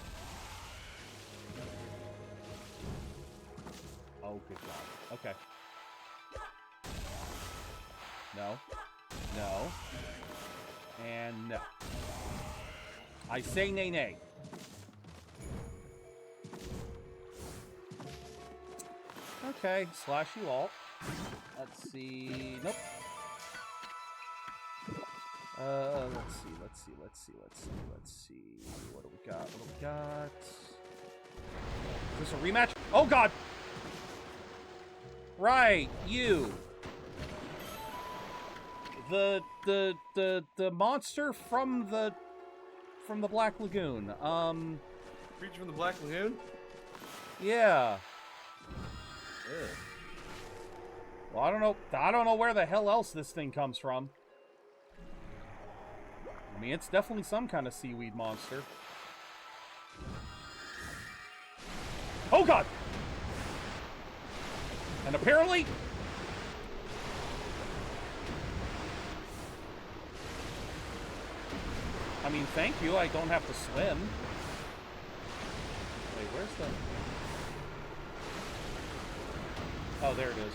Oh, good God. Okay. No. And no. I say nay nay. Okay, slash you alt. Let's see. Nope. Let's see. What do we got? Is this a rematch? Oh God! Right, you. The monster from the Black Lagoon. Creature from the Black Lagoon? Yeah. Ew. Well, I don't know where the hell else this thing comes from. I mean, it's definitely some kind of seaweed monster. Oh God! And apparently... I mean, thank you, I don't have to swim. Wait, where's the... Oh, there it is.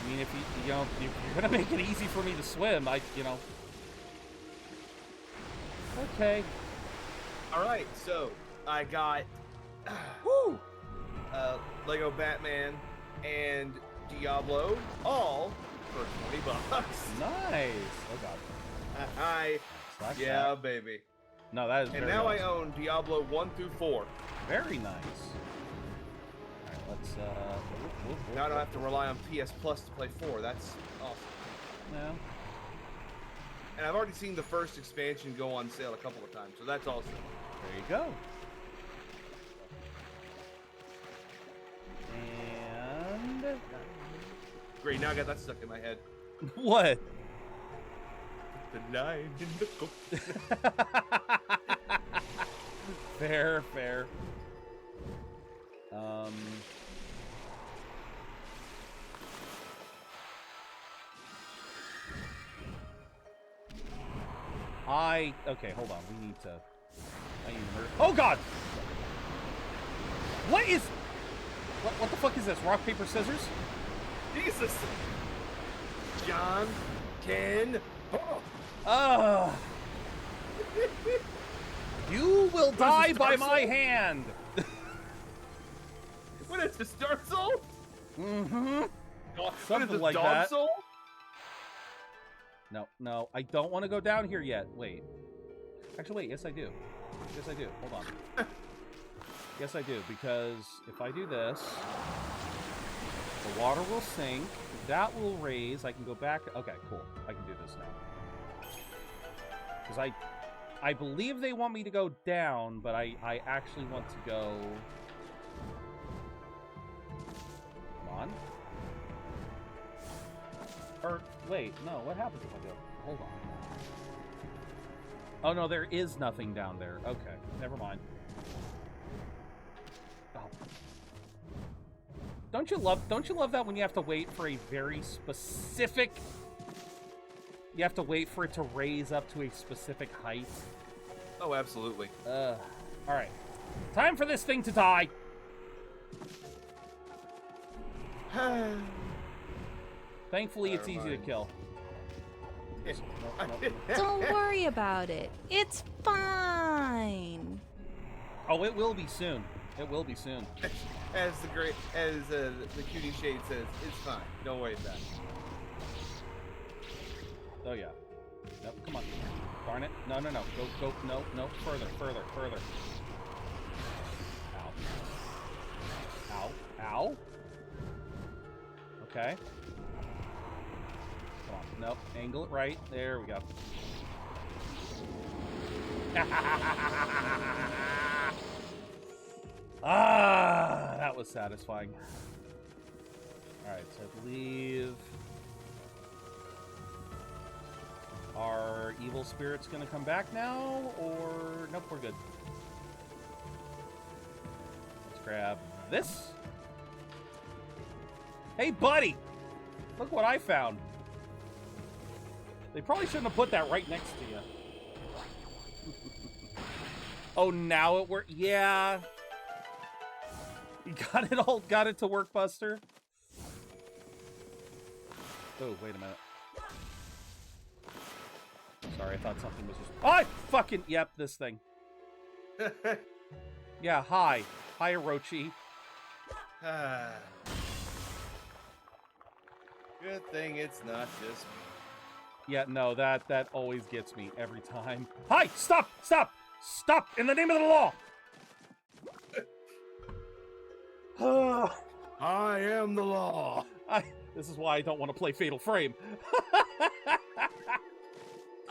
I mean, if you're gonna make it easy for me to swim, Okay. Alright, so... I got Lego Batman and Diablo all for $20. Nice. Oh God. Yeah, baby. No, that is. And now nice. I own Diablo 1 through 4. Very nice. All right, let's. Now I don't have to rely on PS Plus to play 4. That's awesome. No. And I've already seen the first expansion go on sale a couple of times, so that's awesome. There you go. And... Great, now I got that stuck in my head. What? The nine in the cook. Fair. Okay, hold on. I need to murder. Oh God! What is... What the fuck is this? Rock, paper, scissors? Jesus! John, Ken, you will die by my hand! What is this, Dark Soul? Mm-hmm. Something like Dog that. Soul? No, I don't want to go down here yet. Wait. Actually, wait, yes I do. Hold on. Yes I do, because if I do this, the water will sink, that will raise, I can go back. Okay, cool. I can do this now. Because I believe they want me to go down, but I actually want to go... Come on. Or, wait, no, what happens if I go? Hold on. Oh, no, there is nothing down there. Okay, never mind. Don't you love that when you have to wait for a very specific... You have to wait for it to raise up to a specific height? Oh, absolutely. Alright. Time for this thing to die! Thankfully, it's easy to kill. Don't worry about it. It's fine. Oh, it will be soon. It will be soon. As the cutie shade says, it's fine. Don't worry about it. Oh yeah. Nope, come on. Darn it. No. Go. No. Further. Ow. Okay. Come on. Nope. Angle it right. There we go. That was satisfying. Alright, so I believe our evil spirit's gonna come back now, or nope, we're good. Let's grab this. Hey, buddy! Look what I found. They probably shouldn't have put that right next to you. Oh, now it worked. Yeah. You got it to work, Buster. Oh, wait a minute. Sorry, I thought something was just... Oh, fucking... Yep, this thing. Yeah, hi. Hi, Orochi. Good thing it's not just me. Yeah, no, that always gets me every time. Hi! Stop! Stop! Stop! In the name of the law! I am the law. This is why I don't want to play Fatal Frame.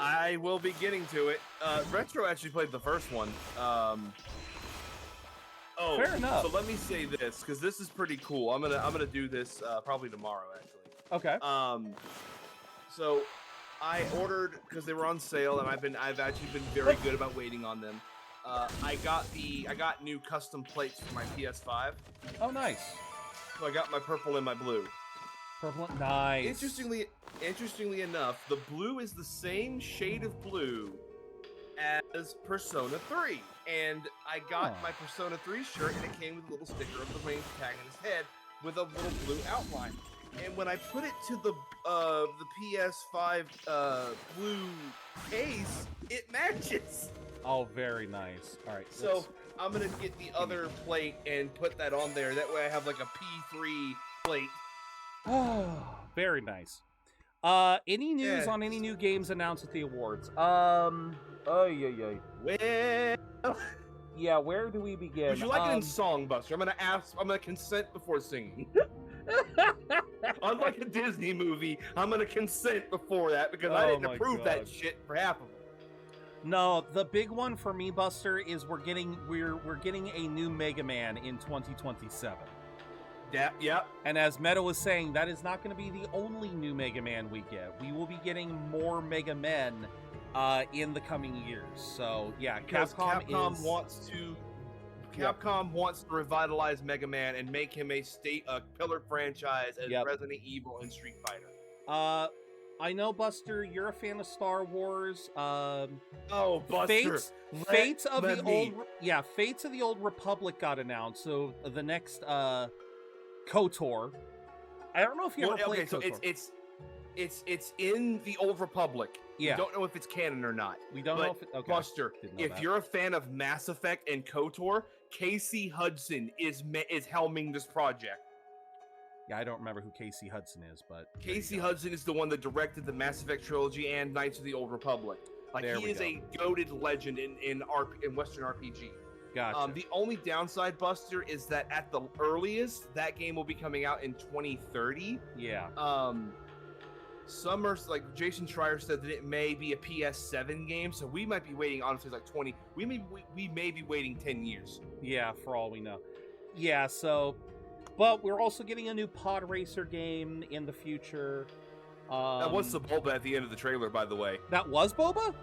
I will be getting to it. Retro actually played the first one. Fair enough. So let me say this, because this is pretty cool. I'm gonna do this probably tomorrow, actually. Okay. So I ordered because they were on sale, and I've actually been very good about waiting on them. I got new custom plates for my PS5. Oh, nice. So I got my purple and my blue. Purple, nice. Interestingly enough, the blue is the same shade of blue as Persona 3, and I got my Persona 3 shirt, and it came with a little sticker of the main protagonist's head with a little blue outline. And when I put it to the PS5 blue case, it matches. Oh, very nice. All right. So I'm gonna get the other plate and put that on there. That way I have like a P3 plate. Oh, very nice. Any news on any new games announced at the awards? Well, yeah, where do we begin? would you like it in song, Buster? I'm gonna consent before singing. Unlike a Disney movie, I'm gonna consent before that because I didn't approve that shit for half of them. No, the big one for me, Buster, is we're getting a new Mega Man in 2027. Yeah. And as Meta was saying, that is not going to be the only new Mega Man we get. We will be getting more Mega Men in the coming years. So yeah, Capcom wants to revitalize Mega Man and make him a pillar franchise as Resident Evil and Street Fighter. I know, Buster, you're a fan of Star Wars. Buster, Fates of the Old Republic got announced. So the next KOTOR. I don't know if you ever played KOTOR. So it's in the Old Republic. Yeah. We don't know if it's canon or not. We don't know if it, okay. Buster, if you're a fan of Mass Effect and KOTOR, Casey Hudson is helming this project. Yeah, I don't remember who Casey Hudson is, but Casey Hudson is the one that directed the Mass Effect trilogy and Knights of the Old Republic. Like, he is a goated legend in Western RPG. Gotcha. The only downside, Buster, is that at the earliest, that game will be coming out in 2030. Yeah. Like Jason Schreier said, that it may be a PS7 game, so we might be waiting, honestly, like 20. We may be waiting 10 years. Yeah, for all we know. Yeah, so, but we're also getting a new Pod Racer game in the future. That was Sebulba at the end of the trailer, by the way. That was Boba?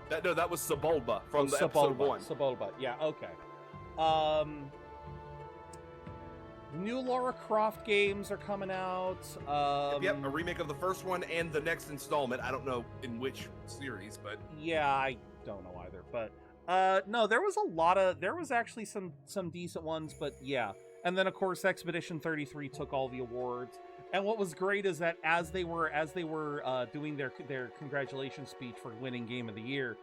That was Sebulba from the episode 1. Sebulba, yeah, okay. New Lara Croft games are coming out. Yep, a remake of the first one and the next installment. I don't know in which series, but yeah, I don't know either. But no, there was actually some decent ones, but yeah. And then of course Expedition 33 took all the awards. And what was great is that as they were doing their congratulations speech for winning Game of the Year,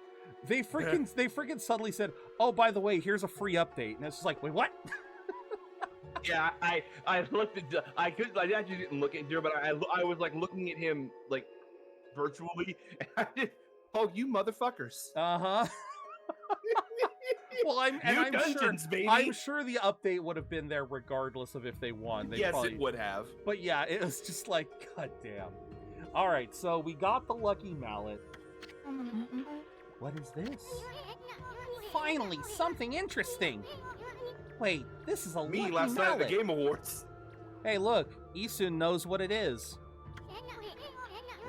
they freaking suddenly said, "Oh, by the way, here's a free update." And it's just like, wait, what? yeah, I looked at I actually didn't look at Joe, but I was like looking at him like virtually. And I did, oh, you motherfuckers! Well, I'm baby. sure the update would have been there regardless of if they won. Yes, it would have. But yeah, it was just like, god damn. All right, so we got the lucky mallet. What is this? Finally, something interesting. Wait, this is a Me lucky last night at the mallet. Game Awards. Hey, look, Isun knows what it is.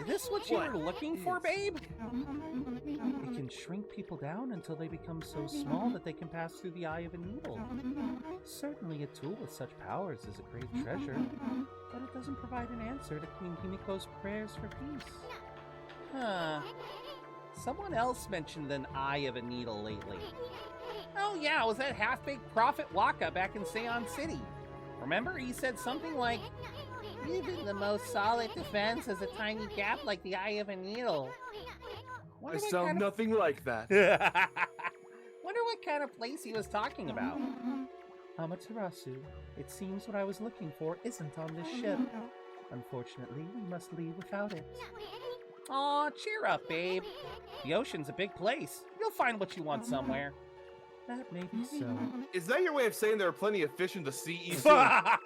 Is this what you were looking for, babe? It can shrink people down until they become so small that they can pass through the eye of a needle. Certainly a tool with such powers is a great treasure, but it doesn't provide an answer to Queen Himiko's prayers for peace. Huh. Someone else mentioned an eye of a needle lately. Oh yeah, it was that half-baked prophet Waka back in Seon City. Remember, he said something like, "Even the most solid defense has a tiny gap like the eye of a needle." I sound nothing like that. Wonder what kind of place he was talking about. Amaterasu, it seems what I was looking for isn't on this ship. Unfortunately, we must leave without it. Aw, cheer up, babe. The ocean's a big place. You'll find what you want somewhere. That may be so. Is that your way of saying there are plenty of fish in the sea? I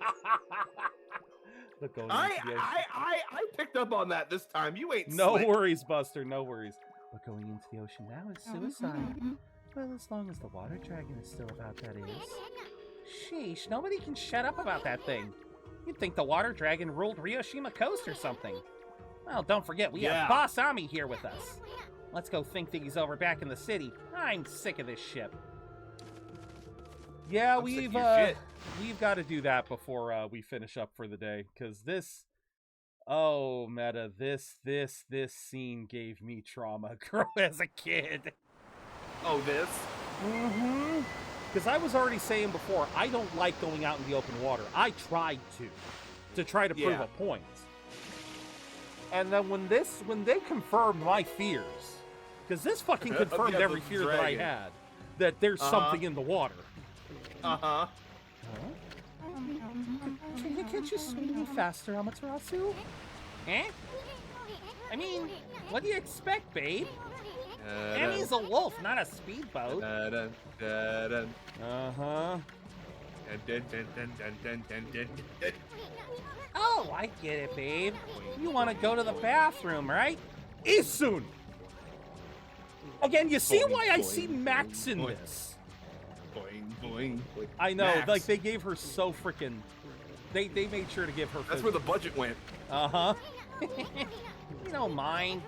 picked up on that this time. You ain't No slick. worries, Buster, no worries. But going into the ocean now is suicide. Well, as long as the water dragon is still about, that is. Sheesh, nobody can shut up about that thing. You'd think the water dragon ruled Ryoshima Coast or something. Well, don't forget, we have Boss Ami here with us. Let's go think things over back in the city. I'm sick of this ship. Yeah, we've got to do that before we finish up for the day, because this, oh, Meta, this scene gave me trauma as a kid. Oh, this? Mm-hmm. Because I was already saying before, I don't like going out in the open water. I tried to try to prove a point. And then when they confirmed my fears, because this fucking confirmed every fear that I had, that there's something in the water. Uh-huh. Can't you swim any faster, Amaterasu? Eh? I mean, what do you expect, babe? Ami's a wolf, not a speedboat. Uh-huh. Oh, I get it, babe. You want to go to the bathroom, right? Isun! Again, you see why I see Max in this? Boing, boing. I know, Max. like, they gave her so freaking... They made sure to give her... That's where the budget went. Uh-huh. You don't mind.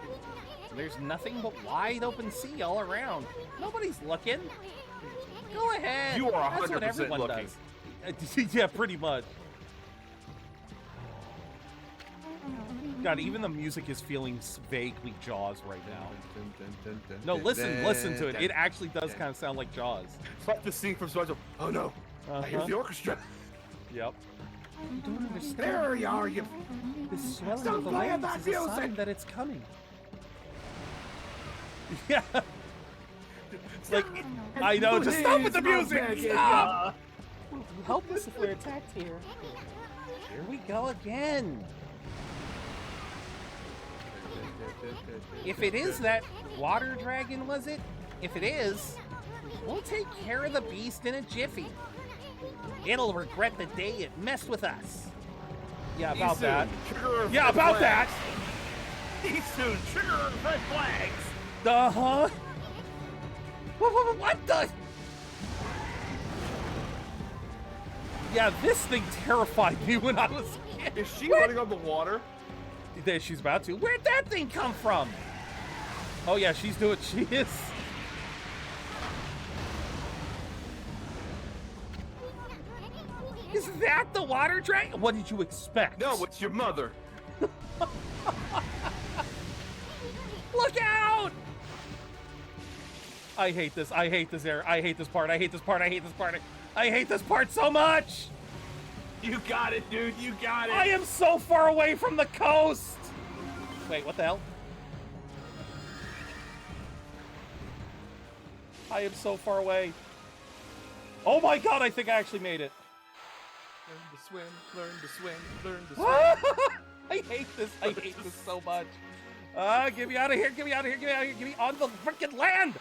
There's nothing but wide open sea all around. Nobody's looking. Go ahead. You are 100% That's what everyone looking. does. Yeah, pretty much. God, even the music is feeling vaguely Jaws right now. No, listen to it. It actually does kind of sound like Jaws. It's like the scene from SpongeBob. Oh no, I hear the orchestra. Yep. You don't understand. There you are, you. This swelling Stop of the playing waves that is a sign music! that it's coming. Yeah. It's like, I know, just stop with the music! Stop! Help us if we're attacked here. Here we go again. If it is that water dragon, was it? If it is, we'll take care of the beast in a jiffy. It'll regret the day it messed with us. Yeah, about that. Yeah, about that! Isun, trigger red flags! Uh-huh. What the? Yeah, this thing terrified me when I was a kid. Is she running on the water? There, she's about to. Where'd that thing come from? Oh yeah, she's doing. She is. Is that the water dragon? What did you expect? No, it's your mother. Look out! I hate this. I hate this area. I hate this part. I hate this part. I hate this part. I hate this part so much! You got it, dude. You got it. I am so far away from the coast! Wait, what the hell? I am so far away. Oh my god, I think I actually made it. Learn to swim, learn to swim, learn to swim. I hate this. I hate this so much. Get me out of here. Get me out of here. Get me out of here. Get me on the freaking land.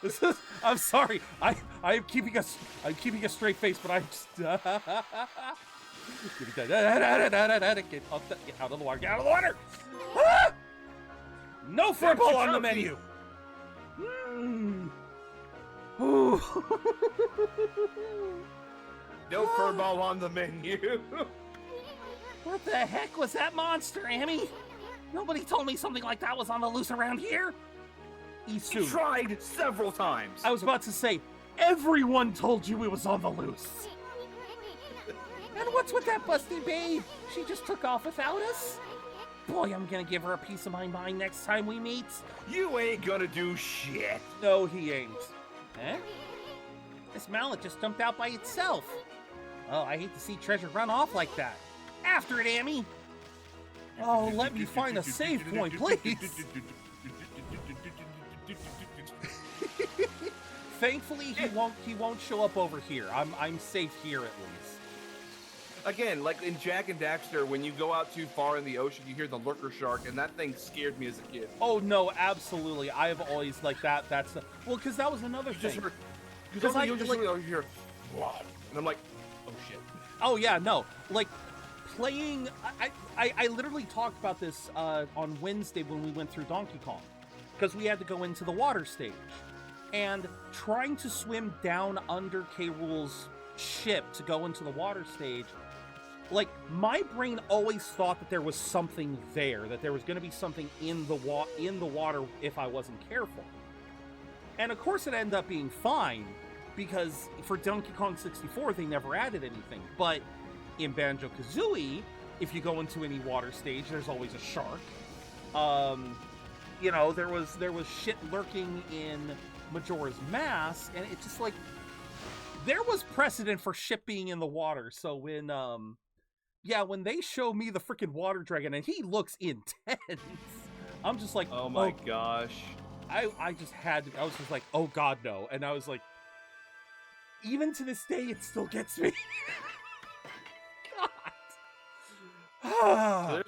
This is. I'm sorry. I'm keeping a straight face, but I'm just. Get out of the water. Get out of the water. No furball on the menu. No furball on the menu. What the heck was that monster, Amy? Nobody told me something like that was on the loose around here. You tried several times. I was about to say, everyone told you it was on the loose. And what's with that busty babe? She just took off without us? Boy, I'm gonna give her a piece of my mind next time we meet. You ain't gonna do shit. No, he ain't. Eh? This mallet just jumped out by itself. Oh, I hate to see treasure run off like that. After it, Amy. Oh, let me find a save point, please. Thankfully, he won't show up over here. I'm safe here at least. Again, like in Jack and Daxter, when you go out too far in the ocean, you hear the lurker shark, and that thing scared me as a kid. Oh no, absolutely. I've always like that. That's the because that was another thing. Because you just hear, and I'm like, oh shit. Oh yeah, no, like playing. I literally talked about this on Wednesday when we went through Donkey Kong, because we had to go into the water stage, and trying to swim down under K. Rool's ship to go into the water stage. Like, my brain always thought that there was something there, that there was going to be something in the water if I wasn't careful. And of course it ended up being fine, because for Donkey Kong 64 they never added anything. But in Banjo-Kazooie, if you go into any water stage, there's always a shark. You know, there was shit lurking in Majora's Mask, and it's just like, there was precedent for shit being in the water. So when when they show me the freaking water dragon and he looks intense, I'm just like, oh my gosh. I just had to, I was just like, oh god, no. And I was like, even to this day, it still gets me. So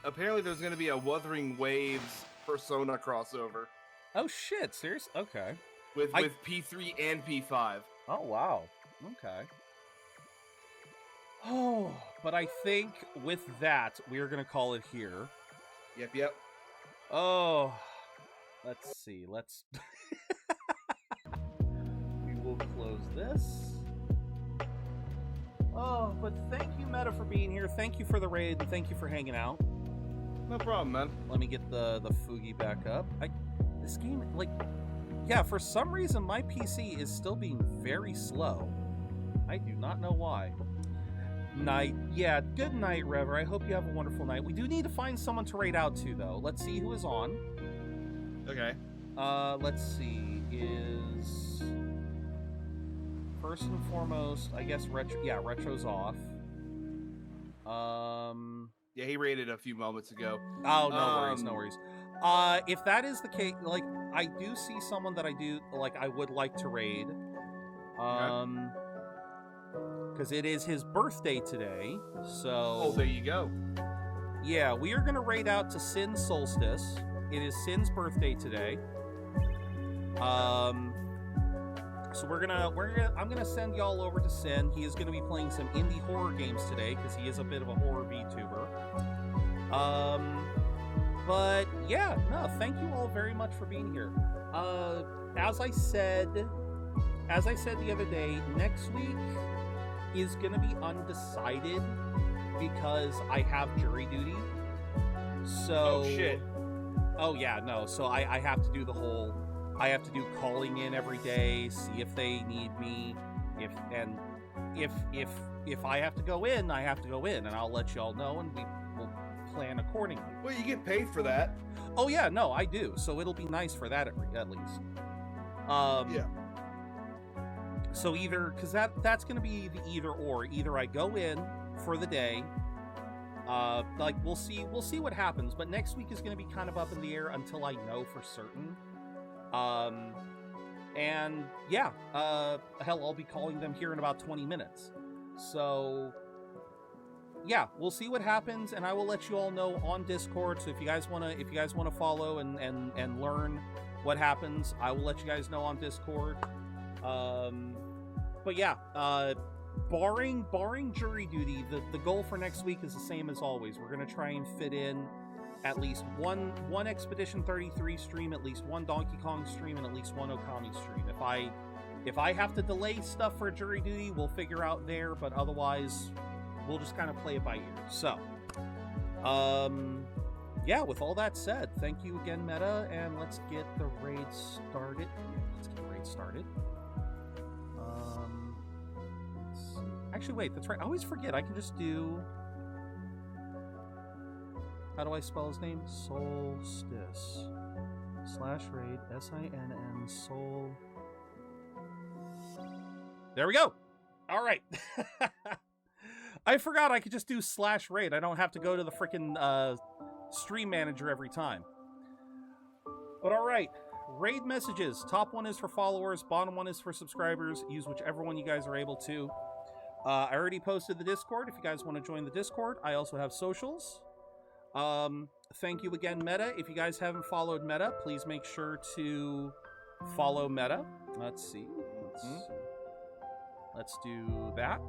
apparently there's gonna be a Wuthering Waves Persona crossover. Oh shit, serious? Okay. With P3 and P5. Oh wow. Okay. Oh, but I think with that, we are going to call it here. Yep. Oh, let's see. We will close this. Oh, but thank you, Meta, for being here. Thank you for the raid, and thank you for hanging out. No problem, man. Let me get the Fugi back up. This game, like, yeah, for some reason, my PC is still being very slow. I do not know why. Night. Yeah, good night, Rever. I hope you have a wonderful night. We do need to find someone to raid out to, though. Let's see who is on. Okay. Let's see. Is... First and foremost, I guess Retro... Yeah, Retro's off. Yeah, he raided a few moments ago. Oh, no worries. If that is the case, like, I do see someone that I would like to raid. Because it is his birthday today, so... Oh, there you go. Yeah, we are going to raid out to Sin Solstice. It is Sin's birthday today. So I'm gonna send y'all over to Sin. He is gonna be playing some indie horror games today, because he is a bit of a horror VTuber. But yeah, no, thank you all very much for being here. As I said the other day, next week is gonna be undecided because I have jury duty. So oh shit. Oh yeah, no. So I have to do the whole I have to do calling in every day, see if they need me, if I have to go in, I have to go in, and I'll let y'all know, and we will plan accordingly. Well, you get paid for that. Oh yeah, no, I do. So it'll be nice for that at least. Yeah. So either, because that's going to be the either or. Either I go in for the day, like we'll see what happens. But next week is going to be kind of up in the air until I know for certain. And yeah, hell, I'll be calling them here in about 20 minutes. So yeah, we'll see what happens, and I will let you all know on Discord. So if you guys wanna follow and learn what happens, I will let you guys know on Discord. But yeah, barring jury duty, the goal for next week is the same as always. We're gonna try and fit in at least one Expedition 33 stream, at least one Donkey Kong stream, and at least one Okami stream. If I have to delay stuff for jury duty, we'll figure out there, but otherwise we'll just kind of play it by ear. So yeah, with all that said, thank you again, Meta, and let's get the raid started. Actually, wait, that's right. I always forget. I can just do... How do I spell his name? Solstice. /raid, SINN, Sol... There we go! Alright. I forgot I could just do /raid. I don't have to go to the frickin' stream manager every time. But alright. Raid messages. Top one is for followers. Bottom one is for subscribers. Use whichever one you guys are able to. I already posted the Discord if you guys want to join the Discord. I also have socials. Thank you again, Meta. If you guys haven't followed Meta, please make sure to follow Meta. Let's see. Let's do that.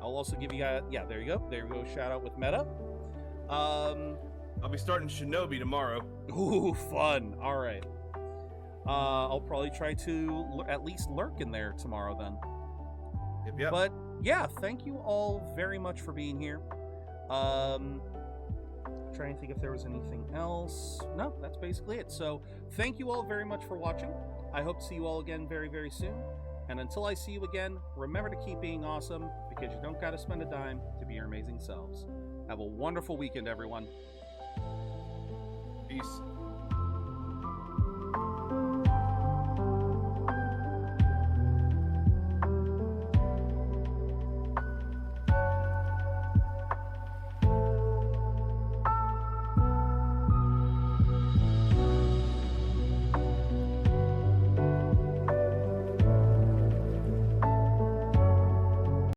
I'll also give you guys... Yeah, there you go. There you go. Shout out with Meta. I'll be starting Shinobi tomorrow. Ooh, fun. All right. I'll probably try to at least lurk in there tomorrow then. Yep. But yeah, thank you all very much for being here. Trying to think if there was anything else. No, that's basically it. So thank you all very much for watching. I hope to see you all again very, very soon. And until I see you again, remember to keep being awesome, because you don't gotta spend a dime to be your amazing selves. Have a wonderful weekend, everyone. Peace.